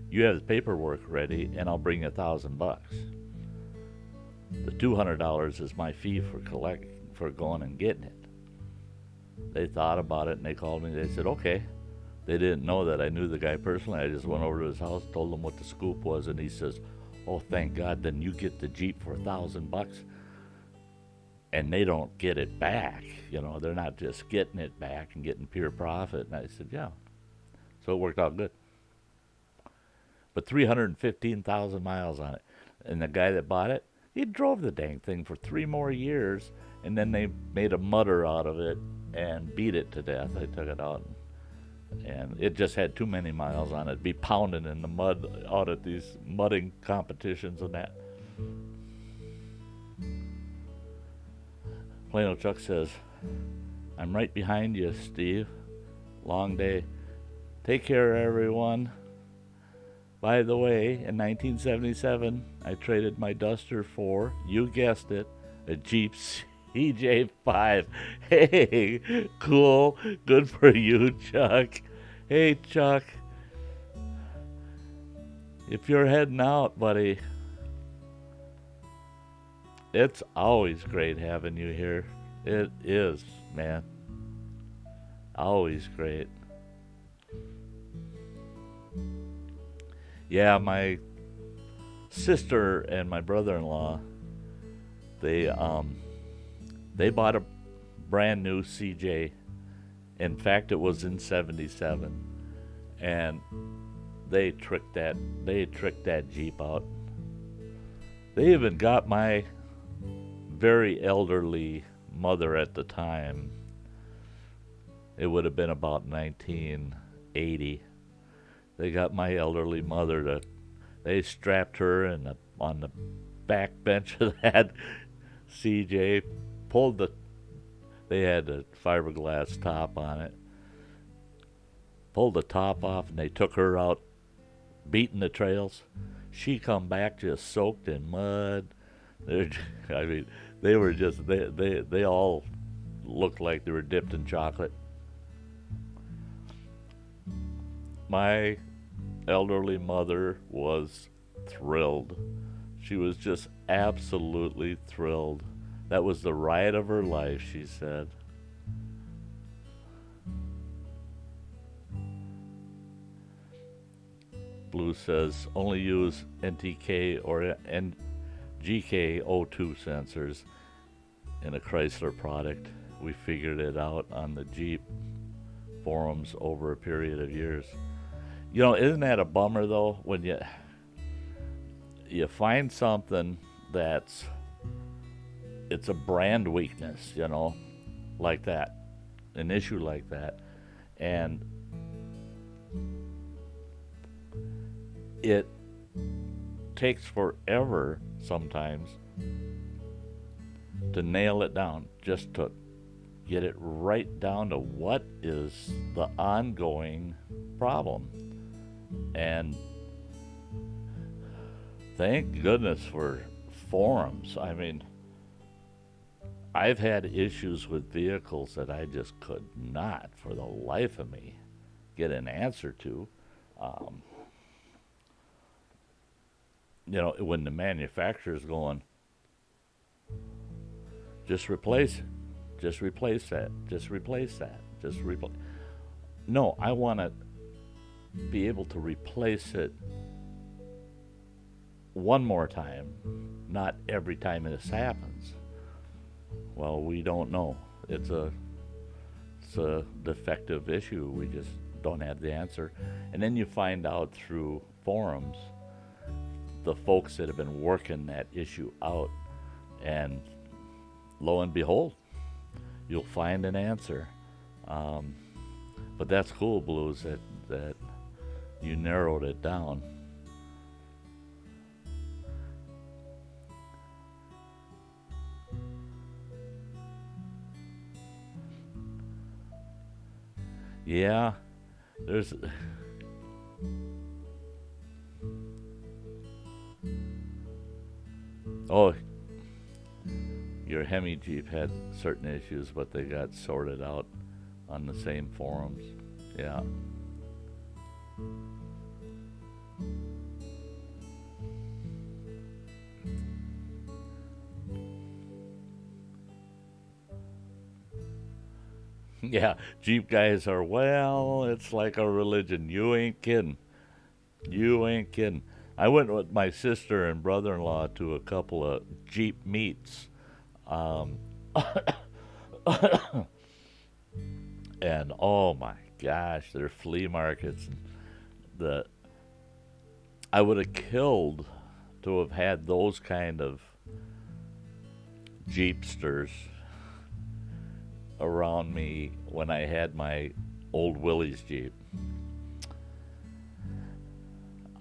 You have the paperwork ready, and I'll bring you $1,000. The $200 is my fee for going and getting it. They thought about it, and they called me. They said, okay. They didn't know that I knew the guy personally. I just went over to his house, told him what the scoop was, and he says, oh, thank God, then you get the Jeep for $1,000. And they don't get it back. You know, they're not just getting it back and getting pure profit. And I said, yeah. So it worked out good. But 315,000 miles on it. And the guy that bought it, he drove the dang thing for 3 more years, and then they made a mutter out of it and beat it to death. I took it out, and it just had too many miles on it. It'd be pounding in the mud out at these mudding competitions and that. Plano Chuck says, I'm right behind you, Steve. Long day. Take care, everyone. By the way, in 1977, I traded my Duster for, you guessed it, a Jeep CJ5. Hey, cool. Good for you, Chuck. Hey, Chuck. If you're heading out, buddy, it's always great having you here. It is, man. Always great. Yeah, my sister and my brother-in-law, they bought a brand new CJ. In fact, it was in '77, and they tricked that Jeep out. They even got my very elderly mother at the time. It would have been about 1980. They got my elderly mother they strapped her on the back bench of that CJ, they had a fiberglass top on it, pulled the top off, and they took her out beating the trails. She come back just soaked in mud. They were just, they all looked like they were dipped in chocolate. My elderly mother was thrilled. She was just absolutely thrilled. That was the ride of her life, she said. Blue says, only use NTK or GK02 sensors in a Chrysler product. We figured it out on the Jeep forums over a period of years. You know, isn't that a bummer though, when you find something it's a brand weakness, you know, like that, an issue like that, and it takes forever sometimes to nail it down, just to get it right down to what is the ongoing problem. And thank goodness for forums. I mean, I've had issues with vehicles that I just could not, for the life of me, get an answer to. Um, when the manufacturer's going, just replace it, just replace that, just replace that, just replace. No, I want to be able to replace it one more time, not every time this happens. Well, we don't know. It's a defective issue. We just don't have the answer. And then you find out through forums the folks that have been working that issue out, and lo and behold, you'll find an answer. Um, but that's cool, Blues, that you narrowed it down. Yeah, there's. Oh, your Hemi Jeep had certain issues, but they got sorted out on the same forums. Yeah. Yeah, Jeep guys are, well, it's like a religion. You ain't kidding. You ain't kidding. I went with my sister and brother in law to a couple of Jeep meets. Um, and oh my gosh, they're flea markets. The I would have killed to have had those kind of Jeepsters around me when I had my old Willie's Jeep.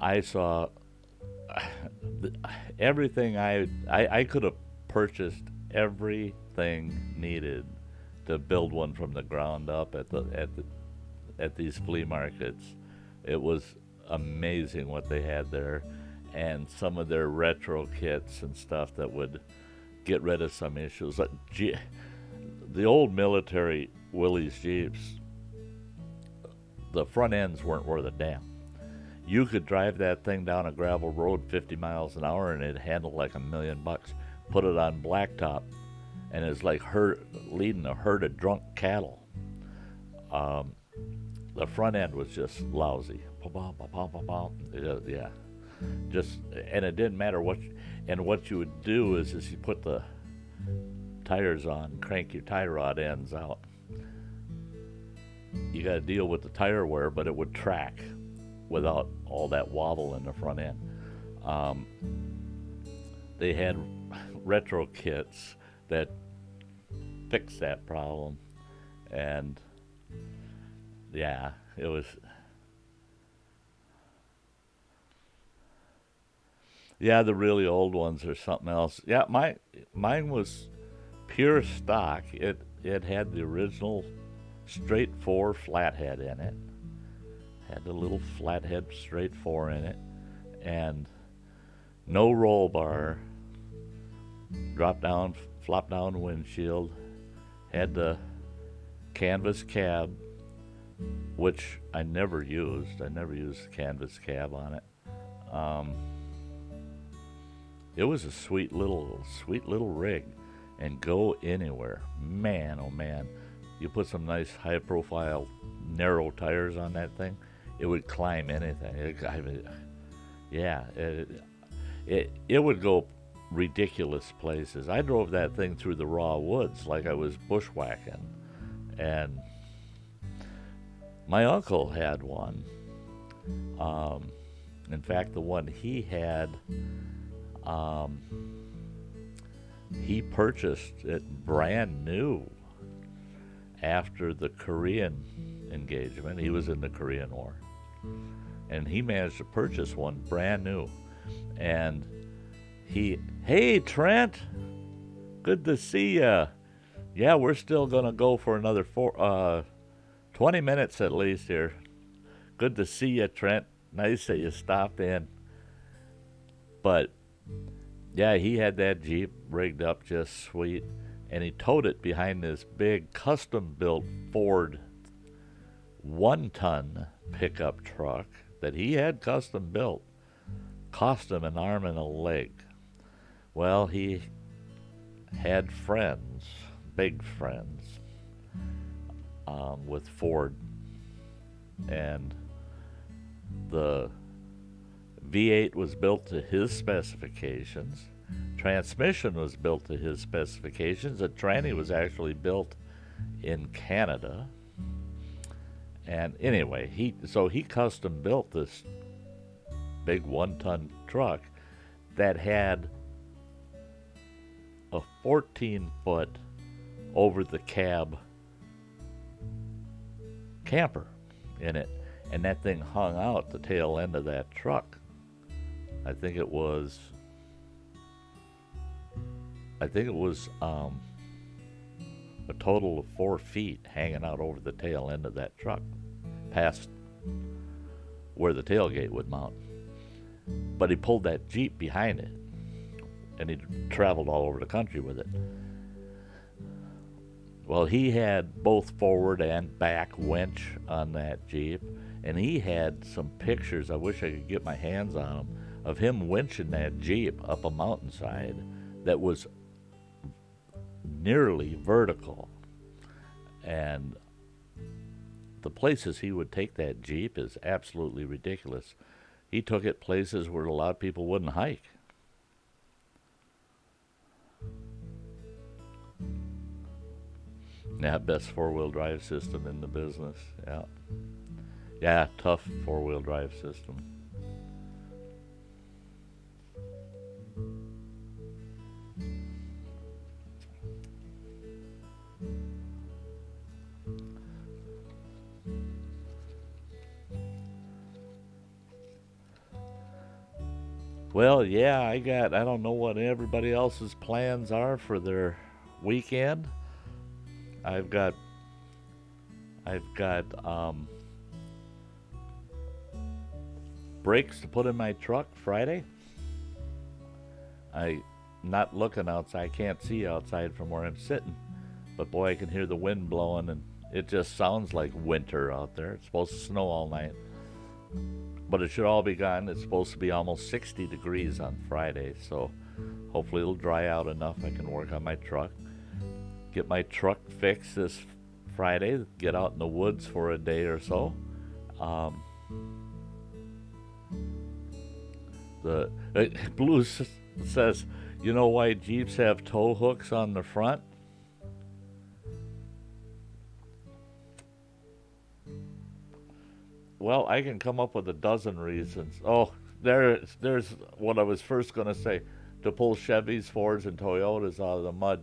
I saw everything I could have purchased everything needed to build one from the ground up at these flea markets. It was amazing what they had there, and some of their retro kits and stuff that would get rid of some issues. Like the old military Willys Jeeps, the front ends weren't worth a damn. You could drive that thing down a gravel road 50 miles an hour and it'd handle like $1,000,000. Put it on blacktop, and it's like leading a herd of drunk cattle. Um, the front end was just lousy. Yeah, just, and it didn't matter what. And what you would do is you put the tires on, crank your tie rod ends out. You got to deal with the tire wear, but it would track without all that wobble in the front end. Um, they had retro kits that fixed that problem, and yeah, it was. Yeah, the really old ones are something else. Yeah, mine was pure stock. It had the original straight four flathead in it. Had the little flathead straight four in it, and no roll bar. Drop down, flop down windshield. Had the canvas cab, which I never used. I never used the canvas cab on it. Um, it was a sweet little rig, and go anywhere. Man, oh man, you put some nice high profile narrow tires on that thing, it would climb anything. It would go ridiculous places. I drove that thing through the raw woods like I was bushwhacking, and my uncle had one. Um, in fact, the one he had, um, he purchased it brand new after the Korean engagement. He was in the Korean War, and he managed to purchase one brand new. And hey Trent, good to see ya. Yeah, we're still gonna go for another 20 minutes at least here. Good to see you, Trent. Nice that you stopped in. But yeah, he had that Jeep rigged up just sweet, and he towed it behind this big custom built Ford 1 ton pickup truck that he had custom built. Cost him an arm and a leg. Well, he had friends, big friends, with Ford, and the V8 was built to his specifications. Transmission was built to his specifications. The tranny was actually built in Canada. And anyway, he custom built this big 1 ton truck that had a 14-foot over the cab camper in it, and that thing hung out the tail end of that truck. I think it was a total of 4 feet hanging out over the tail end of that truck, past where the tailgate would mount. But he pulled that Jeep behind it, and he traveled all over the country with it. Well, he had both forward and back winch on that Jeep, and he had some pictures, I wish I could get my hands on them, of him winching that Jeep up a mountainside that was nearly vertical. And the places he would take that Jeep is absolutely ridiculous. He took it places where a lot of people wouldn't hike. Yeah, best four-wheel drive system in the business. Yeah. Yeah, tough four-wheel drive system. Well, yeah, I don't know what everybody else's plans are for their weekend. I've got brakes to put in my truck Friday. I'm not looking outside. I can't see outside from where I'm sitting. But boy, I can hear the wind blowing, and it just sounds like winter out there. It's supposed to snow all night. But it should all be gone. It's supposed to be almost 60 degrees on Friday, so hopefully it'll dry out enough I can work on my truck. Get my truck fixed this Friday, get out in the woods for a day or so. The Blue says, you know why Jeeps have tow hooks on the front? Well, I can come up with a dozen reasons. Oh, there's what I was first going to say. To pull Chevys, Fords, and Toyotas out of the mud.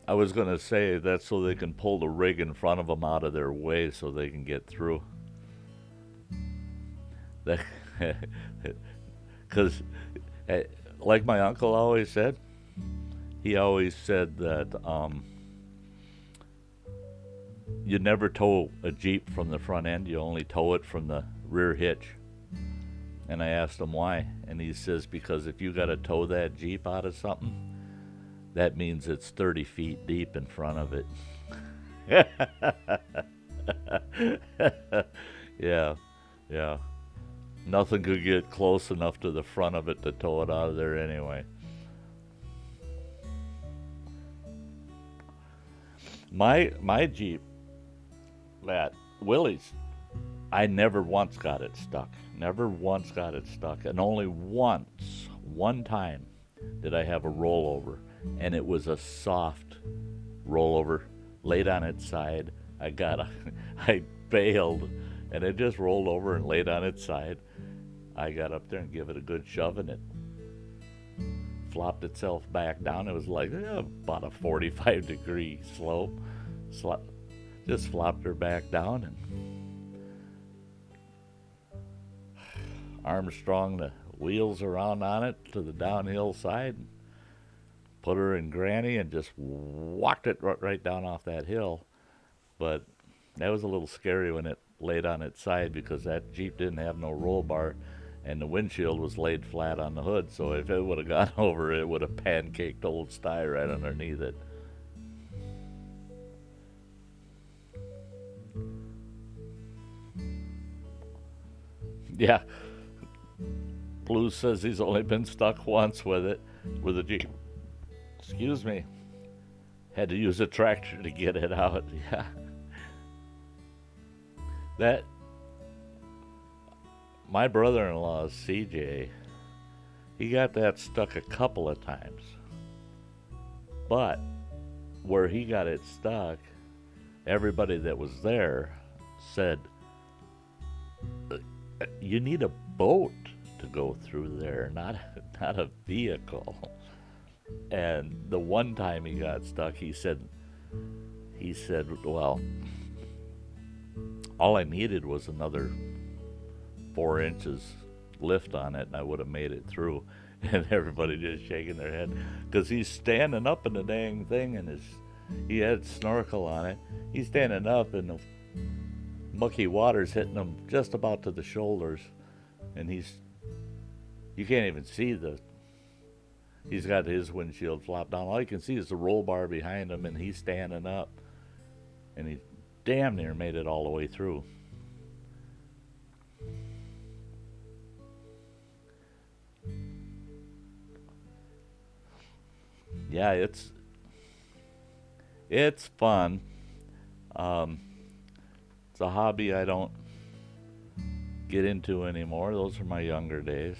I was going to say that's so they can pull the rig in front of them out of their way so they can get through. Because, like my uncle always said, he always said that you never tow a Jeep from the front end. You only tow it from the rear hitch. And I asked him why. And he says, because if you got to tow that Jeep out of something, that means it's 30 feet deep in front of it. Yeah, yeah. Nothing could get close enough to the front of it to tow it out of there anyway. My Jeep, that Willie's, I never once got it stuck. Never once got it stuck. And only one time, did I have a rollover. And it was a soft rollover, laid on its side. I bailed, and it just rolled over and laid on its side. I got up there and gave it a good shove, and it flopped itself back down. It was like about a 45-degree slope. Just flopped her back down, and Armstrong the wheels around on it to the downhill side, and put her in granny, and just walked it right down off that hill. But that was a little scary when it laid on its side, because that Jeep didn't have no roll bar, and the windshield was laid flat on the hood. So if it would have gone over, it would have pancaked old Sty right underneath it. Yeah, Blue says he's only been stuck once with it, with a Jeep. Excuse me. Had to use a tractor to get it out. Yeah, that my brother-in-law, CJ, he got that stuck a couple of times. But where he got it stuck, everybody that was there said, "You need a boat to go through there, not a vehicle." And the one time he got stuck, he said, "Well, all I needed was another 4 inches lift on it, and I would have made it through." And everybody just shaking their head, because he's standing up in the dang thing, and he had snorkel on it. He's standing up, and the mucky water's hitting him just about to the shoulders, and you can't even see he's got his windshield flopped down. All you can see is the roll bar behind him, and he's standing up, and he damn near made it all the way through. Yeah, it's fun. Um, it's a hobby I don't get into anymore. Those are my younger days.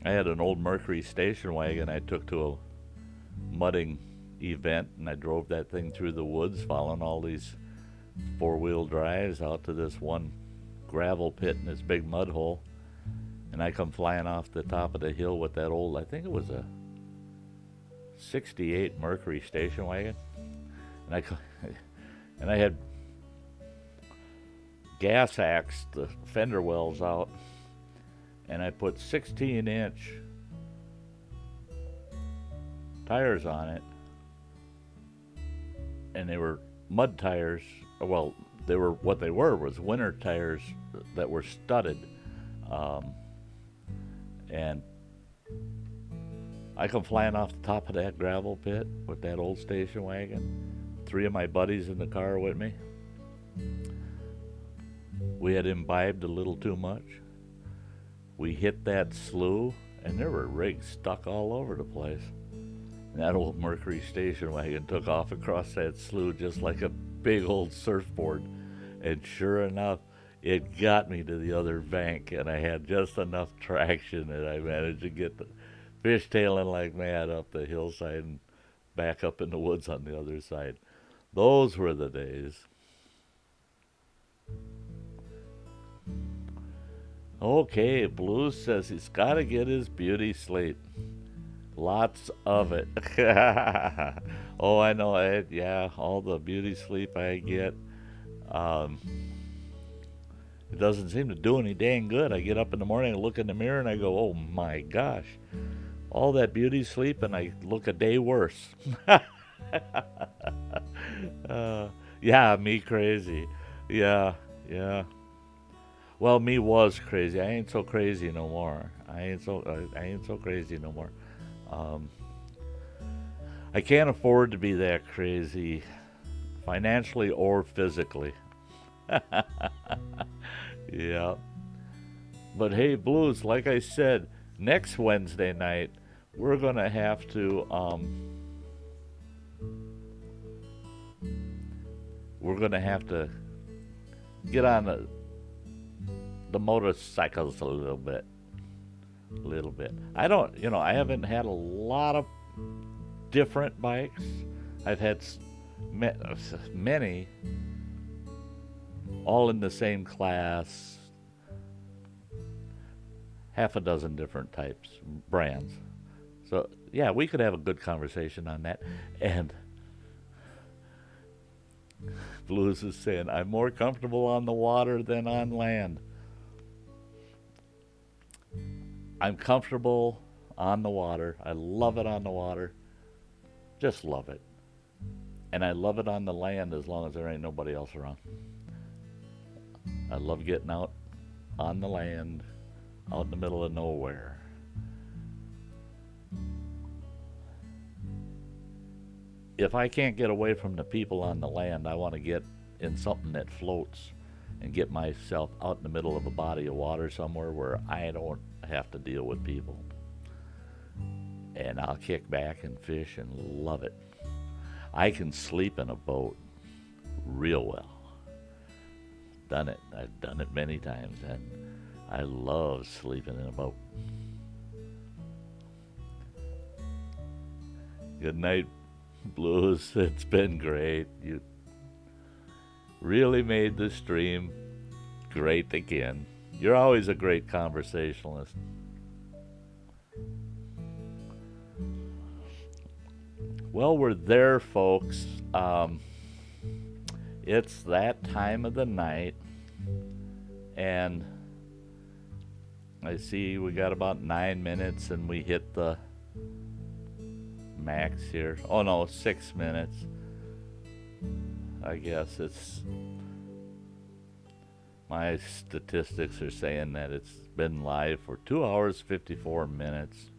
I had an old Mercury station wagon I took to a mudding event, and I drove that thing through the woods, following all these four-wheel drives out to this one gravel pit in this big mud hole. And I come flying off the top of the hill with that old, I think it was a '68 Mercury station wagon, and I had gas axed the fender wells out, and I put 16-inch tires on it, and they were mud tires. Well, they were, what they were was winter tires that were studded, and I come flying off the top of that gravel pit with that old station wagon. 3 of my buddies in the car with me. We had imbibed a little too much. We hit that slough, and there were rigs stuck all over the place. And that old Mercury station wagon took off across that slough just like a big old surfboard. And sure enough, it got me to the other bank, and I had just enough traction that I managed to get the fishtailing like mad up the hillside and back up in the woods on the other side. Those were the days. Okay, Blue says he's got to get his beauty sleep. Lots of it. Oh, I know it. Yeah, all the beauty sleep I get. Um, it doesn't seem to do any dang good. I get up in the morning and look in the mirror and I go, oh my gosh. All that beauty sleep, and I look a day worse. Yeah, me crazy. Yeah, yeah. Well, me was crazy. I ain't so crazy no more. I ain't so crazy no more. Um, I can't afford to be that crazy, financially or physically. Yeah. But hey, Blues, like I said, next Wednesday night we're gonna have to get on the motorcycles a little bit. I haven't had a lot of different bikes. I've had many, all in the same class, half a dozen different types, brands. So yeah, we could have a good conversation on that. And Blues is saying, I'm more comfortable on the water than on land. I'm comfortable on the water. I love it on the water. Just love it. And I love it on the land as long as there ain't nobody else around. I love getting out on the land, out in the middle of nowhere. If I can't get away from the people on the land, I want to get in something that floats and get myself out in the middle of a body of water somewhere where I don't have to deal with people. And I'll kick back and fish and love it. I can sleep in a boat real well. Done it. I've done it many times, and I love sleeping in a boat. Good night, Blues. It's been great. You really made the stream great again. You're always a great conversationalist. Well, we're there, folks. It's that time of the night, and I see we got about 9 minutes, and we hit the max here. Oh no, 6 minutes. I guess it's my statistics are saying that it's been live for 2 hours 54 minutes.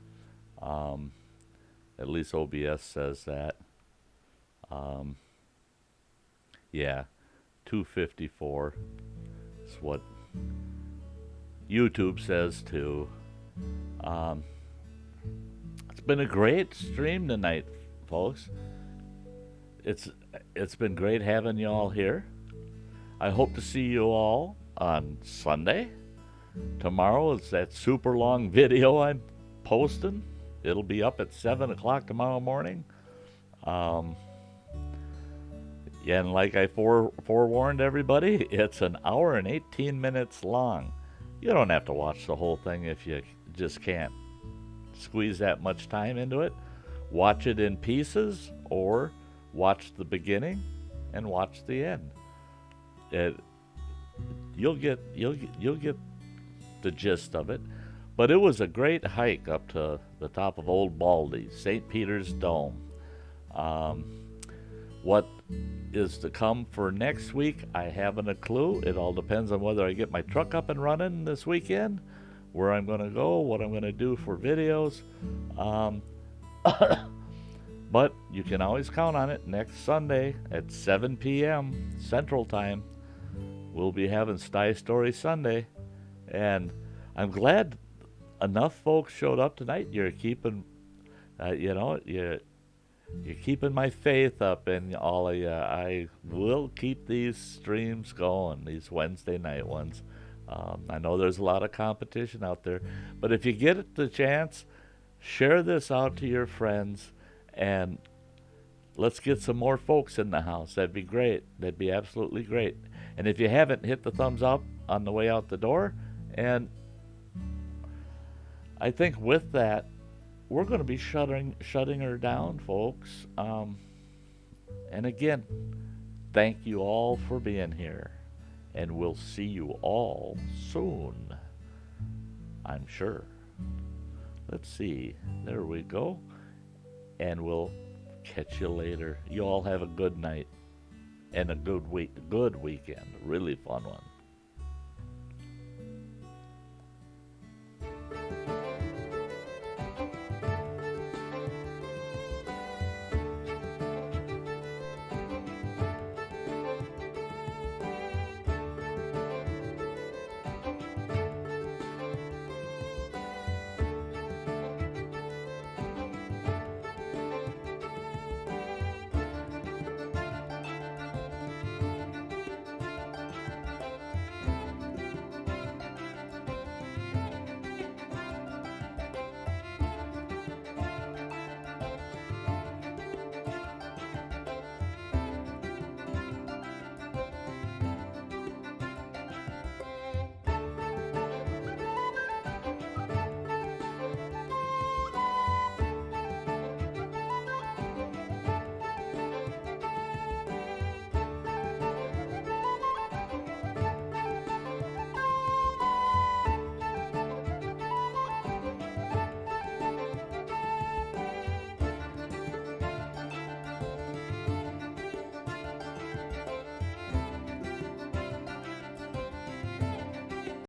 At least OBS says that. Yeah, 254 is what YouTube says too. It's been a great stream tonight, folks. It's been great having you all here. I hope to see you all on Sunday. Tomorrow is that super long video I'm posting. It'll be up at 7 o'clock tomorrow morning. Yeah, and like I forewarned everybody, it's an hour and 18 minutes long. You don't have to watch the whole thing if you just can't squeeze that much time into it. Watch it in pieces, or watch the beginning and watch the end. You'll get the gist of it. But it was a great hike up to the top of Old Baldy, St. Peter's Dome. What is to come for next week, I haven't a clue. It all depends on whether I get my truck up and running this weekend, where I'm going to go, what I'm going to do for videos. But you can always count on it. Next Sunday at 7 p.m. Central Time, we'll be having Sty Story Sunday. And I'm glad enough folks showed up tonight. You're keeping, you're keeping my faith up in all of you. I will keep these streams going, these Wednesday night ones. I know there's a lot of competition out there, but if you get the chance, share this out to your friends, and let's get some more folks in the house. That'd be great. That'd be absolutely great. And if you haven't, hit the thumbs up on the way out the door. And I think with that, we're going to be shutting her down, folks. And again, thank you all for being here. And we'll see you all soon, I'm sure. Let's see. There we go. And we'll catch you later. You all have a good night and a good weekend. A really fun one.